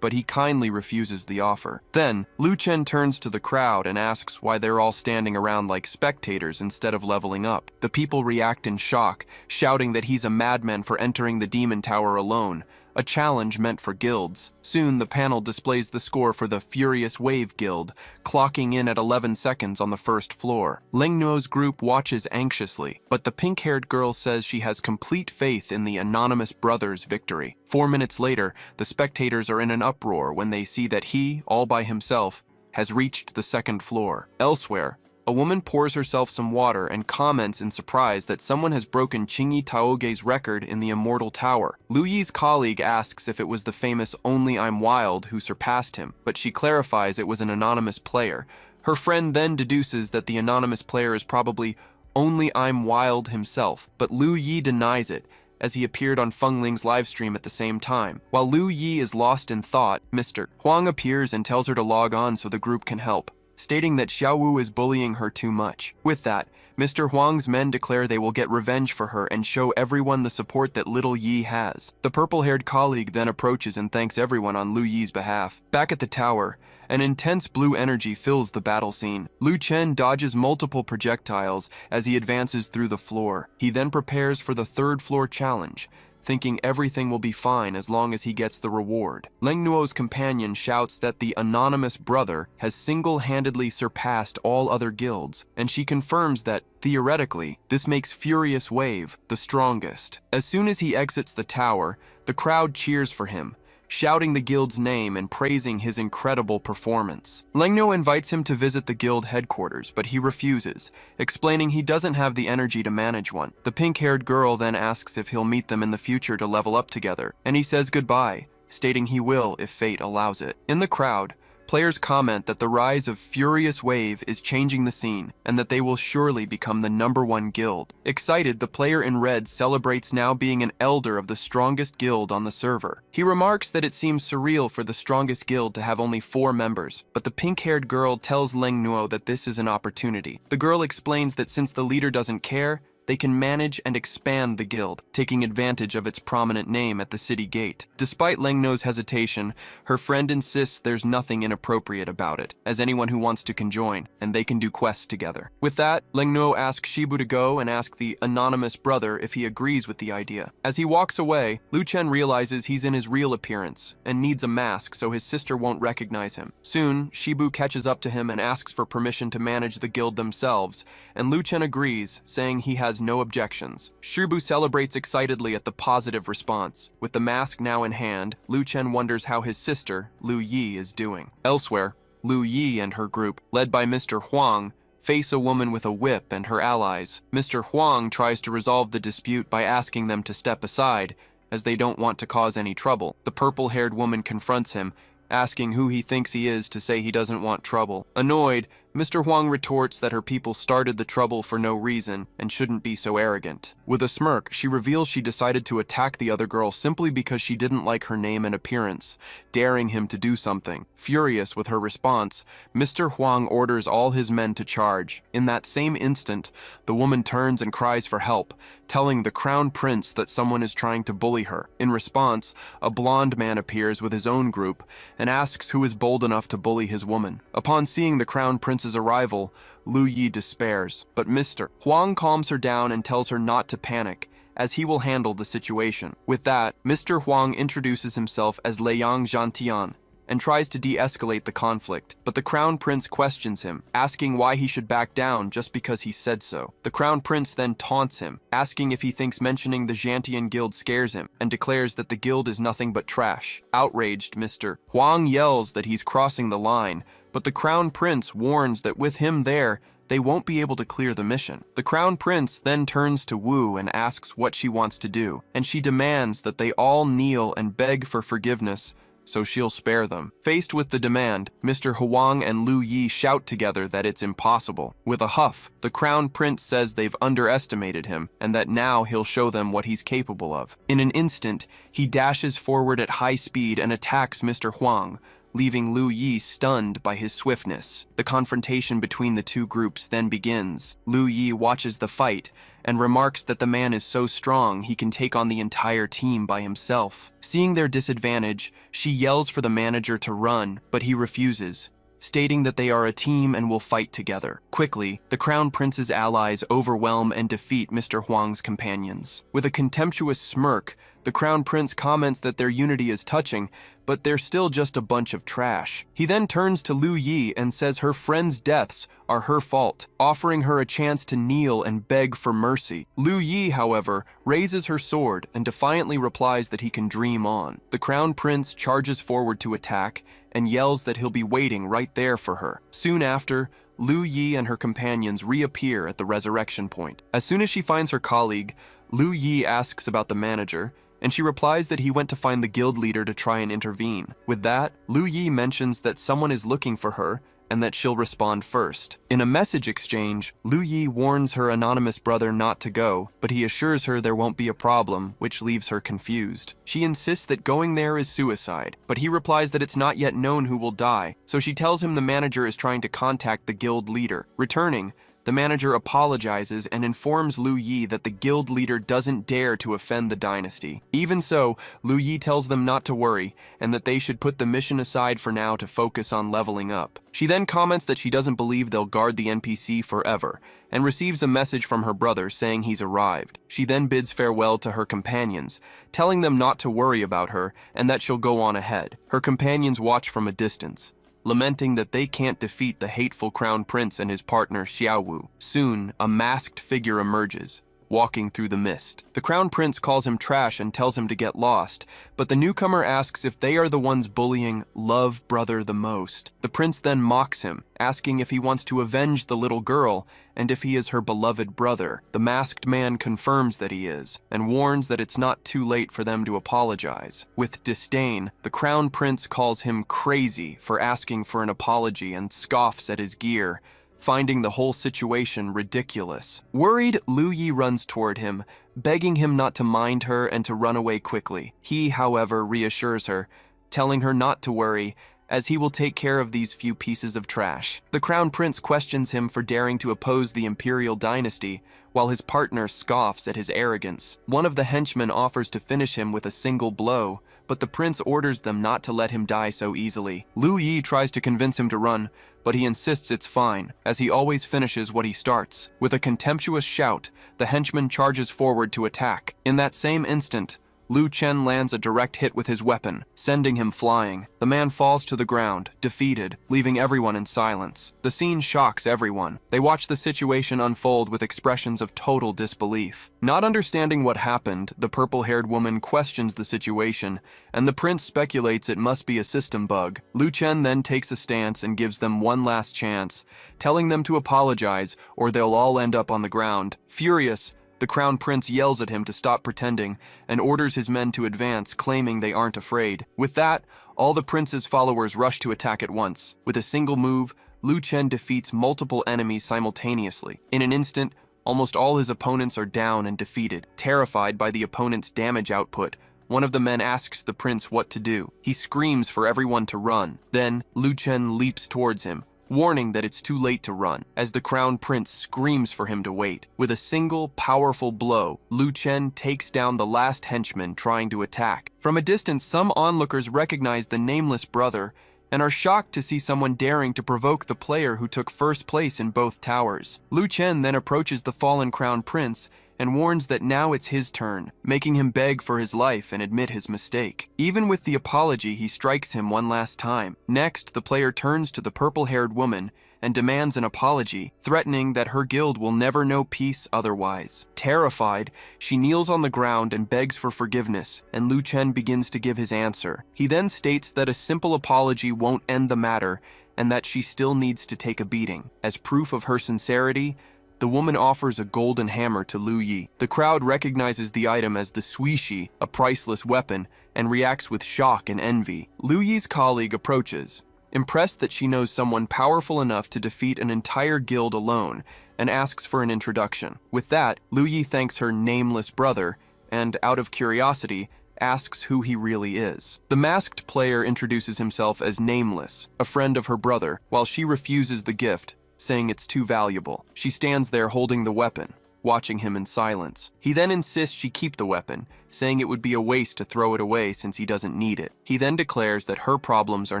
but he kindly refuses the offer. Then, Lu Chen turns to the crowd and asks why they're all standing around like spectators instead of leveling up. The people react in shock, shouting that he's a madman for entering the Demon Tower alone, a challenge meant for guilds. Soon, the panel displays the score for the Furious Wave Guild, clocking in at 11 seconds on the 1st floor. Leng Nuo's group watches anxiously, but the pink-haired girl says she has complete faith in the anonymous brother's victory. 4 minutes later, the spectators are in an uproar when they see that he, all by himself, has reached the 2nd floor. Elsewhere, a woman pours herself some water and comments in surprise that someone has broken Qingyi Taoge's record in the Immortal Tower. Lu Yi's colleague asks if it was the famous Only I'm Wild who surpassed him, but she clarifies it was an anonymous player. Her friend then deduces that the anonymous player is probably Only I'm Wild himself, but Lu Yi denies it, as he appeared on Feng Ling's livestream at the same time. While Lu Yi is lost in thought, Mr. Huang appears and tells her to log on so the group can help, stating that Xiao Wu is bullying her too much. With that, Mr. Huang's men declare they will get revenge for her and show everyone the support that little Yi has. The purple-haired colleague then approaches and thanks everyone on Lu Yi's behalf. Back at the tower, an intense blue energy fills the battle scene. Lu Chen dodges multiple projectiles as he advances through the floor. He then prepares for the third floor challenge, thinking everything will be fine as long as he gets the reward. Leng Nuo's companion shouts that the anonymous brother has single-handedly surpassed all other guilds, and she confirms that, theoretically, this makes Furious Wave the strongest. As soon as he exits the tower, the crowd cheers for him, shouting the guild's name and praising his incredible performance. Leng Nuo invites him to visit the guild headquarters, but he refuses, explaining he doesn't have the energy to manage one. The pink-haired girl then asks if he'll meet them in the future to level up together, and he says goodbye, stating he will if fate allows it. In the crowd, players comment that the rise of Furious Wave is changing the scene, and that they will surely become the #1 guild. Excited, the player in red celebrates now being an elder of the strongest guild on the server. He remarks that it seems surreal for the strongest guild to have only 4 members, but the pink-haired girl tells Leng Nuo that this is an opportunity. The girl explains that since the leader doesn't care, they can manage and expand the guild, taking advantage of its prominent name at the city gate. Despite Leng Nuo's hesitation, her friend insists there's nothing inappropriate about it, as anyone who wants to can join, and they can do quests together. With that, Leng Nuo asks Shibu to go and ask the anonymous brother if he agrees with the idea. As he walks away, Lu Chen realizes he's in his real appearance and needs a mask so his sister won't recognize him. Soon, Shibu catches up to him and asks for permission to manage the guild themselves, and Lu Chen agrees, saying he has no objections. Shibu celebrates excitedly at the positive response. With the mask now in hand, Lu Chen wonders how his sister, Lu Yi, is doing. Elsewhere, Lu Yi and her group, led by Mr. Huang, face a woman with a whip and her allies. Mr. Huang tries to resolve the dispute by asking them to step aside, as they don't want to cause any trouble. The purple-haired woman confronts him, asking who he thinks he is to say he doesn't want trouble. Annoyed, Mr. Huang retorts that her people started the trouble for no reason and shouldn't be so arrogant. With a smirk, she reveals she decided to attack the other girl simply because she didn't like her name and appearance, daring him to do something. Furious with her response, Mr. Huang orders all his men to charge. In that same instant, the woman turns and cries for help, telling the crown prince that someone is trying to bully her. In response, a blonde man appears with his own group and asks who is bold enough to bully his woman. Upon seeing the crown prince's arrival, Lu Yi despairs, but Mr. Huang calms her down and tells her not to panic, as he will handle the situation. With that, Mr. Huang introduces himself as Liang Zhantian and tries to de-escalate the conflict, but the crown prince questions him, asking why he should back down just because he said so. The crown prince then taunts him, asking if he thinks mentioning the Zhantian guild scares him, and declares that the guild is nothing but trash. Outraged, Mr. Huang yells that he's crossing the line, but the crown prince warns that with him there, they won't be able to clear the mission. The crown prince then turns to Wu and asks what she wants to do, and she demands that they all kneel and beg for forgiveness, so she'll spare them. Faced with the demand, Mr. Huang and Lu Yi shout together that it's impossible. With a huff, the crown prince says they've underestimated him and that now he'll show them what he's capable of. In an instant, he dashes forward at high speed and attacks Mr. Huang, leaving Lu Yi stunned by his swiftness. The confrontation between the two groups then begins. Lu Yi watches the fight and remarks that the man is so strong he can take on the entire team by himself. Seeing their disadvantage, she yells for the manager to run, but he refuses, stating that they are a team and will fight together. Quickly, the crown prince's allies overwhelm and defeat Mr. Huang's companions. With a contemptuous smirk, the crown prince comments that their unity is touching, but they're still just a bunch of trash. He then turns to Lu Yi and says her friends' deaths are her fault, offering her a chance to kneel and beg for mercy. Lu Yi, however, raises her sword and defiantly replies that he can dream on. The crown prince charges forward to attack and yells that he'll be waiting right there for her. Soon after, Lu Yi and her companions reappear at the resurrection point. As soon as she finds her colleague, Lu Yi asks about the manager, and she replies that he went to find the guild leader to try and intervene. With that, Lu Yi mentions that someone is looking for her and that she'll respond first. In a message exchange, Lu Yi warns her anonymous brother not to go, but he assures her there won't be a problem, which leaves her confused. She insists that going there is suicide, but he replies that it's not yet known who will die, so she tells him the manager is trying to contact the guild leader. Returning, the manager apologizes and informs Lu Yi that the guild leader doesn't dare to offend the dynasty. Even so, Lu Yi tells them not to worry and that they should put the mission aside for now to focus on leveling up. She then comments that she doesn't believe they'll guard the NPC forever and receives a message from her brother saying he's arrived. She then bids farewell to her companions, telling them not to worry about her and that she'll go on ahead. Her companions watch from a distance, lamenting that they can't defeat the hateful crown prince and his partner Xiaowu. Soon, a masked figure emerges, walking through the mist. The crown prince calls him trash and tells him to get lost, but the newcomer asks if they are the ones bullying Love Brother the most. The prince then mocks him, asking if he wants to avenge the little girl and if he is her beloved brother. The masked man confirms that he is, and warns that it's not too late for them to apologize. With disdain, the crown prince calls him crazy for asking for an apology and scoffs at his gear, finding the whole situation ridiculous. Worried, Lu Yi runs toward him, begging him not to mind her and to run away quickly. He, however, reassures her, telling her not to worry, as he will take care of these few pieces of trash. The crown prince questions him for daring to oppose the imperial dynasty, while his partner scoffs at his arrogance. One of the henchmen offers to finish him with a single blow, but the prince orders them not to let him die so easily. Lu Yi tries to convince him to run, but he insists it's fine, as he always finishes what he starts. With a contemptuous shout, the henchman charges forward to attack. In that same instant, Lu Chen lands a direct hit with his weapon, sending him flying. The man falls to the ground, defeated, leaving everyone in silence. The scene shocks everyone. They watch the situation unfold with expressions of total disbelief. Not understanding what happened, the purple-haired woman questions the situation, and the prince speculates it must be a system bug. Lu Chen then takes a stance and gives them one last chance, telling them to apologize or they'll all end up on the ground. Furious, the crown prince yells at him to stop pretending and orders his men to advance, claiming they aren't afraid. With that, all the prince's followers rush to attack at once. With a single move, Lu Chen defeats multiple enemies simultaneously. In an instant, almost all his opponents are down and defeated. Terrified by the opponent's damage output, one of the men asks the prince what to do. He screams for everyone to run. Then, Lu Chen leaps towards him, warning that it's too late to run, as the crown prince screams for him to wait. With a single, powerful blow, Lu Chen takes down the last henchman trying to attack. From a distance, some onlookers recognize the nameless brother and are shocked to see someone daring to provoke the player who took first place in both towers. Lu Chen then approaches the fallen crown prince and warns that now it's his turn, making him beg for his life and admit his mistake. Even with the apology, he strikes him one last time. Next, the player turns to the purple-haired woman and demands an apology, threatening that her guild will never know peace otherwise. Terrified, she kneels on the ground and begs for forgiveness, and Lu Chen begins to give his answer. He then states that a simple apology won't end the matter and that she still needs to take a beating. As proof of her sincerity, the woman offers a golden hammer to Lu Yi. The crowd recognizes the item as the suishi, a priceless weapon, and reacts with shock and envy. Lu Yi's colleague approaches, impressed that she knows someone powerful enough to defeat an entire guild alone, and asks for an introduction. With that, Lu Yi thanks her nameless brother, and out of curiosity, asks who he really is. The masked player introduces himself as Nameless, a friend of her brother, while she refuses the gift, saying it's too valuable. She stands there holding the weapon, watching him in silence. He then insists she keep the weapon, saying it would be a waste to throw it away since he doesn't need it. He then declares that her problems are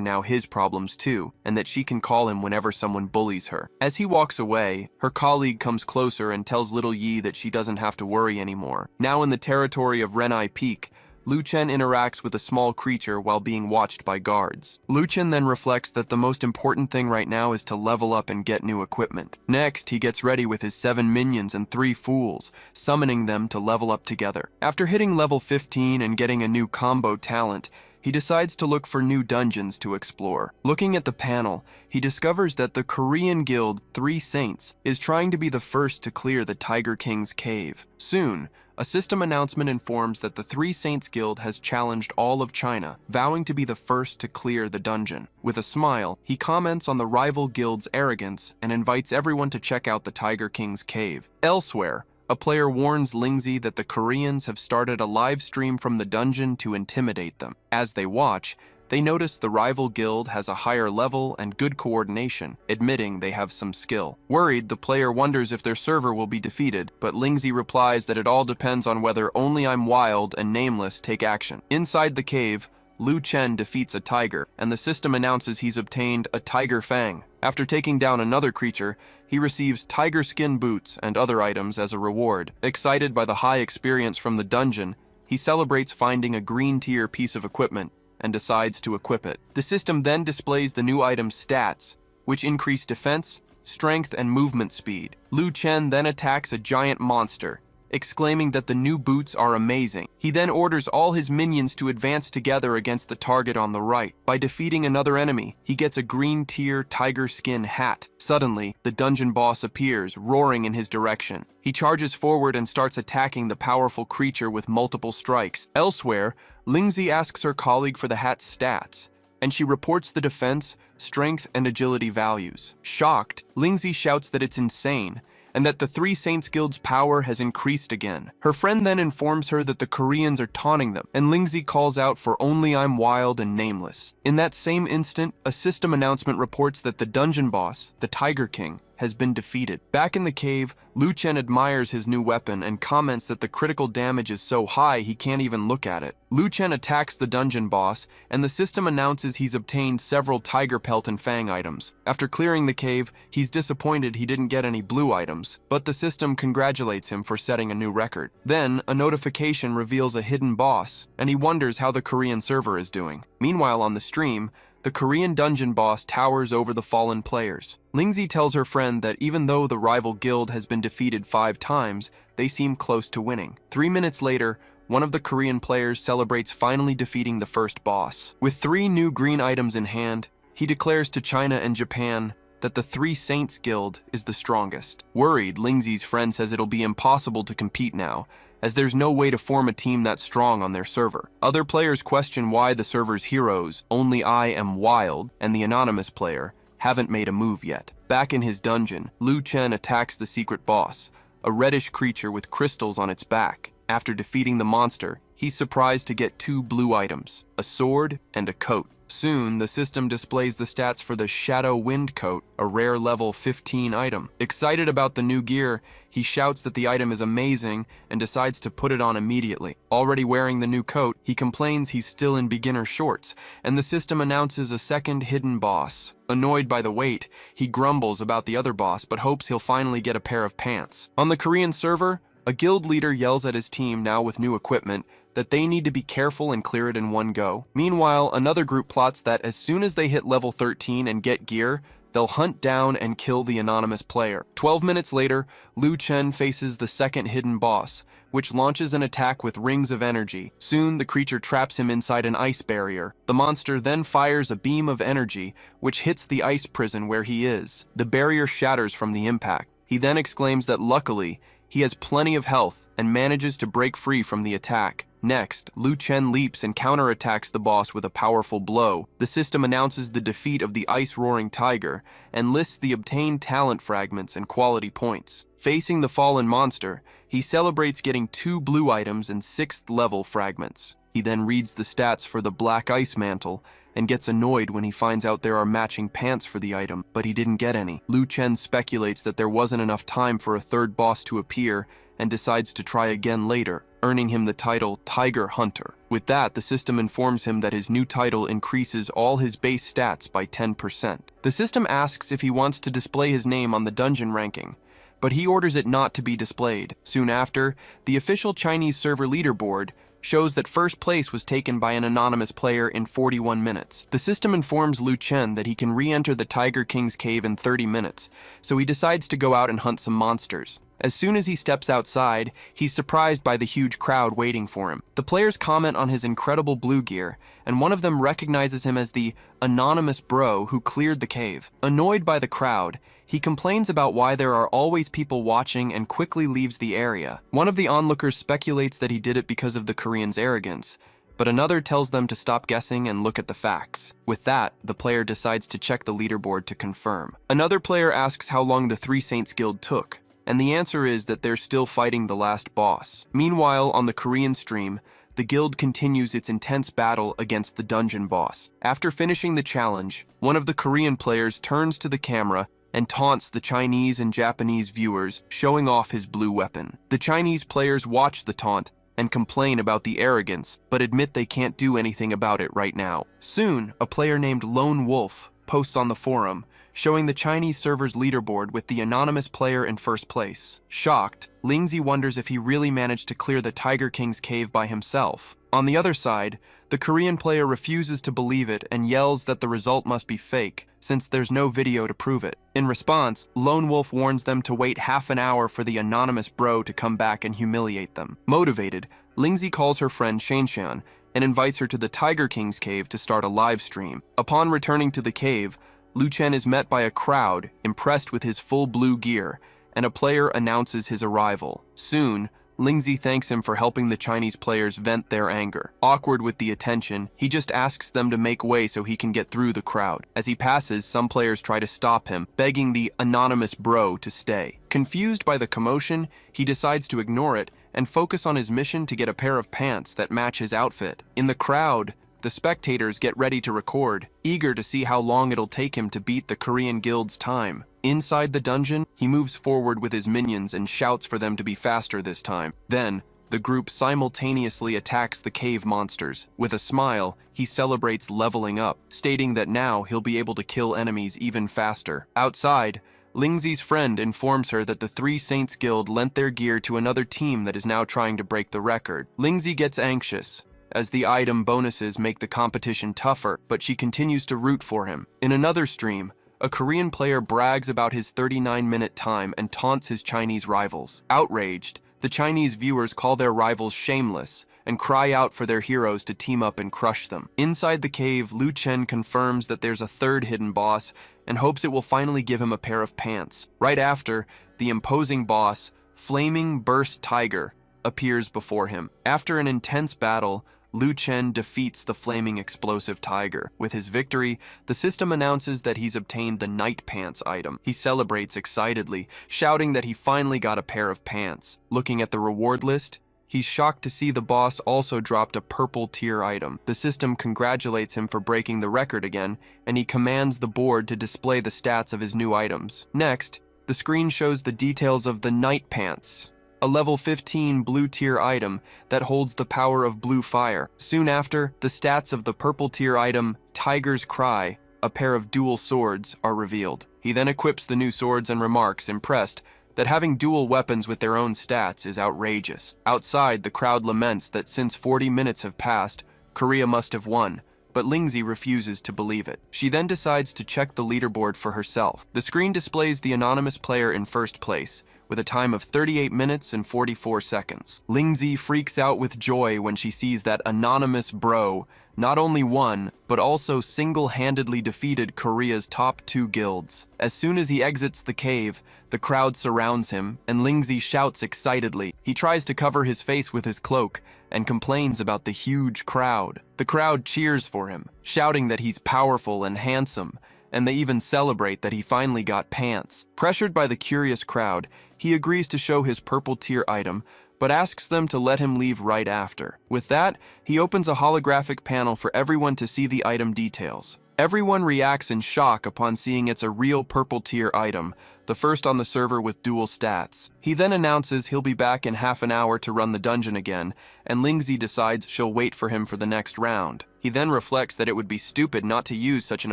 now his problems too, and that she can call him whenever someone bullies her. As he walks away, her colleague comes closer and tells little Yi that she doesn't have to worry anymore. Now in the territory of Renai Peak, Lu Chen interacts with a small creature while being watched by guards. Lu Chen then reflects that the most important thing right now is to level up and get new equipment. Next, he gets ready with his 7 minions and 3 fools, summoning them to level up together. After hitting level 15 and getting a new combo talent, he decides to look for new dungeons to explore. Looking at the panel, he discovers that the Korean guild 3 Saints is trying to be the first to clear the Tiger King's cave. Soon, A system announcement informs that the Three Saints Guild has challenged all of China, vowing to be the first to clear the dungeon. With a smile, he comments on the rival guild's arrogance and invites everyone to check out the Tiger King's cave. Elsewhere, a player warns Lingzi that the Koreans have started a live stream from the dungeon to intimidate them. As they watch, they notice the rival guild has a higher level and good coordination, admitting they have some skill. Worried, the player wonders if their server will be defeated, but Lingzi replies that it all depends on whether only I'm Wild and Nameless take action. Inside the cave, Lu Chen defeats a tiger, and the system announces he's obtained a tiger fang. After taking down another creature, he receives tiger skin boots and other items as a reward. Excited by the high experience from the dungeon, he celebrates finding a green tier piece of equipment and decides to equip it. The system then displays the new item's stats, which increase defense, strength, and movement speed. Lu Chen then attacks a giant monster, exclaiming that the new boots are amazing. He then orders all his minions to advance together against the target on the right. By defeating another enemy, he gets a green tier tiger skin hat. Suddenly, the dungeon boss appears, roaring in his direction. He charges forward and starts attacking the powerful creature with multiple strikes. Elsewhere, Lingzi asks her colleague for the hat's stats, and she reports the defense, strength, and agility values. Shocked, Lingzi shouts that it's insane, and that the Three Saints Guild's power has increased again. Her friend then informs her that the Koreans are taunting them, and Lingzi calls out for only I'm Wild and Nameless. In that same instant, a system announcement reports that the dungeon boss, the Tiger King, has been defeated. Back in the cave, Lu Chen admires his new weapon and comments that the critical damage is so high he can't even look at it. Lu Chen attacks the dungeon boss, and the system announces he's obtained several tiger pelt and fang items. After clearing the cave, he's disappointed he didn't get any blue items, but the system congratulates him for setting a new record. Then, a notification reveals a hidden boss, and he wonders how the Korean server is doing. Meanwhile, on the stream, the Korean dungeon boss towers over the fallen players. Lingzi tells her friend that even though the rival guild has been defeated 5 times, they seem close to winning. 3 minutes later, one of the Korean players celebrates finally defeating the first boss. With 3 new green items in hand, he declares to China and Japan that the Three Saints Guild is the strongest. Worried, Lingzi's friend says it'll be impossible to compete now, as there's no way to form a team that strong on their server. Other players question why the server's heroes, Only I Am Wild, and the anonymous player, haven't made a move yet. Back in his dungeon, Lu Chen attacks the secret boss, a reddish creature with crystals on its back. After defeating the monster, he's surprised to get 2 blue items, a sword and a coat. Soon, the system displays the stats for the Shadow Wind Coat, a rare level 15 item. Excited about the new gear, he shouts that the item is amazing and decides to put it on immediately. Already wearing the new coat, he complains he's still in beginner shorts, and the system announces a second hidden boss. Annoyed by the wait, he grumbles about the other boss but hopes he'll finally get a pair of pants. On the Korean server, a guild leader yells at his team, now with new equipment, that they need to be careful and clear it in one go. Meanwhile, another group plots that as soon as they hit level 13 and get gear, they'll hunt down and kill the anonymous player. 12 minutes later, Lu Chen faces the second hidden boss, which launches an attack with rings of energy. Soon, the creature traps him inside an ice barrier. The monster then fires a beam of energy, which hits the ice prison where he is. The barrier shatters from the impact. He then exclaims that luckily, he has plenty of health and manages to break free from the attack. Next, Lu Chen leaps and counterattacks the boss with a powerful blow. The system announces the defeat of the ice-roaring tiger and lists the obtained talent fragments and quality points. Facing the fallen monster, he celebrates getting 2 blue items and 6th level fragments. He then reads the stats for the Black Ice Mantle and gets annoyed when he finds out there are matching pants for the item, but he didn't get any. Lu Chen speculates that there wasn't enough time for a third boss to appear and decides to try again later, earning him the title Tiger Hunter. With that, the system informs him that his new title increases all his base stats by 10%. The system asks if he wants to display his name on the dungeon ranking, but he orders it not to be displayed. Soon after, the official Chinese server leaderboard shows that first place was taken by an anonymous player in 41 minutes. The system informs Lu Chen that he can re-enter the Tiger King's cave in 30 minutes, so he decides to go out and hunt some monsters. As soon as he steps outside, he's surprised by the huge crowd waiting for him. The players comment on his incredible blue gear, and one of them recognizes him as the anonymous bro who cleared the cave. Annoyed by the crowd, he complains about why there are always people watching and quickly leaves the area. One of the onlookers speculates that he did it because of the Korean's arrogance, but another tells them to stop guessing and look at the facts. With that, the player decides to check the leaderboard to confirm. Another player asks how long the Three Saints Guild took, and the answer is that they're still fighting the last boss. Meanwhile, on the Korean stream, the guild continues its intense battle against the dungeon boss. After finishing the challenge, one of the Korean players turns to the camera and taunts the Chinese and Japanese viewers, showing off his blue weapon. The Chinese players watch the taunt and complain about the arrogance, but admit they can't do anything about it right now. Soon, a player named Lone Wolf posts on the forum, showing the Chinese server's leaderboard with the anonymous player in first place. Shocked, Lingzi wonders if he really managed to clear the Tiger King's cave by himself. On the other side, the Korean player refuses to believe it and yells that the result must be fake, since there's no video to prove it. In response, Lone Wolf warns them to wait half an hour for the anonymous bro to come back and humiliate them. Motivated, Lingzi calls her friend Shanshan and invites her to the Tiger King's cave to start a live stream. Upon returning to the cave, Lu Chen is met by a crowd impressed with his full blue gear, and a player announces his arrival. Soon, Lingzi thanks him for helping the Chinese players vent their anger. Awkward with the attention, he just asks them to make way so he can get through the crowd. As he passes, some players try to stop him, begging the anonymous bro to stay. Confused by the commotion, he decides to ignore it and focus on his mission to get a pair of pants that match his outfit. In the crowd, the spectators get ready to record, eager to see how long it'll take him to beat the Korean guild's time. Inside the dungeon, he moves forward with his minions and shouts for them to be faster this time. Then, the group simultaneously attacks the cave monsters. With a smile, he celebrates leveling up, stating that now he'll be able to kill enemies even faster. Outside, Lingzi's friend informs her that the Three Saints Guild lent their gear to another team that is now trying to break the record. Lingzi gets anxious, as the item bonuses make the competition tougher, but she continues to root for him. In another stream, a Korean player brags about his 39-minute time and taunts his Chinese rivals. Outraged, the Chinese viewers call their rivals shameless and cry out for their heroes to team up and crush them. Inside the cave, Lu Chen confirms that there's a third hidden boss and hopes it will finally give him a pair of pants. Right after, the imposing boss, Flaming Burst Tiger, appears before him. After an intense battle, Lu Chen defeats the flaming explosive tiger. With his victory, the system announces that he's obtained the night pants item. He celebrates excitedly, shouting that he finally got a pair of pants. Looking at the reward list, he's shocked to see the boss also dropped a purple tier item. The system congratulates him for breaking the record again, and he commands the board to display the stats of his new items. Next, the screen shows the details of the night pants, a level 15 blue tier item that holds the power of blue fire. Soon after, the stats of the purple tier item, Tiger's Cry, a pair of dual swords, are revealed. He then equips the new swords and remarks, impressed, that having dual weapons with their own stats is outrageous. Outside, the crowd laments that since 40 minutes have passed, Korea must have won, but Lingzi refuses to believe it. She then decides to check the leaderboard for herself. The screen displays the anonymous player in first place, with a time of 38 minutes and 44 seconds. Lingzi freaks out with joy when she sees that anonymous bro not only won, but also single-handedly defeated Korea's top 2 guilds. As soon as he exits the cave, the crowd surrounds him, and Lingzi shouts excitedly. He tries to cover his face with his cloak and complains about the huge crowd. The crowd cheers for him, shouting that he's powerful and handsome, and they even celebrate that he finally got pants. Pressured by the curious crowd, he agrees to show his purple tier item, but asks them to let him leave right after. With that, he opens a holographic panel for everyone to see the item details. Everyone reacts in shock upon seeing it's a real purple tier item, the first on the server with dual stats. He then announces he'll be back in half an hour to run the dungeon again, and Lingzi decides she'll wait for him for the next round. He then reflects that it would be stupid not to use such an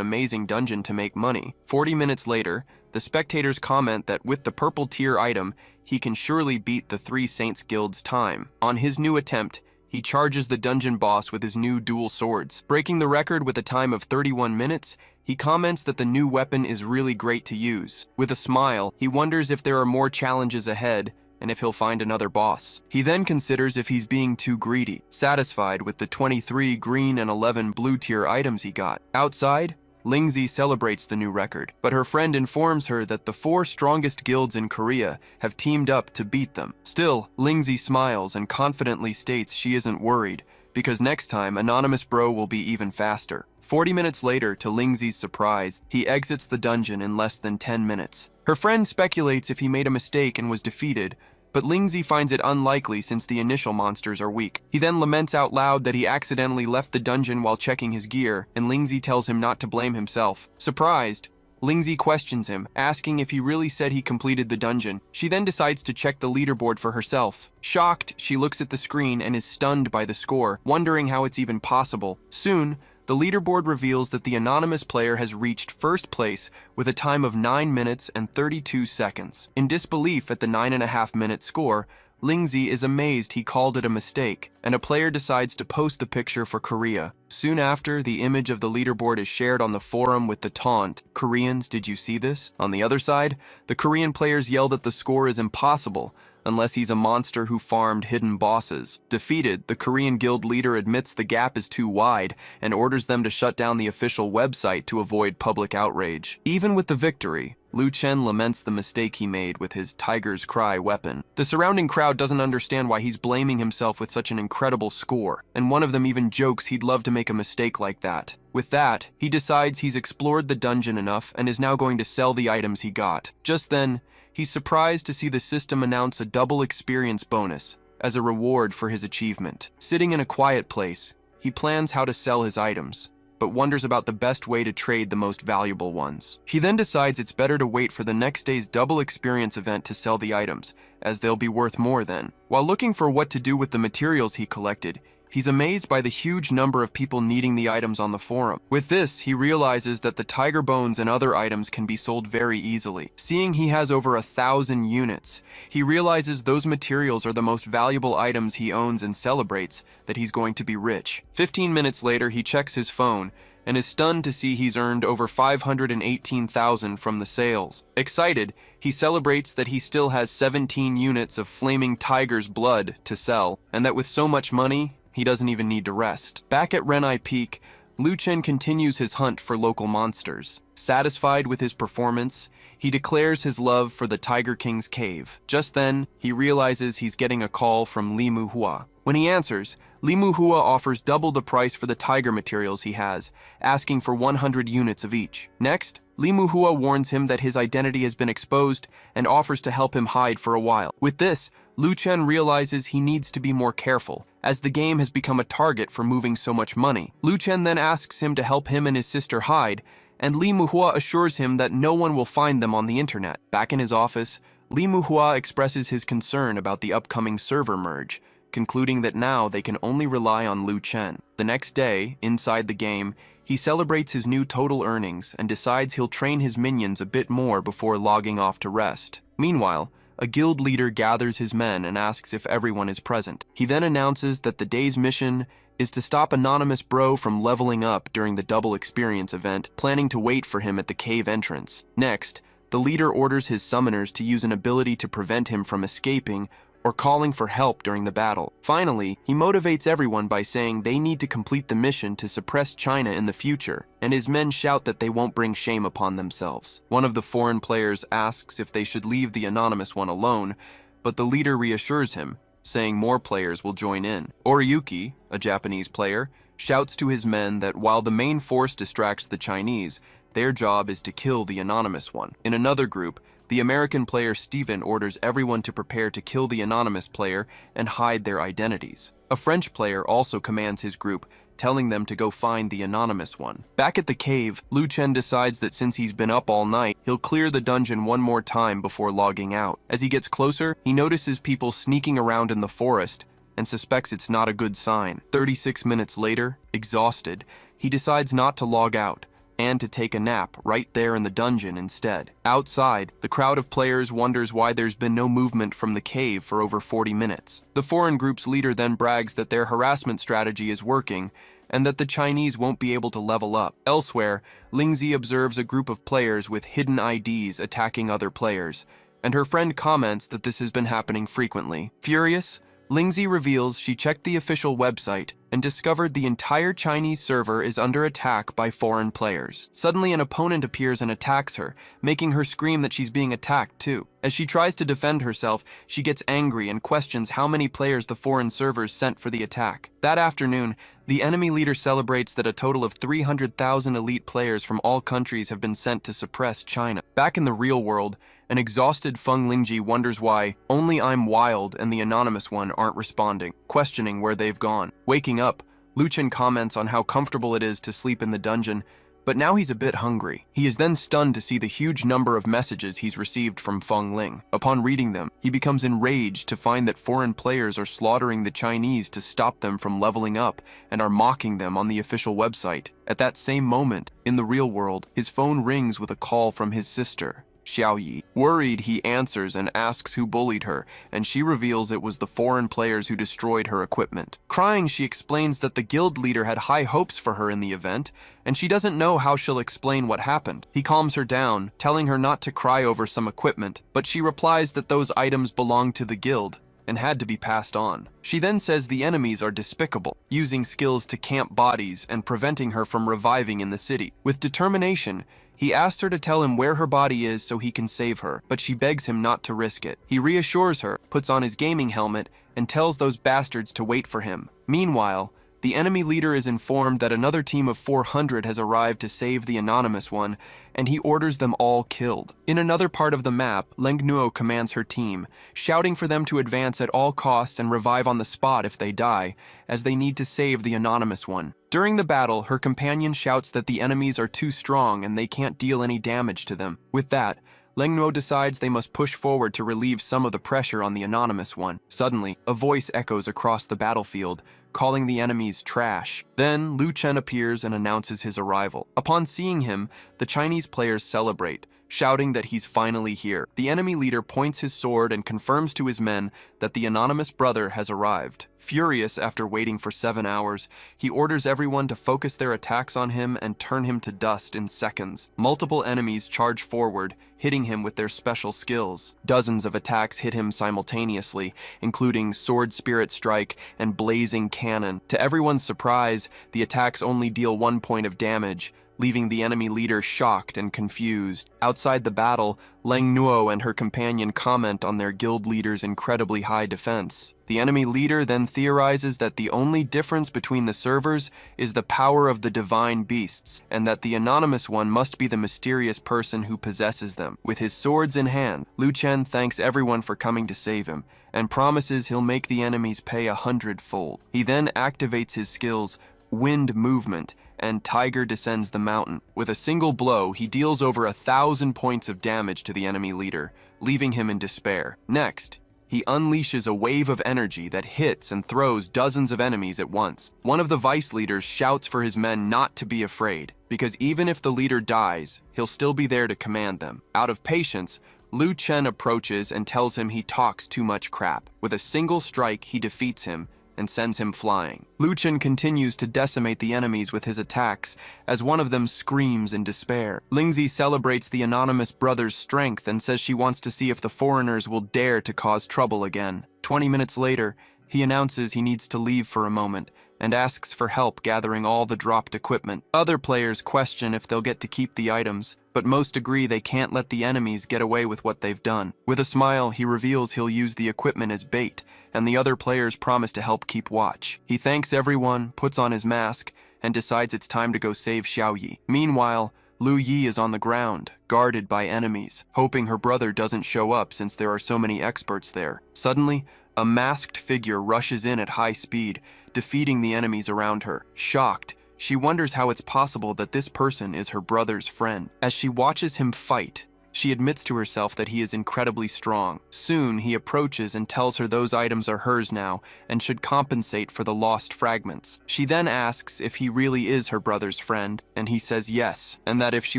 amazing dungeon to make money. 40 minutes later, the spectators comment that with the purple tier item, he can surely beat the Three Saints Guild's time. On his new attempt, he charges the dungeon boss with his new dual swords. Breaking the record with a time of 31 minutes, he comments that the new weapon is really great to use. With a smile, he wonders if there are more challenges ahead and if he'll find another boss. He then considers if he's being too greedy, satisfied with the 23 green and 11 blue tier items he got. Outside, Lingzi celebrates the new record, but her friend informs her that the 4 strongest guilds in Korea have teamed up to beat them. Still, Lingzi smiles and confidently states she isn't worried, because next time, Anonymous Bro will be even faster. 40 minutes later, to Lingzi's surprise, he exits the dungeon in less than 10 minutes. Her friend speculates if he made a mistake and was defeated, but Lingzi finds it unlikely since the initial monsters are weak. He then laments out loud that he accidentally left the dungeon while checking his gear, and Lingzi tells him not to blame himself. Surprised, Lingzi questions him, asking if he really said he completed the dungeon. She then decides to check the leaderboard for herself. Shocked, she looks at the screen and is stunned by the score, wondering how it's even possible. Soon, the leaderboard reveals that the anonymous player has reached first place with a time of 9 minutes and 32 seconds. In disbelief at the 9.5-minute score, Lingzi is amazed he called it a mistake, and a player decides to post the picture for Korea. Soon after, the image of the leaderboard is shared on the forum with the taunt, "Koreans, did you see this?" On the other side, the Korean players yell that the score is impossible, unless he's a monster who farmed hidden bosses. Defeated, the Korean guild leader admits the gap is too wide and orders them to shut down the official website to avoid public outrage. Even with the victory, Liu Chen laments the mistake he made with his Tiger's Cry weapon. The surrounding crowd doesn't understand why he's blaming himself with such an incredible score, and one of them even jokes he'd love to make a mistake like that. With that, he decides he's explored the dungeon enough and is now going to sell the items he got. Just then, he's surprised to see the system announce a double experience bonus as a reward for his achievement. Sitting in a quiet place, he plans how to sell his items, but wonders about the best way to trade the most valuable ones. He then decides it's better to wait for the next day's double experience event to sell the items, as they'll be worth more then. While looking for what to do with the materials he collected, he's amazed by the huge number of people needing the items on the forum. With this, he realizes that the tiger bones and other items can be sold very easily. Seeing he has over 1,000 units, he realizes those materials are the most valuable items he owns and celebrates that he's going to be rich. 15 minutes later, he checks his phone and is stunned to see he's earned over 518,000 from the sales. Excited, he celebrates that he still has 17 units of flaming tiger's blood to sell, and that with so much money, he doesn't even need to rest. Back at Renai Peak, Liu Chen continues his hunt for local monsters. Satisfied with his performance, he declares his love for the Tiger King's cave. Just then, he realizes he's getting a call from Li Muhua. When he answers, Li Muhua offers double the price for the tiger materials he has, asking for 100 units of each. Next, Li Muhua warns him that his identity has been exposed and offers to help him hide for a while. With this, Liu Chen realizes he needs to be more careful, as the game has become a target for moving so much money. Liu Chen then asks him to help him and his sister hide, and Li Muhua assures him that no one will find them on the internet. Back in his office, Li Muhua expresses his concern about the upcoming server merge, concluding that now they can only rely on Liu Chen. The next day, inside the game, he celebrates his new total earnings and decides he'll train his minions a bit more before logging off to rest. Meanwhile, a guild leader gathers his men and asks if everyone is present. He then announces that the day's mission is to stop Anonymous Bro from leveling up during the double experience event, planning to wait for him at the cave entrance. Next, the leader orders his summoners to use an ability to prevent him from escaping or calling for help during the battle. Finally, he motivates everyone by saying they need to complete the mission to suppress China in the future, and his men shout that they won't bring shame upon themselves. One of the foreign players asks if they should leave the anonymous one alone, but the leader reassures him, saying more players will join in. Oriyuki, a Japanese player, shouts to his men that while the main force distracts the Chinese, their job is to kill the anonymous one. In another group, the American player Steven orders everyone to prepare to kill the anonymous player and hide their identities. A French player also commands his group, telling them to go find the anonymous one. Back at the cave, Liu Chen decides that since he's been up all night, he'll clear the dungeon one more time before logging out. As he gets closer, he notices people sneaking around in the forest and suspects it's not a good sign. 36 minutes later, exhausted, he decides not to log out, and to take a nap right there in the dungeon instead. Outside, the crowd of players wonders why there's been no movement from the cave for over 40 minutes. The foreign group's leader then brags that their harassment strategy is working and that the Chinese won't be able to level up. Elsewhere, Lingzi observes a group of players with hidden IDs attacking other players, and her friend comments that this has been happening frequently. Furious, Lingzi reveals she checked the official website and discovered the entire Chinese server is under attack by foreign players. Suddenly, an opponent appears and attacks her, making her scream that she's being attacked too. As she tries to defend herself, she gets angry and questions how many players the foreign servers sent for the attack. That afternoon, the enemy leader celebrates that a total of 300,000 elite players from all countries have been sent to suppress China. Back in the real world, an exhausted Feng Lingji wonders why only I'm Wild and the anonymous one aren't responding, questioning where they've gone. Waking up, Luchan comments on how comfortable it is to sleep in the dungeon, but now he's a bit hungry. He is then stunned to see the huge number of messages he's received from Feng Ling. Upon reading them, he becomes enraged to find that foreign players are slaughtering the Chinese to stop them from leveling up and are mocking them on the official website. At that same moment, in the real world, his phone rings with a call from his sister, Xiaoyi. Worried, he answers and asks who bullied her, and she reveals it was the foreign players who destroyed her equipment. Crying, she explains that the guild leader had high hopes for her in the event, and she doesn't know how she'll explain what happened. He calms her down, telling her not to cry over some equipment, but she replies that those items belonged to the guild and had to be passed on. She then says the enemies are despicable, using skills to camp bodies and preventing her from reviving in the city. With determination, he asked her to tell him where her body is so he can save her, but she begs him not to risk it. He reassures her, puts on his gaming helmet, and tells those bastards to wait for him. Meanwhile, the enemy leader is informed that another team of 400 has arrived to save the anonymous one, and he orders them all killed. In another part of the map, Leng Nuo commands her team, shouting for them to advance at all costs and revive on the spot if they die, as they need to save the anonymous one. During the battle, her companion shouts that the enemies are too strong and they can't deal any damage to them. With that, Leng Nuo decides they must push forward to relieve some of the pressure on the anonymous one. Suddenly, a voice echoes across the battlefield, calling the enemies trash. Then, Lu Chen appears and announces his arrival. Upon seeing him, the Chinese players celebrate, shouting that he's finally here. The enemy leader points his sword and confirms to his men that the anonymous brother has arrived. Furious after waiting for 7 hours, he orders everyone to focus their attacks on him and turn him to dust in seconds. Multiple enemies charge forward, hitting him with their special skills. Dozens of attacks hit him simultaneously, including Sword Spirit Strike and Blazing Cannon. To everyone's surprise, the attacks only deal 1 point of damage, leaving the enemy leader shocked and confused. Outside the battle, Leng Nuo and her companion comment on their guild leader's incredibly high defense. The enemy leader then theorizes that the only difference between the servers is the power of the divine beasts, and that the anonymous one must be the mysterious person who possesses them. With his swords in hand, Lu Chen thanks everyone for coming to save him, and promises he'll make the enemies pay 100-fold. He then activates his skills, Wind Movement, and Tiger Descends the Mountain. With a single blow, he deals over 1,000 points of damage to the enemy leader, leaving him in despair. Next, he unleashes a wave of energy that hits and throws dozens of enemies at once. One of the vice leaders shouts for his men not to be afraid, because even if the leader dies, he'll still be there to command them. Out of patience, Lu Chen approaches and tells him he talks too much crap. With a single strike, he defeats him and sends him flying. Lu Chen continues to decimate the enemies with his attacks, as one of them screams in despair. Lingzi celebrates the anonymous brother's strength and says she wants to see if the foreigners will dare to cause trouble again. 20 minutes later, he announces he needs to leave for a moment and asks for help gathering all the dropped equipment. Other players question if they'll get to keep the items, but most agree they can't let the enemies get away with what they've done. With a smile, he reveals he'll use the equipment as bait, and the other players promise to help keep watch. He thanks everyone, puts on his mask, and decides it's time to go save Xiaoyi. Meanwhile, Lu Yi is on the ground, guarded by enemies, hoping her brother doesn't show up since there are so many experts there. Suddenly, a masked figure rushes in at high speed, defeating the enemies around her. Shocked, she wonders how it's possible that this person is her brother's friend. As she watches him fight, She admits to herself that he is incredibly strong. Soon, he approaches and tells her those items are hers now and should compensate for the lost fragments. She then asks if he really is her brother's friend, and he says yes, and that if she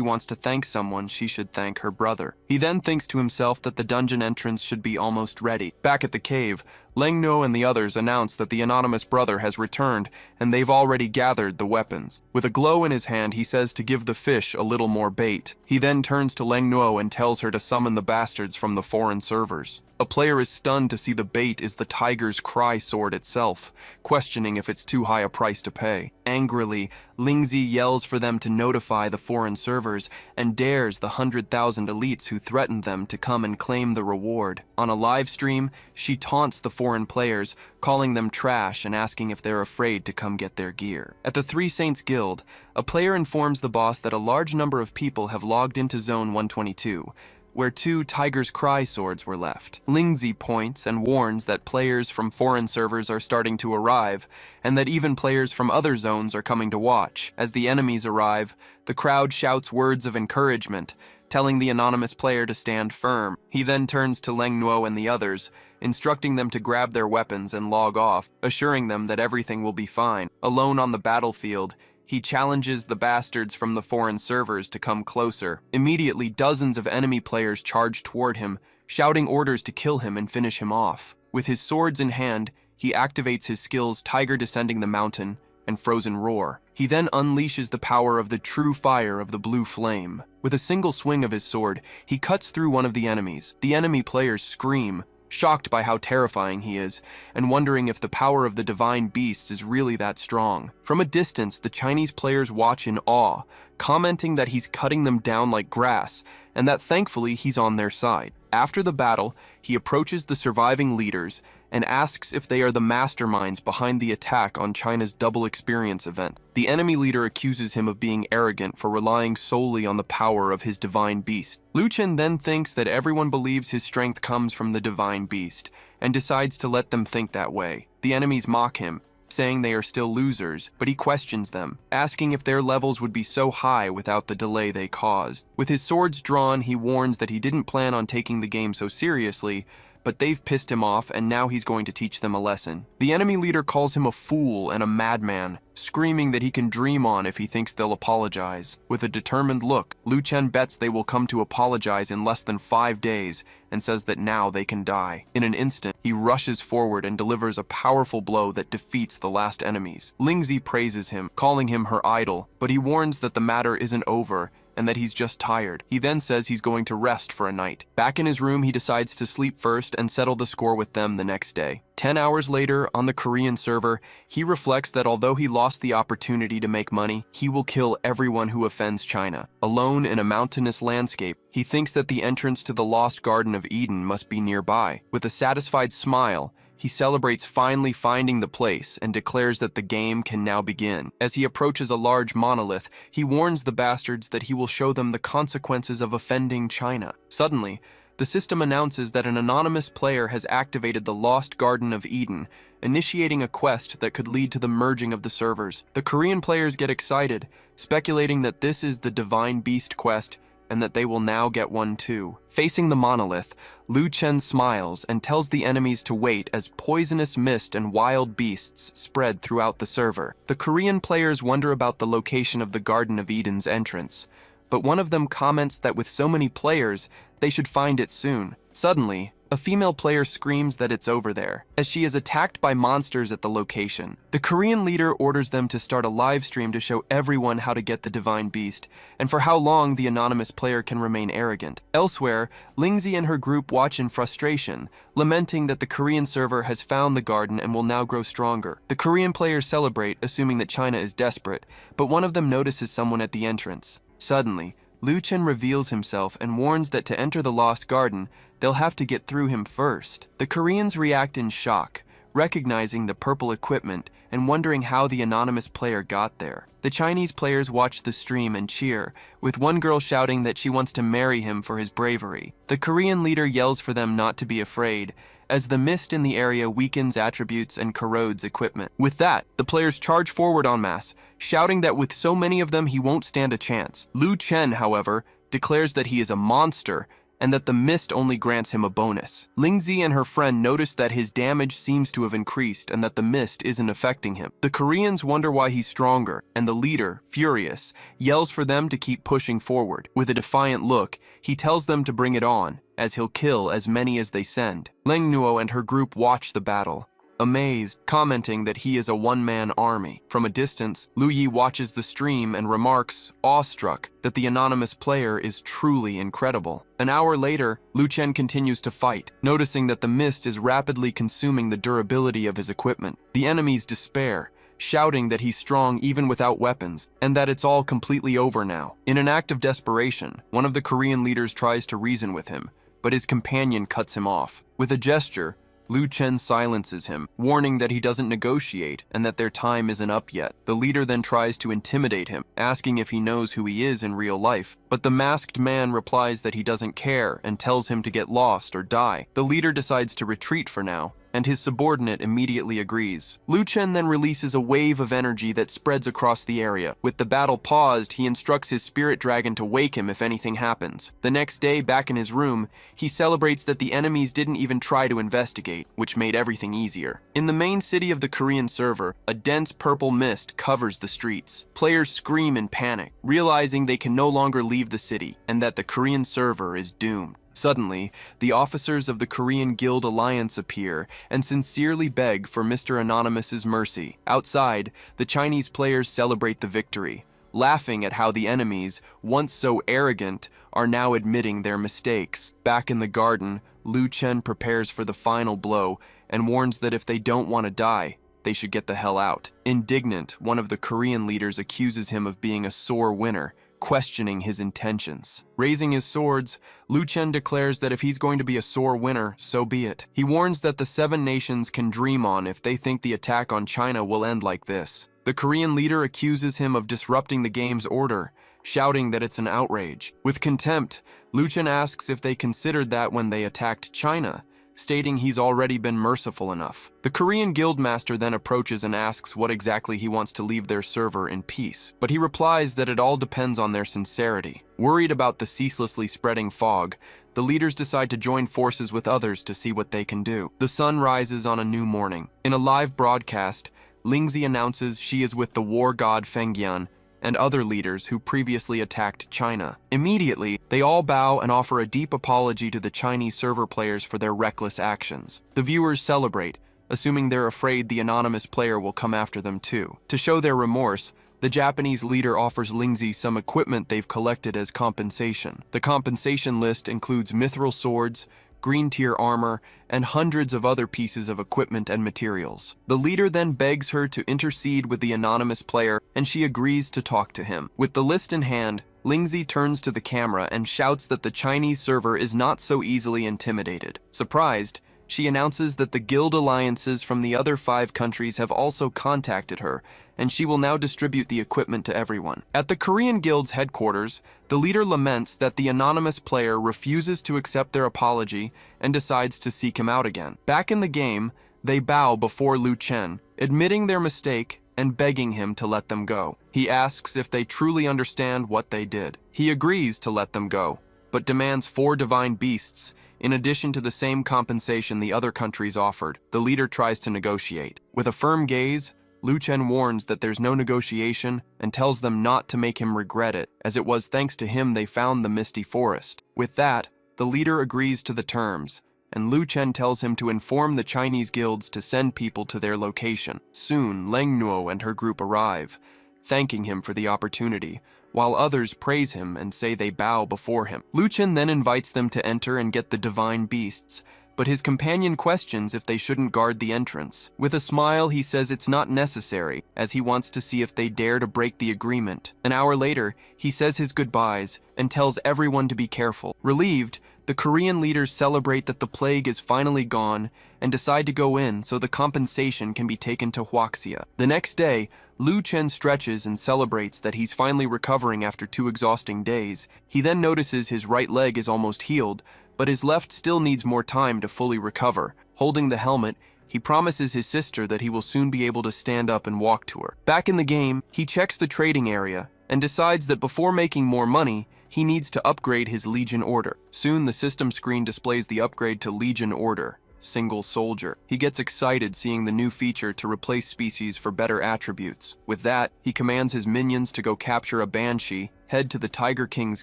wants to thank someone, she should thank her brother. He then thinks to himself that the dungeon entrance should be almost ready. Back at the cave, Lang No and the others announce that the anonymous brother has returned, and they've already gathered the weapons. With a glow in his hand, he says to give the fish a little more bait. He then turns to Lang No and tells her to summon the bastards from the foreign servers. A player is stunned to see the bait is the tiger's cry sword itself, questioning if it's too high a price to pay. Angrily, Lingzi yells for them to notify the foreign servers and dares the 100,000 elites who threatened them to come and claim the reward. On a live stream, she taunts the foreign players, calling them trash and asking if they're afraid to come get their gear. At the Three Saints Guild, a player informs the boss that a large number of people have logged into Zone 122, where 2 Tiger's Cry swords were left. Lingzi points and warns that players from foreign servers are starting to arrive, and that even players from other zones are coming to watch. As the enemies arrive, the crowd shouts words of encouragement, telling the anonymous player to stand firm. He then turns to Lang Nuo and the others, instructing them to grab their weapons and log off, assuring them that everything will be fine. Alone on the battlefield, he challenges the bastards from the foreign servers to come closer. Immediately, dozens of enemy players charge toward him, shouting orders to kill him and finish him off. With his swords in hand, he activates his skills Tiger Descending the Mountain and Frozen Roar. He then unleashes the power of the true fire of the blue flame. With a single swing of his sword, he cuts through one of the enemies. The enemy players scream, shocked by how terrifying he is, and wondering if the power of the divine beasts is really that strong. From a distance, the Chinese players watch in awe, commenting that he's cutting them down like grass, and that thankfully he's on their side. After the battle, he approaches the surviving leaders and asks if they are the masterminds behind the attack on China's Double Experience event. The enemy leader accuses him of being arrogant for relying solely on the power of his divine beast. Lu Chen then thinks that everyone believes his strength comes from the divine beast, and decides to let them think that way. The enemies mock him, saying they are still losers, but he questions them, asking if their levels would be so high without the delay they caused. With his swords drawn, he warns that he didn't plan on taking the game so seriously, but they've pissed him off and now he's going to teach them a lesson. The enemy leader calls him a fool and a madman, screaming that he can dream on if he thinks they'll apologize. With a determined look, Lu Chen bets they will come to apologize in less than 5 days and says that now they can die. In an instant, he rushes forward and delivers a powerful blow that defeats the last enemies. Lingzi praises him, calling him her idol, but he warns that the matter isn't over and that he's just tired. He then says he's going to rest for a night. Back in his room, he decides to sleep first and settle the score with them the next day. 10 hours later, on the Korean server, he reflects that although he lost the opportunity to make money, he will kill everyone who offends China. Alone in a mountainous landscape, he thinks that the entrance to the Lost Garden of Eden must be nearby. With a satisfied smile, he celebrates finally finding the place and declares that the game can now begin. As he approaches a large monolith, he warns the bastards that he will show them the consequences of offending China. Suddenly, the system announces that an anonymous player has activated the Lost Garden of Eden, initiating a quest that could lead to the merging of the servers. The Korean players get excited, speculating that this is the Divine Beast quest and that they will now get one too. Facing the monolith, Lu Chen smiles and tells the enemies to wait as poisonous mist and wild beasts spread throughout the server. The Korean players wonder about the location of the Garden of Eden's entrance, but one of them comments that with so many players, they should find it soon. Suddenly, a female player screams that it's over there, as she is attacked by monsters at the location. The Korean leader orders them to start a live stream to show everyone how to get the Divine Beast, and for how long the anonymous player can remain arrogant. Elsewhere, Lingzi and her group watch in frustration, lamenting that the Korean server has found the garden and will now grow stronger. The Korean players celebrate, assuming that China is desperate, but one of them notices someone at the entrance. Suddenly, Lu Chen reveals himself and warns that to enter the Lost Garden, they'll have to get through him first. The Koreans react in shock, recognizing the purple equipment and wondering how the anonymous player got there. The Chinese players watch the stream and cheer, with one girl shouting that she wants to marry him for his bravery. The Korean leader yells for them not to be afraid, as the mist in the area weakens attributes and corrodes equipment. With that, the players charge forward en masse, shouting that with so many of them he won't stand a chance. Lu Chen, however, declares that he is a monster and that the mist only grants him a bonus. Lingzi and her friend notice that his damage seems to have increased and that the mist isn't affecting him. The Koreans wonder why he's stronger, and the leader, furious, yells for them to keep pushing forward. With a defiant look, he tells them to bring it on, as he'll kill as many as they send. Lengnuo and her group watch the battle, amazed, commenting that he is a one-man army. From a distance, Lu Yi watches the stream and remarks, awestruck, that the anonymous player is truly incredible. An hour later, Lu Chen continues to fight, noticing that the mist is rapidly consuming the durability of his equipment. The enemies despair, shouting that he's strong even without weapons, and that it's all completely over now. In an act of desperation, one of the Korean leaders tries to reason with him, but his companion cuts him off. With a gesture, Lu Chen silences him, warning that he doesn't negotiate and that their time isn't up yet. The leader then tries to intimidate him, asking if he knows who he is in real life, but the masked man replies that he doesn't care and tells him to get lost or die. The leader decides to retreat for now, and his subordinate immediately agrees. Lu Chen then releases a wave of energy that spreads across the area. With the battle paused, he instructs his spirit dragon to wake him if anything happens. The next day, back in his room, he celebrates that the enemies didn't even try to investigate, which made everything easier. In the main city of the Korean server, a dense purple mist covers the streets. Players scream in panic, realizing they can no longer leave the city, and that the Korean server is doomed. Suddenly, the officers of the Korean Guild Alliance appear and sincerely beg for Mr. Anonymous's mercy. Outside, the Chinese players celebrate the victory, laughing at how the enemies, once so arrogant, are now admitting their mistakes. Back in the garden, Lu Chen prepares for the final blow and warns that if they don't want to die, they should get the hell out. Indignant, one of the Korean leaders accuses him of being a sore winner, questioning his intentions. Raising his swords, Lu Chen declares that if he's going to be a sore winner, so be it. He warns that the 7 nations can dream on if they think the attack on China will end like this. The Korean leader accuses him of disrupting the game's order, shouting that it's an outrage. With contempt, Lu Chen asks if they considered that when they attacked China, stating he's already been merciful enough. The Korean guildmaster then approaches and asks what exactly he wants to leave their server in peace, but he replies that it all depends on their sincerity. Worried about the ceaselessly spreading fog, the leaders decide to join forces with others to see what they can do. The sun rises on a new morning. In a live broadcast, Lingzi announces she is with the war god Fengyan and other leaders who previously attacked China. Immediately, they all bow and offer a deep apology to the Chinese server players for their reckless actions. The viewers celebrate, assuming they're afraid the anonymous player will come after them too. To show their remorse, the Japanese leader offers Lingzi some equipment they've collected as compensation. The compensation list includes mithril swords, green tier armor, and hundreds of other pieces of equipment and materials. The leader then begs her to intercede with the anonymous player, and she agrees to talk to him. With the list in hand, Lingzi turns to the camera and shouts that the Chinese server is not so easily intimidated. Surprised, she announces that the guild alliances from the other 5 countries have also contacted her, and she will now distribute the equipment to everyone. At the Korean Guild's headquarters, the leader laments that the anonymous player refuses to accept their apology and decides to seek him out again. Back in the game, they bow before Lu Chen, admitting their mistake and begging him to let them go. He asks if they truly understand what they did. He agrees to let them go, but demands 4 divine beasts, in addition to the same compensation the other countries offered. The leader tries to negotiate. With a firm gaze, Lu Chen warns that there's no negotiation and tells them not to make him regret it, as it was thanks to him they found the misty forest. With that, the leader agrees to the terms, and Lu Chen tells him to inform the Chinese guilds to send people to their location. Soon, Lengnuo and her group arrive, thanking him for the opportunity, while others praise him and say they bow before him. Lu Chen then invites them to enter and get the divine beasts, but his companion questions if they shouldn't guard the entrance. With a smile, he says it's not necessary, as he wants to see if they dare to break the agreement. An hour later, he says his goodbyes and tells everyone to be careful. Relieved, the Korean leaders celebrate that the plague is finally gone and decide to go in so the compensation can be taken to Huaxia. The next day, Lu Chen stretches and celebrates that he's finally recovering after 2 exhausting days. He then notices his right leg is almost healed, but his left still needs more time to fully recover. Holding the helmet, he promises his sister that he will soon be able to stand up and walk to her. Back in the game, he checks the trading area and decides that before making more money, he needs to upgrade his Legion Order. Soon, the system screen displays the upgrade to Legion Order, Single Soldier. He gets excited seeing the new feature to replace species for better attributes. With that, he commands his minions to go capture a Banshee, head to the Tiger King's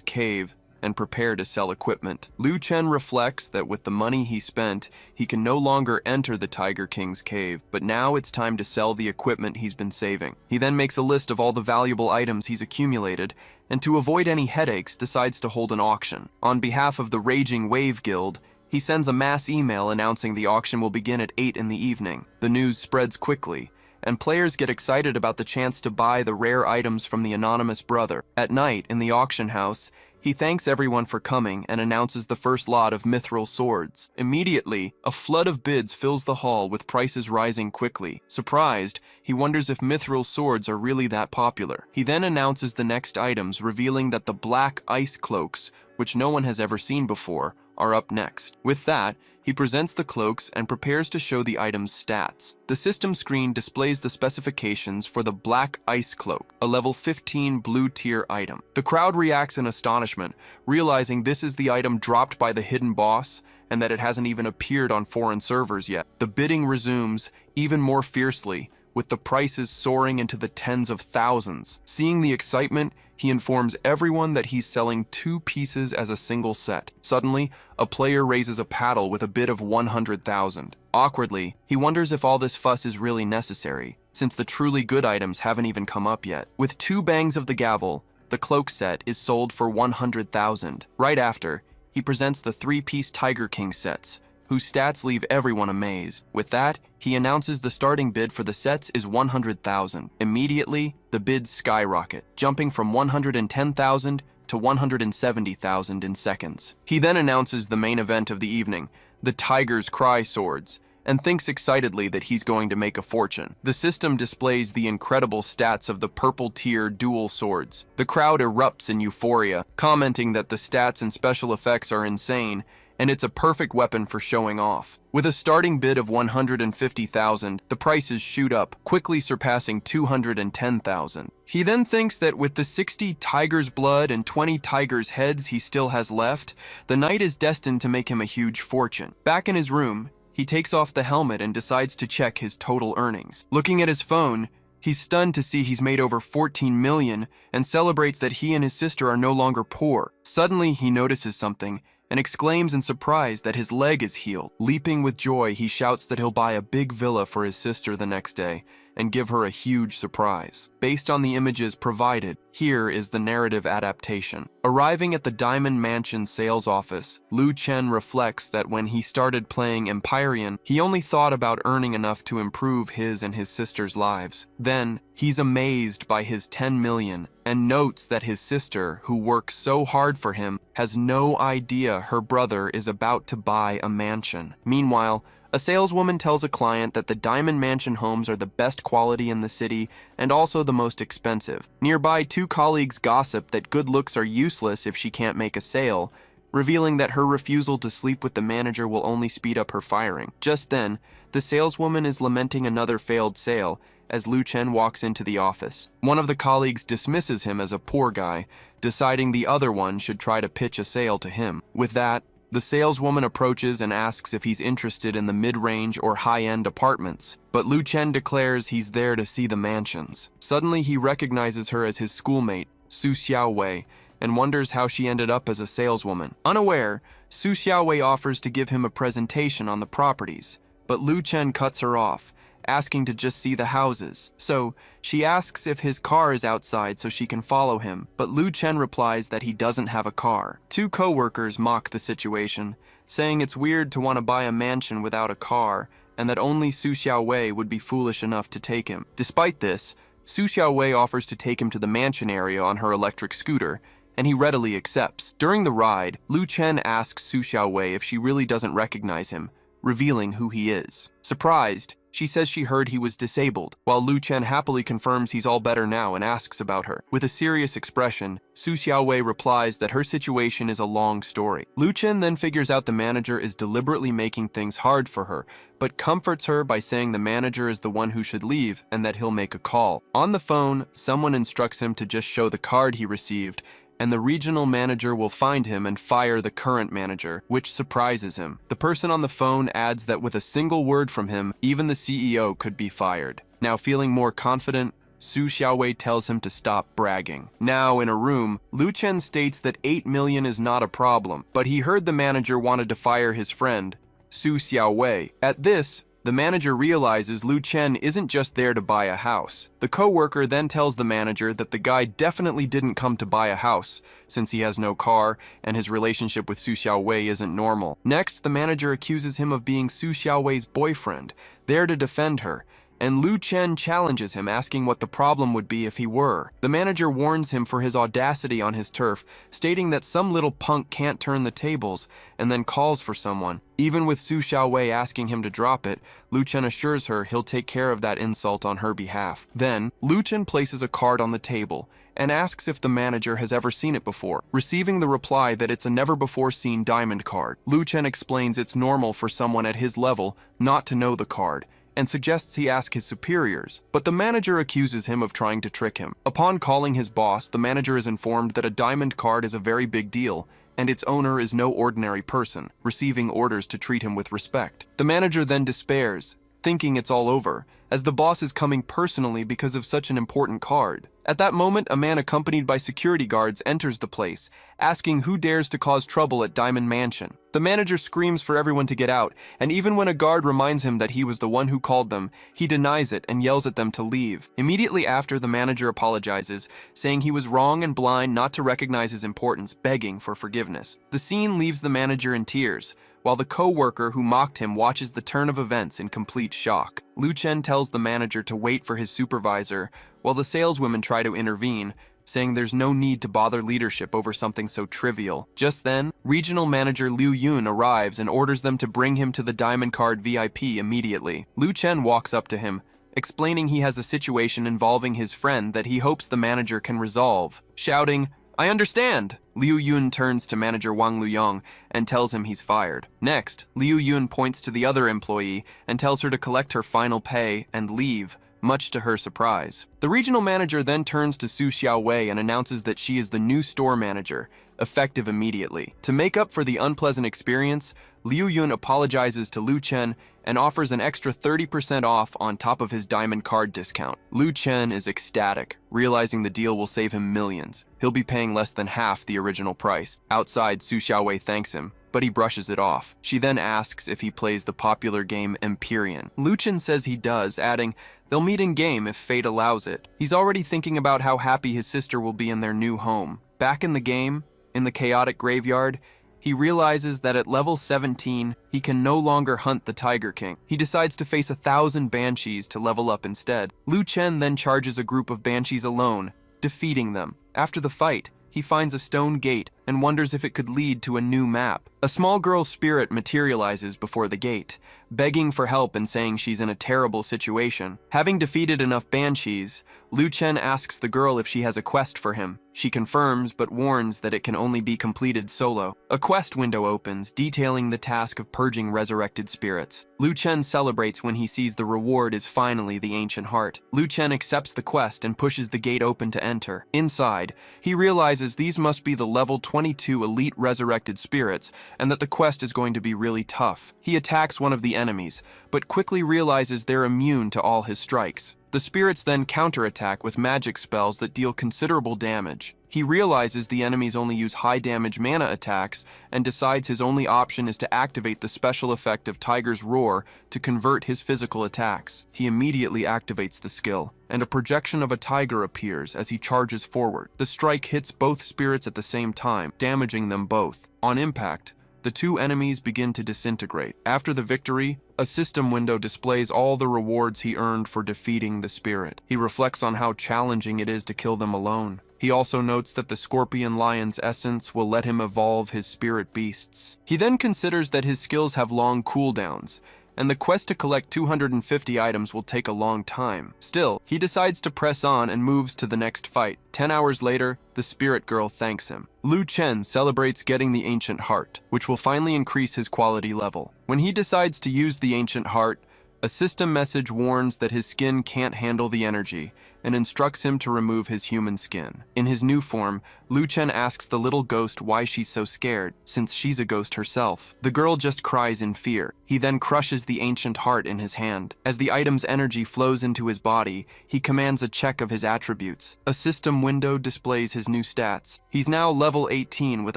cave, and prepare to sell equipment. Liu Chen reflects that with the money he spent, he can no longer enter the Tiger King's cave, but now it's time to sell the equipment he's been saving. He then makes a list of all the valuable items he's accumulated, and to avoid any headaches, decides to hold an auction. On behalf of the Raging Wave Guild, he sends a mass email announcing the auction will begin at 8 in the evening. The news spreads quickly, and players get excited about the chance to buy the rare items from the anonymous brother. At night, in the auction house, he thanks everyone for coming and announces the first lot of mithril swords. Immediately, a flood of bids fills the hall with prices rising quickly. Surprised, he wonders if mithril swords are really that popular. He then announces the next items, revealing that the black ice cloaks, which no one has ever seen before, are up next. With that, he presents the cloaks and prepares to show the item's stats. The system screen displays the specifications for the Black Ice Cloak, a level 15 blue tier item. The crowd reacts in astonishment, realizing this is the item dropped by the hidden boss and that it hasn't even appeared on foreign servers yet. The bidding resumes even more fiercely, with the prices soaring into the tens of thousands. Seeing the excitement, he informs everyone that he's selling 2 pieces as a single set. Suddenly, a player raises a paddle with a bid of 100,000. Awkwardly, he wonders if all this fuss is really necessary, since the truly good items haven't even come up yet. With 2 bangs of the gavel, the cloak set is sold for 100,000. Right after, he presents the 3-piece Tiger King sets, whose stats leave everyone amazed. With that, he announces the starting bid for the sets is 100,000. Immediately, the bids skyrocket, jumping from 110,000 to 170,000 in seconds. He then announces the main event of the evening, the Tiger's Cry swords, and thinks excitedly that he's going to make a fortune. The system displays the incredible stats of the purple tier dual swords. The crowd erupts in euphoria, commenting that the stats and special effects are insane, and it's a perfect weapon for showing off. With a starting bid of 150,000, the prices shoot up, quickly surpassing 210,000. He then thinks that with the 60 tiger's blood and 20 tiger's heads he still has left, the night is destined to make him a huge fortune. Back in his room, he takes off the helmet and decides to check his total earnings. Looking at his phone, he's stunned to see he's made over 14 million and celebrates that he and his sister are no longer poor. Suddenly, he notices something and exclaims in surprise that his leg is healed. Leaping with joy, he shouts that he'll buy a big villa for his sister the next day and give her a huge surprise. Based on the images provided, here is the narrative adaptation. Arriving at the Diamond Mansion sales office, Liu Chen reflects that when he started playing Empyrean, he only thought about earning enough to improve his and his sister's lives. Then, he's amazed by his 10 million and notes that his sister, who works so hard for him, has no idea her brother is about to buy a mansion. Meanwhile, a saleswoman tells a client that the Diamond Mansion homes are the best quality in the city and also the most expensive. Nearby, 2 colleagues gossip that good looks are useless if she can't make a sale, revealing that her refusal to sleep with the manager will only speed up her firing. Just then, the saleswoman is lamenting another failed sale as Liu Chen walks into the office. One of the colleagues dismisses him as a poor guy, deciding the other one should try to pitch a sale to him. With that, the saleswoman approaches and asks if he's interested in the mid-range or high-end apartments, but Liu Chen declares he's there to see the mansions. Suddenly, he recognizes her as his schoolmate, Su Xiaowei, and wonders how she ended up as a saleswoman. Unaware, Su Xiaowei offers to give him a presentation on the properties, but Liu Chen cuts her off, asking to just see the houses. So, she asks if his car is outside so she can follow him, but Liu Chen replies that he doesn't have a car. 2 co-workers mock the situation, saying it's weird to want to buy a mansion without a car, and that only Su Xiaowei would be foolish enough to take him. Despite this, Su Xiaowei offers to take him to the mansion area on her electric scooter, and he readily accepts. During the ride, Liu Chen asks Su Xiaowei if she really doesn't recognize him, revealing who he is. Surprised, she says she heard he was disabled, while Liu Chen happily confirms he's all better now and asks about her. With a serious expression, Su Xiaowei replies that her situation is a long story. Liu Chen then figures out the manager is deliberately making things hard for her, but comforts her by saying the manager is the one who should leave and that he'll make a call. On the phone, someone instructs him to just show the card he received, and the regional manager will find him and fire the current manager, which surprises him. The person on the phone adds that with a single word from him, even the CEO could be fired. Now feeling more confident, Su Xiaowei tells him to stop bragging. Now, in a room, Lu Chen states that 8 million is not a problem, but he heard the manager wanted to fire his friend, Su Xiaowei. At this, the manager realizes Lu Chen isn't just there to buy a house. The co-worker then tells the manager that the guy definitely didn't come to buy a house, since he has no car and his relationship with Su Xiaowei isn't normal. Next, the manager accuses him of being Su Xiaowei's boyfriend, there to defend her, and Lu Chen challenges him, asking what the problem would be if he were. The manager warns him for his audacity on his turf, stating that some little punk can't turn the tables, and then calls for someone. Even with Su Xiaowei asking him to drop it, Lu Chen assures her he'll take care of that insult on her behalf. Then, Lu Chen places a card on the table and asks if the manager has ever seen it before, receiving the reply that it's a never-before-seen diamond card. Lu Chen explains it's normal for someone at his level not to know the card, and suggests he ask his superiors, but the manager accuses him of trying to trick him. Upon calling his boss, the manager is informed that a diamond card is a very big deal, and its owner is no ordinary person, receiving orders to treat him with respect. The manager then despairs, thinking it's all over, as the boss is coming personally because of such an important card. At that moment, a man accompanied by security guards enters the place, asking who dares to cause trouble at Diamond Mansion. The manager screams for everyone to get out, and even when a guard reminds him that he was the one who called them, he denies it and yells at them to leave. Immediately after, the manager apologizes, saying he was wrong and blind not to recognize his importance, begging for forgiveness. The scene leaves the manager in tears, while the co-worker who mocked him watches the turn of events in complete shock. Lu Chen tells the manager to wait for his supervisor, while the saleswomen try to intervene, saying there's no need to bother leadership over something so trivial. Just then, regional manager Liu Yun arrives and orders them to bring him to the Diamond Card VIP immediately. Lu Chen walks up to him, explaining he has a situation involving his friend that he hopes the manager can resolve. Shouting, "I understand!" Liu Yun turns to manager Wang Luyong and tells him he's fired. Next, Liu Yun points to the other employee and tells her to collect her final pay and leave, much to her surprise. The regional manager then turns to Su Xiaowei and announces that she is the new store manager, effective immediately. To make up for the unpleasant experience, Liu Yun apologizes to Lu Chen and offers an extra 30% off on top of his diamond card discount. Lu Chen is ecstatic, realizing the deal will save him millions. He'll be paying less than half the original price. Outside, Su Xiaowei thanks him, but he brushes it off. She then asks if he plays the popular game Empyrean. Lu Chen says he does, adding, they'll meet in-game if fate allows it. He's already thinking about how happy his sister will be in their new home. Back in the game, in the chaotic graveyard, he realizes that at level 17, he can no longer hunt the Tiger King. He decides to face 1,000 banshees to level up instead. Lu Chen then charges a group of banshees alone, defeating them. After the fight, he finds a stone gate and wonders if it could lead to a new map. A small girl's spirit materializes before the gate, begging for help and saying she's in a terrible situation. Having defeated enough banshees, Lu Chen asks the girl if she has a quest for him. She confirms, but warns that it can only be completed solo. A quest window opens, detailing the task of purging resurrected spirits. Lu Chen celebrates when he sees the reward is finally the ancient heart. Lu Chen accepts the quest and pushes the gate open to enter. Inside, he realizes these must be the level 22 elite resurrected spirits, and that the quest is going to be really tough. He attacks one of the enemies, but quickly realizes they're immune to all his strikes. The spirits then counterattack with magic spells that deal considerable damage. He realizes the enemies only use high-damage mana attacks and decides his only option is to activate the special effect of Tiger's Roar to convert his physical attacks. He immediately activates the skill, and a projection of a tiger appears as he charges forward. The strike hits both spirits at the same time, damaging them both. On impact, the two enemies begin to disintegrate. After the victory, a system window displays all the rewards he earned for defeating the spirit. He reflects on how challenging it is to kill them alone. He also notes that the Scorpion Lion's essence will let him evolve his spirit beasts. He then considers that his skills have long cooldowns, and the quest to collect 250 items will take a long time. Still, he decides to press on and moves to the next fight. 10 hours later, the spirit girl thanks him. Lu Chen celebrates getting the ancient heart, which will finally increase his quality level. When he decides to use the ancient heart, a system message warns that his skin can't handle the energy, and instructs him to remove his human skin. In his new form, Lu Chen asks the little ghost why she's so scared, since she's a ghost herself. The girl just cries in fear. He then crushes the ancient heart in his hand. As the item's energy flows into his body, he commands a check of his attributes. A system window displays his new stats. He's now level 18 with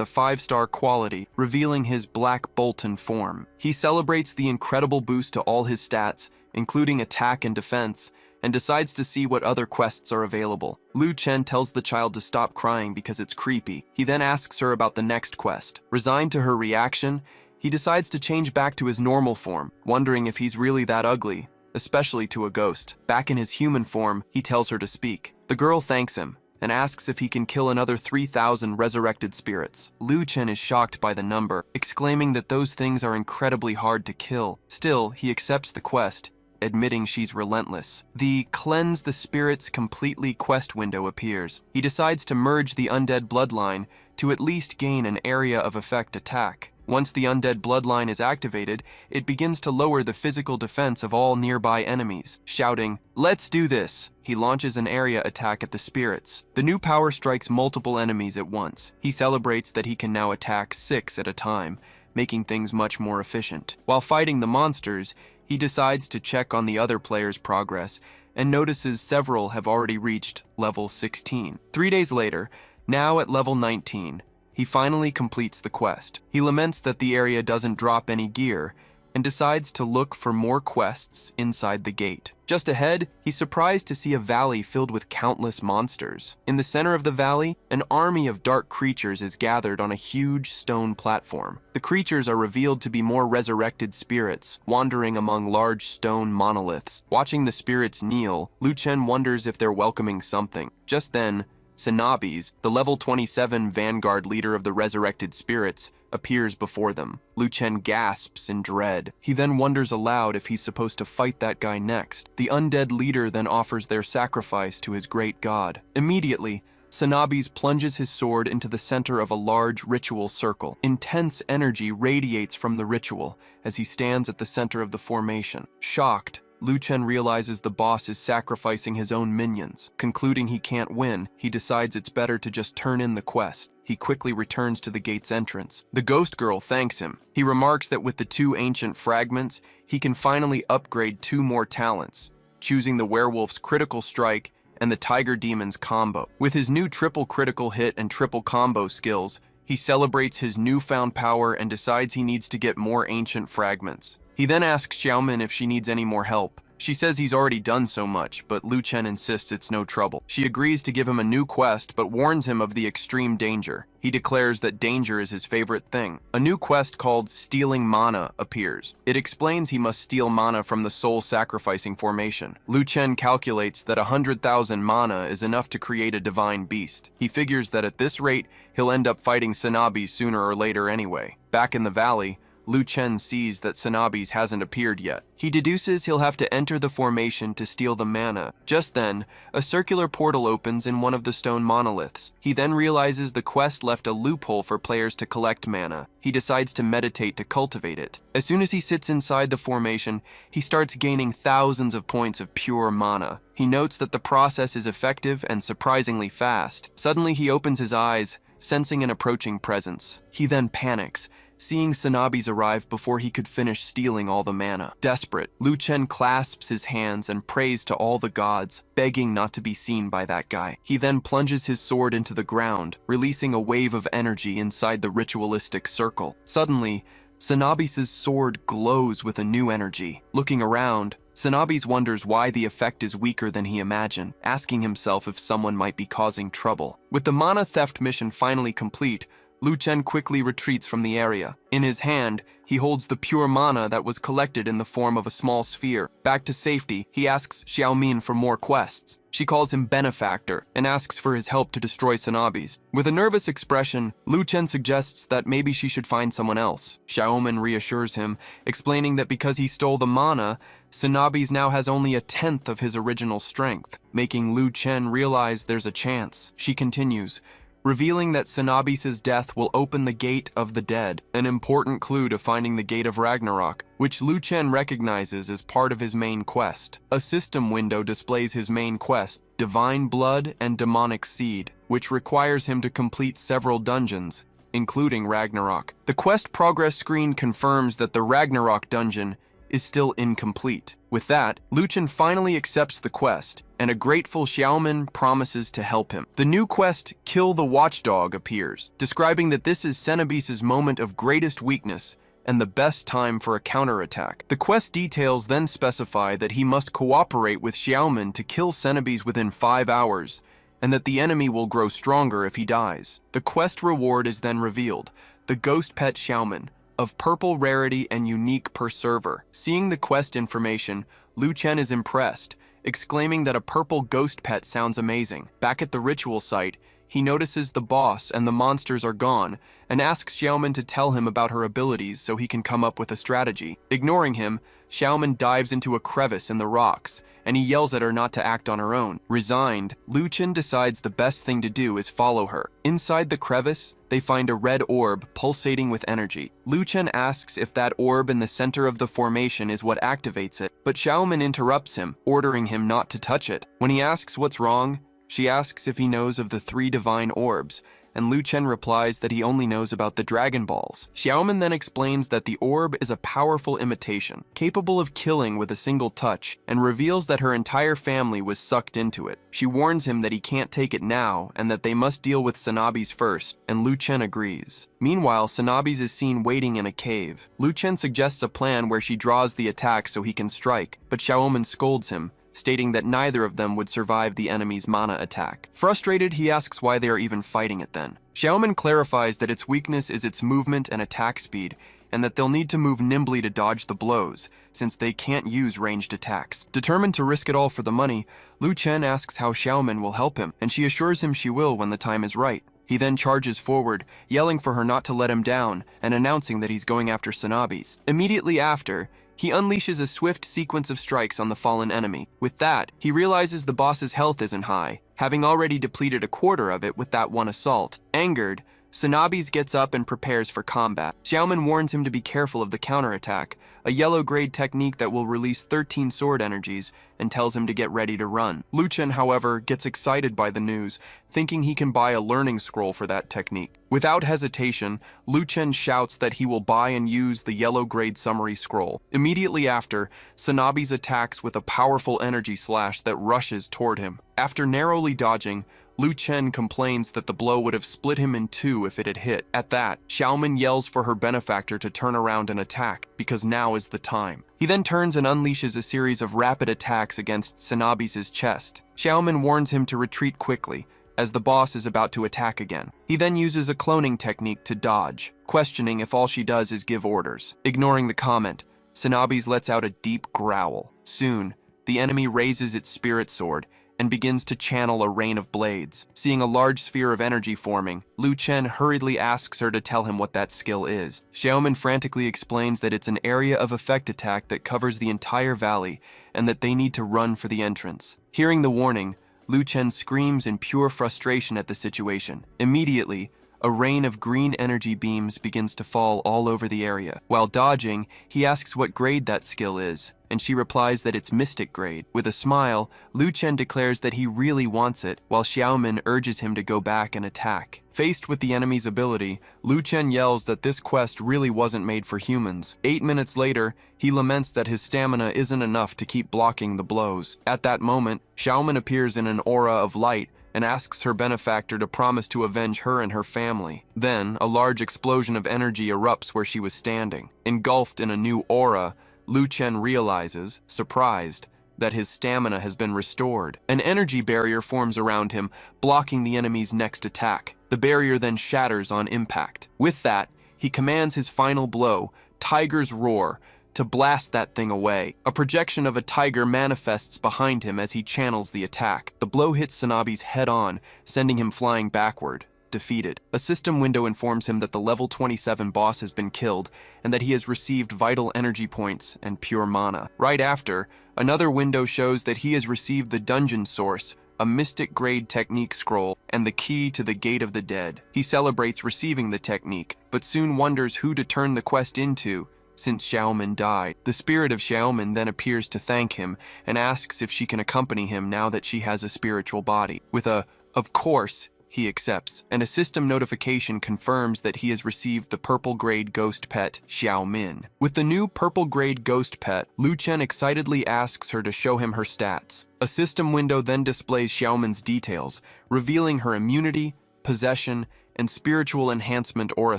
a 5-star quality, revealing his Black Bolton form. He celebrates the incredible boost to all his stats, including attack and defense, and decides to see what other quests are available. Lu Chen tells the child to stop crying because it's creepy. He then asks her about the next quest. Resigned to her reaction, he decides to change back to his normal form, wondering if he's really that ugly, especially to a ghost. Back in his human form, he tells her to speak. The girl thanks him and asks if he can kill another 3,000 resurrected spirits. Lu Chen is shocked by the number, exclaiming that those things are incredibly hard to kill. Still, he accepts the quest, admitting she's relentless. The Cleanse the Spirits completely quest window appears. He decides to merge the undead bloodline to at least gain an area of effect attack. Once the undead bloodline is activated, it begins to lower the physical defense of all nearby enemies. Shouting, "Let's do this!" he launches an area attack at the spirits. The new power strikes multiple enemies at once. He celebrates that he can now attack 6 at a time, making things much more efficient. While fighting the monsters, he decides to check on the other players' progress and notices several have already reached level 16. 3 days later, now at level 19, he finally completes the quest. He laments that the area doesn't drop any gear and decides to look for more quests inside the gate. Just ahead, he's surprised to see a valley filled with countless monsters. In the center of the valley, an army of dark creatures is gathered on a huge stone platform. The creatures are revealed to be more resurrected spirits, wandering among large stone monoliths. Watching the spirits kneel, Lu Chen wonders if they're welcoming something. Just then, Sanabis, the level 27 vanguard leader of the resurrected spirits, appears before them. Lu Chen gasps in dread. He then wonders aloud if he's supposed to fight that guy next. The undead leader then offers their sacrifice to his great god. Immediately, Sanabis plunges his sword into the center of a large ritual circle. Intense energy radiates from the ritual as he stands at the center of the formation. Shocked, Lu Chen realizes the boss is sacrificing his own minions. Concluding he can't win, he decides it's better to just turn in the quest. He quickly returns to the gate's entrance. The ghost girl thanks him. He remarks that with the 2 ancient fragments, he can finally upgrade 2 more talents, choosing the werewolf's critical strike and the tiger demon's combo. With his new triple critical hit and triple combo skills, he celebrates his newfound power and decides he needs to get more ancient fragments. He then asks Xiaomin if she needs any more help. She says he's already done so much, but Lu Chen insists it's no trouble. She agrees to give him a new quest, but warns him of the extreme danger. He declares that danger is his favorite thing. A new quest called Stealing Mana appears. It explains he must steal mana from the soul-sacrificing formation. Lu Chen calculates that 100,000 mana is enough to create a divine beast. He figures that at this rate, he'll end up fighting Sanabi sooner or later anyway. Back in the valley, Lu Chen sees that Sanabi's hasn't appeared yet. He deduces he'll have to enter the formation to steal the mana. Just then, a circular portal opens in one of the stone monoliths. He then realizes the quest left a loophole for players to collect mana. He decides to meditate to cultivate it. As soon as he sits inside the formation, he starts gaining thousands of points of pure mana. He notes that the process is effective and surprisingly fast. Suddenly he opens his eyes, sensing an approaching presence. He then panics, seeing Sanabis arrive before he could finish stealing all the mana. Desperate, Lu Chen clasps his hands and prays to all the gods, begging not to be seen by that guy. He then plunges his sword into the ground, releasing a wave of energy inside the ritualistic circle. Suddenly, Sanabis' sword glows with a new energy. Looking around, Sanabis wonders why the effect is weaker than he imagined, asking himself if someone might be causing trouble. With the mana theft mission finally complete, Lu Chen quickly retreats from the area. In his hand, he holds the pure mana that was collected in the form of a small sphere. Back to safety, he asks Xiaomin for more quests. She calls him Benefactor and asks for his help to destroy Sanabis. With a nervous expression, Lu Chen suggests that maybe she should find someone else. Xiaomin reassures him, explaining that because he stole the mana, Sanabis now has only 1/10 of his original strength, making Lu Chen realize there's a chance. She continues, revealing that Sanabis's death will open the Gate of the Dead, an important clue to finding the Gate of Ragnarok, which Lu Chen recognizes as part of his main quest. A system window displays his main quest, Divine Blood and Demonic Seed, which requires him to complete several dungeons, including Ragnarok. The quest progress screen confirms that the Ragnarok dungeon is still incomplete. With that, Lu Chen finally accepts the quest, and a grateful Xiaoman promises to help him. The new quest, Kill the Watchdog, appears, describing that this is Sanabis's moment of greatest weakness and the best time for a counterattack. The quest details then specify that he must cooperate with Xiaoman to kill Sanabis within 5 hours, and that the enemy will grow stronger if he dies. The quest reward is then revealed, the Ghost Pet Xiaoman, of purple rarity and unique per server. Seeing the quest information, Lu Chen is impressed, exclaiming that a purple ghost pet sounds amazing. Back at the ritual site, he notices the boss and the monsters are gone, and asks Xiaoman to tell him about her abilities so he can come up with a strategy. Ignoring him, Xiaoman dives into a crevice in the rocks, and he yells at her not to act on her own. Resigned, Lu Chen decides the best thing to do is follow her. Inside the crevice, they find a red orb pulsating with energy. Lu Chen asks if that orb in the center of the formation is what activates it, but Xiaoman interrupts him, ordering him not to touch it. When he asks what's wrong, she asks if he knows of the 3 divine orbs, and Lu Chen replies that he only knows about the Dragon Balls. Xiaoman then explains that the orb is a powerful imitation, capable of killing with a single touch, and reveals that her entire family was sucked into it. She warns him that he can't take it now, and that they must deal with Sanabis first, and Lu Chen agrees. Meanwhile, Sanabis is seen waiting in a cave. Lu Chen suggests a plan where she draws the attack so he can strike, but Xiaoman scolds him, stating that neither of them would survive the enemy's mana attack. Frustrated, he asks why they are even fighting it then. Xiaoman clarifies that its weakness is its movement and attack speed, and that they'll need to move nimbly to dodge the blows, since they can't use ranged attacks. Determined to risk it all for the money, Lu Chen asks how Xiaoman will help him, and she assures him she will when the time is right. He then charges forward, yelling for her not to let him down, and announcing that he's going after Sanabis. Immediately after, he unleashes a swift sequence of strikes on the fallen enemy. With that, he realizes the boss's health isn't high, having already depleted a quarter of it with that one assault. Angered, Sanabis gets up and prepares for combat. Xiaoman warns him to be careful of the counterattack, a yellow-grade technique that will release 13 sword energies, and tells him to get ready to run. Lu Chen, however, gets excited by the news, thinking he can buy a learning scroll for that technique. Without hesitation, Lu Chen shouts that he will buy and use the yellow-grade summary scroll. Immediately after, Sanabis attacks with a powerful energy slash that rushes toward him. After narrowly dodging, Lu Chen complains that the blow would have split him in 2 if it had hit. At that, Xiaoman yells for her benefactor to turn around and attack, because now is the time. He then turns and unleashes a series of rapid attacks against Sanabis's chest. Xiaoman warns him to retreat quickly, as the boss is about to attack again. He then uses a cloning technique to dodge, questioning if all she does is give orders. Ignoring the comment, Sanabis lets out a deep growl. Soon, the enemy raises its spirit sword and begins to channel a rain of blades. Seeing a large sphere of energy forming, Lu Chen hurriedly asks her to tell him what that skill is. Xiaoman frantically explains that it's an area of effect attack that covers the entire valley, and that they need to run for the entrance. Hearing the warning, Lu Chen screams in pure frustration at the situation. Immediately, a rain of green energy beams begins to fall all over the area. While dodging, he asks what grade that skill is, and she replies that it's Mystic grade. With a smile, Lu Chen declares that he really wants it, while Xiaoman urges him to go back and attack. Faced with the enemy's ability, Lu Chen yells that this quest really wasn't made for humans. 8 minutes later, he laments that his stamina isn't enough to keep blocking the blows. At that moment, Xiaoman appears in an aura of light and asks her benefactor to promise to avenge her and her family. Then, a large explosion of energy erupts where she was standing. Engulfed in a new aura, Lu Chen realizes, surprised, that his stamina has been restored. An energy barrier forms around him, blocking the enemy's next attack. The barrier then shatters on impact. With that, he commands his final blow, Tiger's Roar, to blast that thing away. A projection of a tiger manifests behind him as he channels the attack. The blow hits Sanabis head-on, sending him flying backward, defeated. A system window informs him that the level 27 boss has been killed, and that he has received vital energy points and pure mana. Right after, another window shows that he has received the dungeon source, a mystic-grade technique scroll, and the key to the Gate of the Dead. He celebrates receiving the technique, but soon wonders who to turn the quest into, since Xiaomin died. The spirit of Xiaomin then appears to thank him and asks if she can accompany him now that she has a spiritual body. With a, "Of course," he accepts, and a system notification confirms that he has received the purple-grade ghost pet, Xiaomin. With the new purple-grade ghost pet, Lu Chen excitedly asks her to show him her stats. A system window then displays Xiaomin's details, revealing her immunity, possession, and spiritual enhancement aura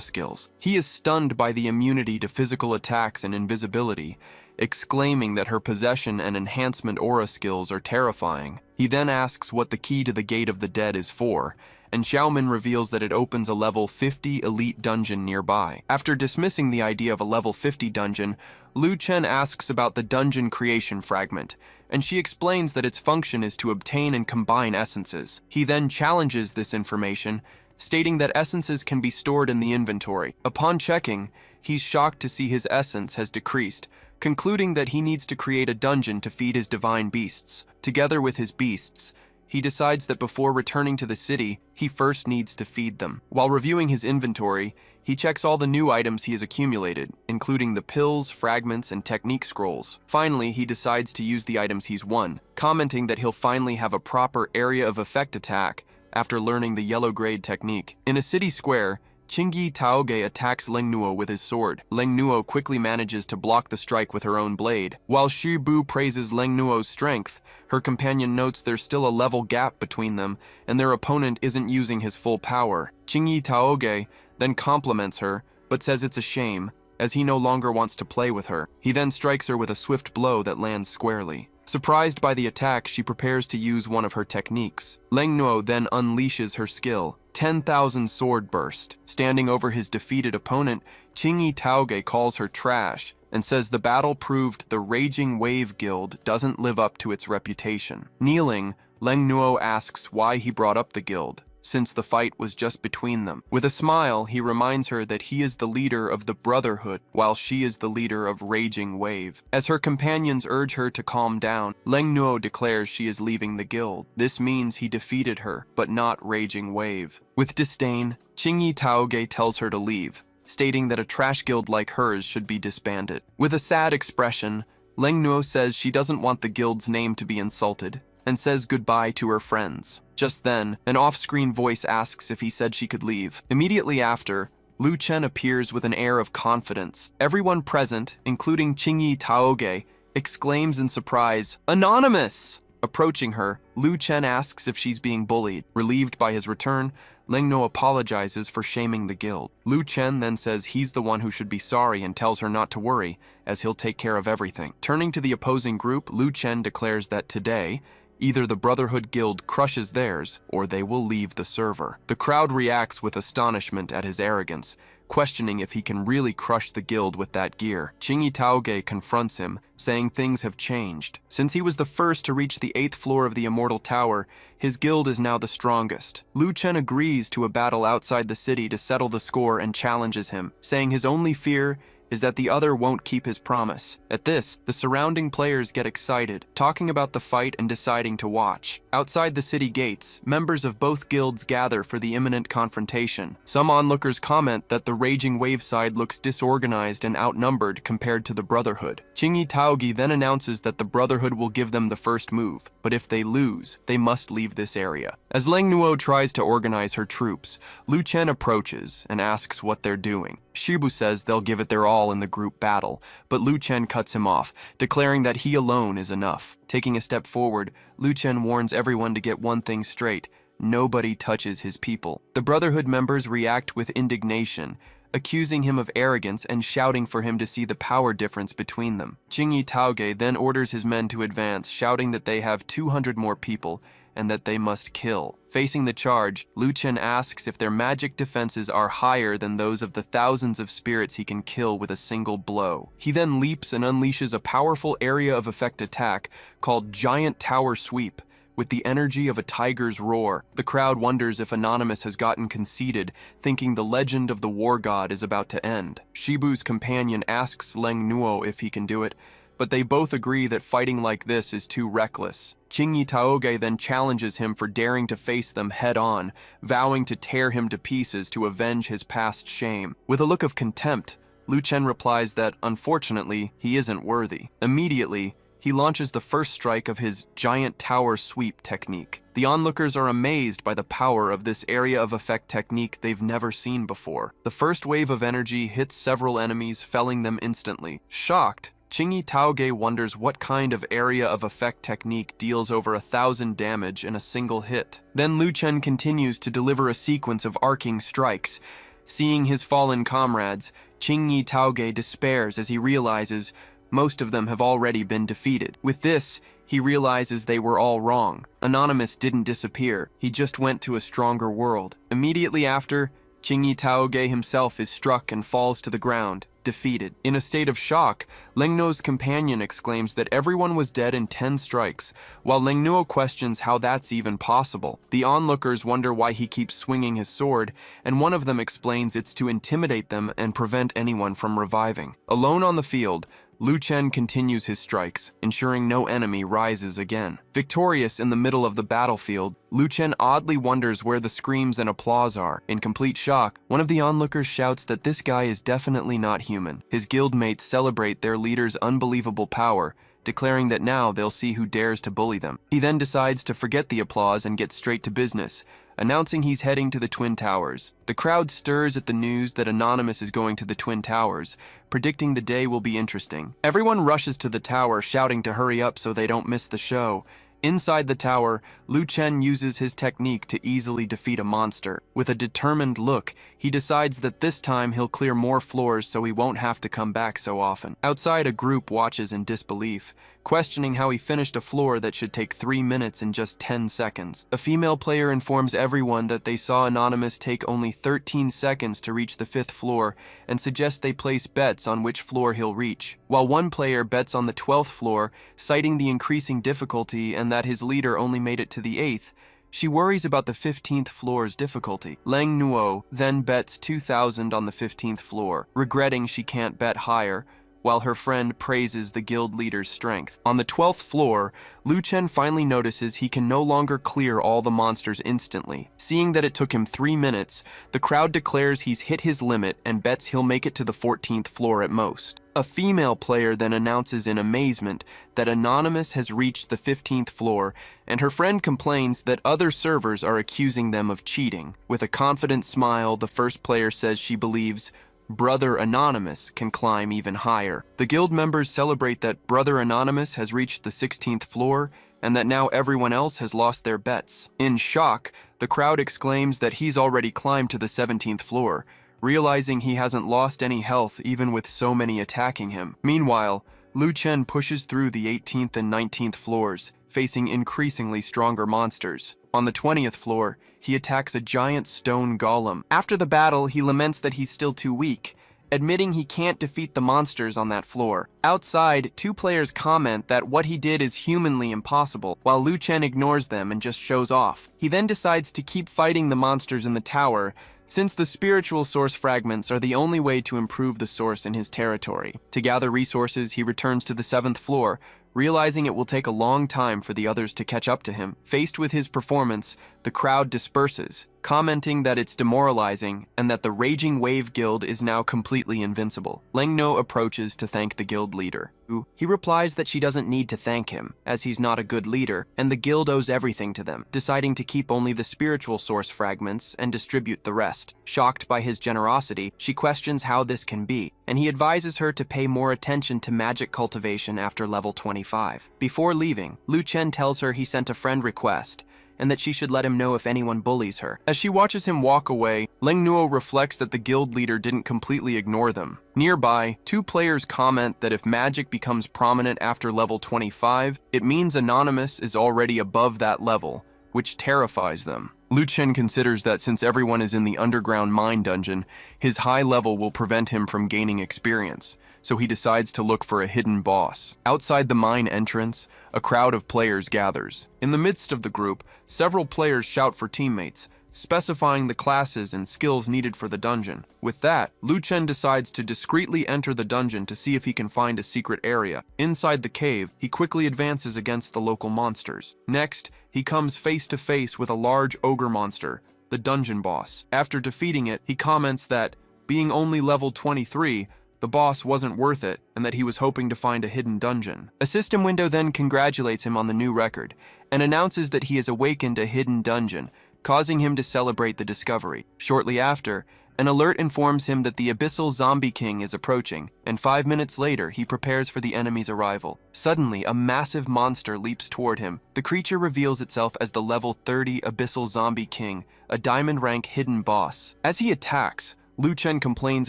skills. He is stunned by the immunity to physical attacks and invisibility, exclaiming that her possession and enhancement aura skills are terrifying. He then asks what the key to the Gate of the Dead is for, and Xiaomin reveals that it opens a level 50 elite dungeon nearby. After dismissing the idea of a level 50 dungeon, Lu Chen asks about the dungeon creation fragment, and she explains that its function is to obtain and combine essences. He then challenges this information, stating that essences can be stored in the inventory. Upon checking, he's shocked to see his essence has decreased, concluding that he needs to create a dungeon to feed his divine beasts. Together with his beasts, he decides that before returning to the city, he first needs to feed them. While reviewing his inventory, he checks all the new items he has accumulated, including the pills, fragments, and technique scrolls. Finally, he decides to use the items he's won, commenting that he'll finally have a proper area of effect attack after learning the yellow grade technique. In a city square, Qingyi Taoge attacks Leng Nuo with his sword. Leng Nuo quickly manages to block the strike with her own blade. While Xu Bu praises Leng Nuo's strength, her companion notes there's still a level gap between them, and their opponent isn't using his full power. Qingyi Taoge then compliments her, but says it's a shame, as he no longer wants to play with her. He then strikes her with a swift blow that lands squarely. Surprised by the attack, she prepares to use one of her techniques. Leng Nuo then unleashes her skill, 10,000 Sword Burst. Standing over his defeated opponent, Qingyi Taoge calls her trash and says the battle proved the Raging Wave Guild doesn't live up to its reputation. Kneeling, Leng Nuo asks why he brought up the guild, since the fight was just between them. With a smile, he reminds her that he is the leader of the Brotherhood, while she is the leader of Raging Wave. As her companions urge her to calm down, Leng Nuo declares she is leaving the guild. This means he defeated her, but not Raging Wave. With disdain, Qingyi Taoge tells her to leave, stating that a trash guild like hers should be disbanded. With a sad expression, Leng Nuo says she doesn't want the guild's name to be insulted, and says goodbye to her friends. Just then, an off-screen voice asks if he said she could leave. Immediately after, Lu Chen appears with an air of confidence. Everyone present, including Qingyi Taoge, exclaims in surprise, "Anonymous!" Approaching her, Lu Chen asks if she's being bullied. Relieved by his return, Leng Nuo apologizes for shaming the guild. Lu Chen then says he's the one who should be sorry and tells her not to worry, as he'll take care of everything. Turning to the opposing group, Lu Chen declares that today, either the Brotherhood Guild crushes theirs, or they will leave the server. The crowd reacts with astonishment at his arrogance, questioning if he can really crush the guild with that gear. Qingyi Taoge confronts him, saying things have changed. Since he was the first to reach the 8th floor of the Immortal Tower, his guild is now the strongest. Lu Chen agrees to a battle outside the city to settle the score and challenges him, saying his only fear is that the other won't keep his promise. At this, the surrounding players get excited, talking about the fight and deciding to watch. Outside the city gates, members of both guilds gather for the imminent confrontation. Some onlookers comment that the Raging Wave side looks disorganized and outnumbered compared to the Brotherhood. Qingyi Taoge then announces that the Brotherhood will give them the first move, but if they lose, they must leave this area. As Leng Nuo tries to organize her troops, Lu Chen approaches and asks what they're doing. Shibu says they'll give it their all in the group battle, but Lu Chen cuts him off, declaring that he alone is enough. Taking a step forward, Lu Chen warns everyone to get one thing straight: nobody touches his people. The Brotherhood members react with indignation, accusing him of arrogance and shouting for him to see the power difference between them. Qingyi Taoge then orders his men to advance, shouting that they have 200 more people and that they must kill. Facing the charge, Lu Chen asks if their magic defenses are higher than those of the thousands of spirits he can kill with a single blow. He then leaps and unleashes a powerful area of effect attack called Giant Tower Sweep, with the energy of a tiger's roar. The crowd wonders if Anonymous has gotten conceited, thinking the legend of the war god is about to end. Shibu's companion asks Leng Nuo if he can do it, but they both agree that fighting like this is too reckless. Qingyi Taoge then challenges him for daring to face them head-on, vowing to tear him to pieces to avenge his past shame. With a look of contempt, Lu Chen replies that, unfortunately, he isn't worthy. Immediately, he launches the first strike of his giant tower sweep technique. The onlookers are amazed by the power of this area of effect technique they've never seen before. The first wave of energy hits several enemies, felling them instantly. Shocked, Qingyi Taoge wonders what kind of area of effect technique deals over 1,000 damage in a single hit. Then Lu Chen continues to deliver a sequence of arcing strikes. Seeing his fallen comrades, Qingyi Taoge despairs as he realizes most of them have already been defeated. With this, he realizes they were all wrong. Anonymous didn't disappear, he just went to a stronger world. Immediately after, Qingyi Taoge himself is struck and falls to the ground, defeated. In a state of shock, Lengnuo's companion exclaims that everyone was dead in 10 strikes, while Lengnuo questions how that's even possible. The onlookers wonder why he keeps swinging his sword, and one of them explains it's to intimidate them and prevent anyone from reviving. Alone on the field, Lu Chen continues his strikes, ensuring no enemy rises again. Victorious in the middle of the battlefield, Lu Chen oddly wonders where the screams and applause are. In complete shock, one of the onlookers shouts that this guy is definitely not human. His guildmates celebrate their leader's unbelievable power, declaring that now they'll see who dares to bully them. He then decides to forget the applause and get straight to business, announcing he's heading to the Twin Towers. The crowd stirs at the news that Anonymous is going to the Twin Towers, predicting the day will be interesting. Everyone rushes to the tower, shouting to hurry up so they don't miss the show. Inside the tower, Lu Chen uses his technique to easily defeat a monster. With a determined look, he decides that this time he'll clear more floors so he won't have to come back so often. Outside, a group watches in disbelief, questioning how he finished a floor that should take 3 minutes in just 10 seconds. A female player informs everyone that they saw Anonymous take only 13 seconds to reach the 5th floor and suggests they place bets on which floor he'll reach. While one player bets on the 12th floor, citing the increasing difficulty and that his leader only made it to the 8th, she worries about the 15th floor's difficulty. Lang Nuo then bets 2,000 on the 15th floor, regretting she can't bet higher, while her friend praises the guild leader's strength. On the 12th floor, Lu Chen finally notices he can no longer clear all the monsters instantly. Seeing that it took him 3 minutes, the crowd declares he's hit his limit and bets he'll make it to the 14th floor at most. A female player then announces in amazement that Anonymous has reached the 15th floor, and her friend complains that other servers are accusing them of cheating. With a confident smile, the first player says she believes Brother Anonymous can climb even higher. The guild members celebrate that Brother Anonymous has reached the 16th floor and that now everyone else has lost their bets. In shock, the crowd exclaims that he's already climbed to the 17th floor, realizing he hasn't lost any health even with so many attacking him. Meanwhile, Lu Chen pushes through the 18th and 19th floors, facing increasingly stronger monsters. On the 20th floor, he attacks a giant stone golem. After the battle, he laments that he's still too weak, admitting he can't defeat the monsters on that floor. Outside, 2 players comment that what he did is humanly impossible, while Lu Chen ignores them and just shows off. He then decides to keep fighting the monsters in the tower, since the spiritual source fragments are the only way to improve the source in his territory. To gather resources, he returns to the 7th floor, realizing it will take a long time for the others to catch up to him. Faced with his performance, the crowd disperses, commenting that it's demoralizing and that the Raging Wave Guild is now completely invincible. Lengno approaches to thank the guild leader. He replies that she doesn't need to thank him, as he's not a good leader, and the guild owes everything to them, deciding to keep only the spiritual source fragments and distribute the rest. Shocked by his generosity, she questions how this can be, and he advises her to pay more attention to magic cultivation after level 25. Before leaving, Lu Chen tells her he sent a friend request, and that she should let him know if anyone bullies her. As she watches him walk away, Lengnuo reflects that the guild leader didn't completely ignore them. Nearby, 2 players comment that if magic becomes prominent after level 25, it means Anonymous is already above that level, which terrifies them. Lu Chen considers that since everyone is in the underground mine dungeon, his high level will prevent him from gaining experience, so he decides to look for a hidden boss. Outside the mine entrance, a crowd of players gathers. In the midst of the group, several players shout for teammates, specifying the classes and skills needed for the dungeon. With that, Lu Chen decides to discreetly enter the dungeon to see if he can find a secret area. Inside the cave, he quickly advances against the local monsters. Next, he comes face to face with a large ogre monster, the dungeon boss. After defeating it, he comments that, being only level 23, the boss wasn't worth it, and that he was hoping to find a hidden dungeon. A system window then congratulates him on the new record, and announces that he has awakened a hidden dungeon, causing him to celebrate the discovery. Shortly after, an alert informs him that the Abyssal Zombie King is approaching, and 5 minutes later, he prepares for the enemy's arrival. Suddenly, a massive monster leaps toward him. The creature reveals itself as the level 30 Abyssal Zombie King, a diamond rank hidden boss. As he attacks, Lu Chen complains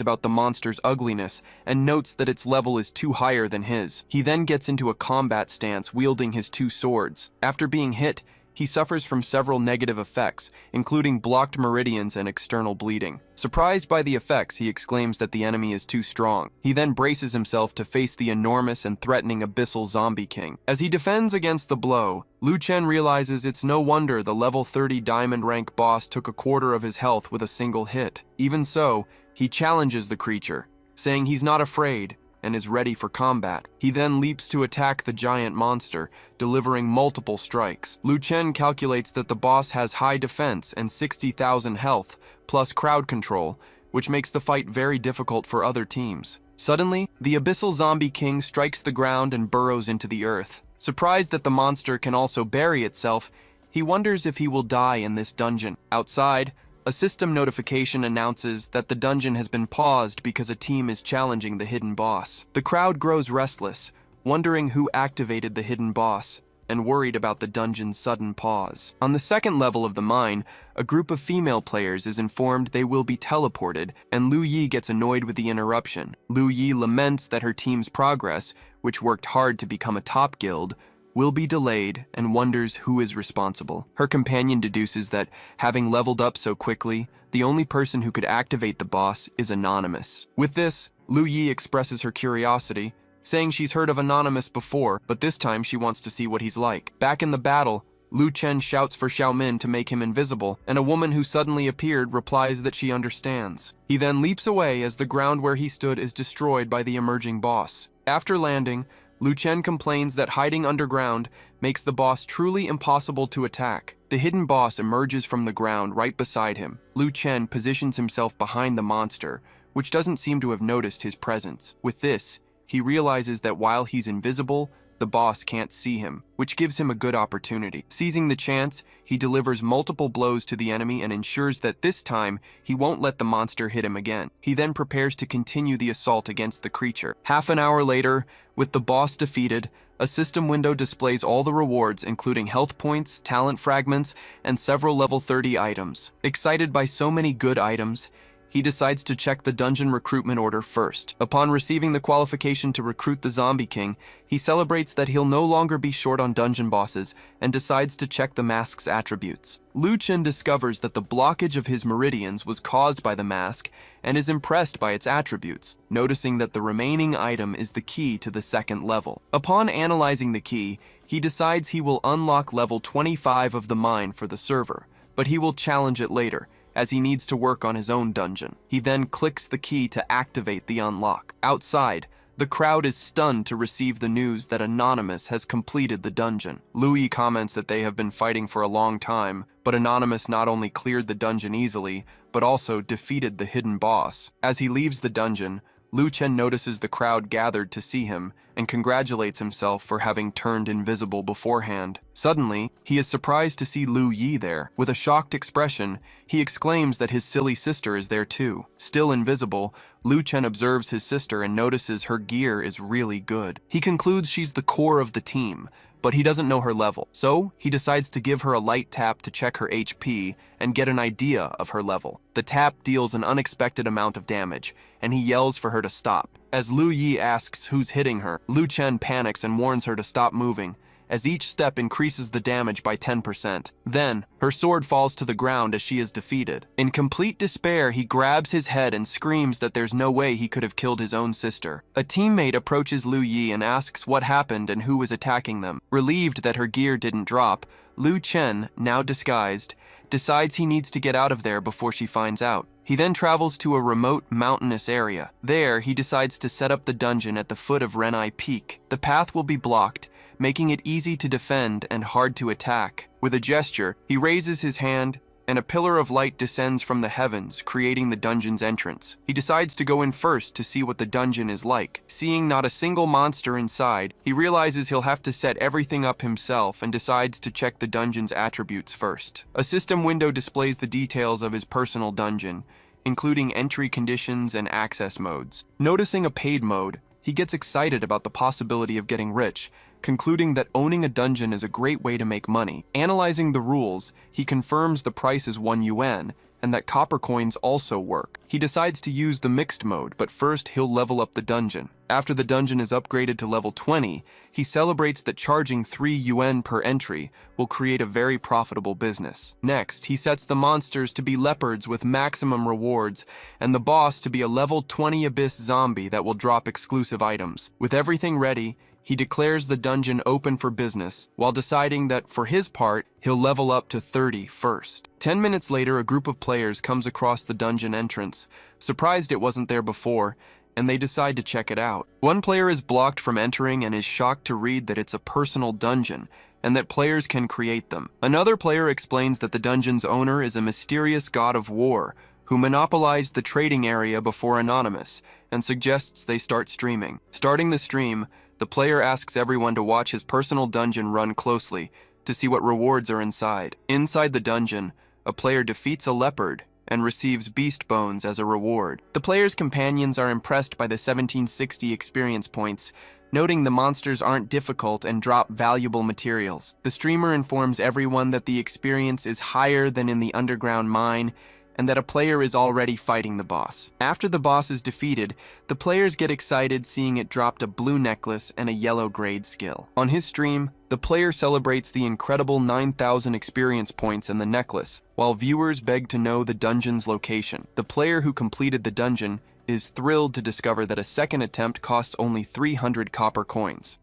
about the monster's ugliness and notes that its level is too higher than his. He then gets into a combat stance wielding his 2 swords. After being hit, he suffers from several negative effects, including blocked meridians and external bleeding. Surprised by the effects, he exclaims that the enemy is too strong. He then braces himself to face the enormous and threatening Abyssal Zombie King. As he defends against the blow, Lu Chen realizes it's no wonder the level 30 diamond rank boss took a quarter of his health with a single hit. Even so, he challenges the creature, saying he's not afraid and is ready for combat. He then leaps to attack the giant monster, delivering multiple strikes. Lu Chen calculates that the boss has high defense and 60,000 health, plus crowd control, which makes the fight very difficult for other teams. Suddenly, the Abyssal Zombie King strikes the ground and burrows into the earth. Surprised that the monster can also bury itself, he wonders if he will die in this dungeon. Outside, a system notification announces that the dungeon has been paused because a team is challenging the hidden boss. The crowd grows restless, wondering who activated the hidden boss, and worried about the dungeon's sudden pause. On the second level of the mine, a group of female players is informed they will be teleported, and Lu Yi gets annoyed with the interruption. Lu Yi laments that her team's progress, which worked hard to become a top guild, will be delayed and wonders who is responsible. Her companion deduces that, having leveled up so quickly, the only person who could activate the boss is Anonymous. With this, Lu Yi expresses her curiosity, saying she's heard of Anonymous before, but this time she wants to see what he's like. Back in the battle, Lu Chen shouts for Xiaomin to make him invisible, and a woman who suddenly appeared replies that she understands. He then leaps away as the ground where he stood is destroyed by the emerging boss. After landing, Lu Chen complains that hiding underground makes the boss truly impossible to attack. The hidden boss emerges from the ground right beside him. Lu Chen positions himself behind the monster, which doesn't seem to have noticed his presence. With this, he realizes that while he's invisible, the boss can't see him, which gives him a good opportunity. Seizing the chance, he delivers multiple blows to the enemy and ensures that this time, he won't let the monster hit him again. He then prepares to continue the assault against the creature. Half an hour later, with the boss defeated, a system window displays all the rewards, including health points, talent fragments, and several level 30 items. Excited by so many good items, he decides to check the dungeon recruitment order first. Upon receiving the qualification to recruit the Zombie King, he celebrates that he'll no longer be short on dungeon bosses and decides to check the mask's attributes. Lu Chen discovers that the blockage of his meridians was caused by the mask and is impressed by its attributes, noticing that the remaining item is the key to the second level. Upon analyzing the key, he decides he will unlock level 25 of the mine for the server, but he will challenge it later, as he needs to work on his own dungeon. He then clicks the key to activate the unlock. Outside, the crowd is stunned to receive the news that Anonymous has completed the dungeon. Louis comments that they have been fighting for a long time, but Anonymous not only cleared the dungeon easily, but also defeated the hidden boss. As he leaves the dungeon, Lu Chen notices the crowd gathered to see him and congratulates himself for having turned invisible beforehand. Suddenly, he is surprised to see Lu Yi there. With a shocked expression, he exclaims that his silly sister is there too. Still invisible, Lu Chen observes his sister and notices her gear is really good. He concludes she's the core of the team, but he doesn't know her level. So, he decides to give her a light tap to check her HP and get an idea of her level. The tap deals an unexpected amount of damage, and he yells for her to stop. As Lu Yi asks who's hitting her, Lu Chen panics and warns her to stop moving, as each step increases the damage by 10%. Then, her sword falls to the ground as she is defeated. In complete despair, he grabs his head and screams that there's no way he could have killed his own sister. A teammate approaches Lu Yi and asks what happened and who was attacking them. Relieved that her gear didn't drop, Lu Chen, now disguised, decides he needs to get out of there before she finds out. He then travels to a remote mountainous area. There, he decides to set up the dungeon at the foot of Renai Peak. The path will be blocked, making it easy to defend and hard to attack. With a gesture, he raises his hand, and a pillar of light descends from the heavens, creating the dungeon's entrance. He decides to go in first to see what the dungeon is like. Seeing not a single monster inside, he realizes he'll have to set everything up himself and decides to check the dungeon's attributes first. A system window displays the details of his personal dungeon, including entry conditions and access modes. Noticing a paid mode, he gets excited about the possibility of getting rich, concluding that owning a dungeon is a great way to make money. Analyzing the rules, he confirms the price is 1 yuan, and that copper coins also work. He decides to use the mixed mode, but first he'll level up the dungeon. After the dungeon is upgraded to level 20, he celebrates that charging 3 yuan per entry will create a very profitable business. Next, he sets the monsters to be leopards with maximum rewards, and the boss to be a level 20 abyss zombie that will drop exclusive items. With everything ready, he declares the dungeon open for business, while deciding that, for his part, he'll level up to 30 first. 10 minutes later, a group of players comes across the dungeon entrance, surprised it wasn't there before, and they decide to check it out. One player is blocked from entering and is shocked to read that it's a personal dungeon, and that players can create them. Another player explains that the dungeon's owner is a mysterious god of war, who monopolized the trading area before Anonymous, and suggests they start streaming. Starting the stream, the player asks everyone to watch his personal dungeon run closely to see what rewards are inside. Inside the dungeon, a player defeats a leopard and receives beast bones as a reward. The player's companions are impressed by the 1760 experience points, noting the monsters aren't difficult and drop valuable materials. The streamer informs everyone that the experience is higher than in the underground mine, and that a player is already fighting the boss. After the boss is defeated, the players get excited seeing it dropped a blue necklace and a yellow grade skill. On his stream, the player celebrates the incredible 9,000 experience points in the necklace, while viewers beg to know the dungeon's location. The player who completed the dungeon is thrilled to discover that a second attempt costs only 300 copper coins.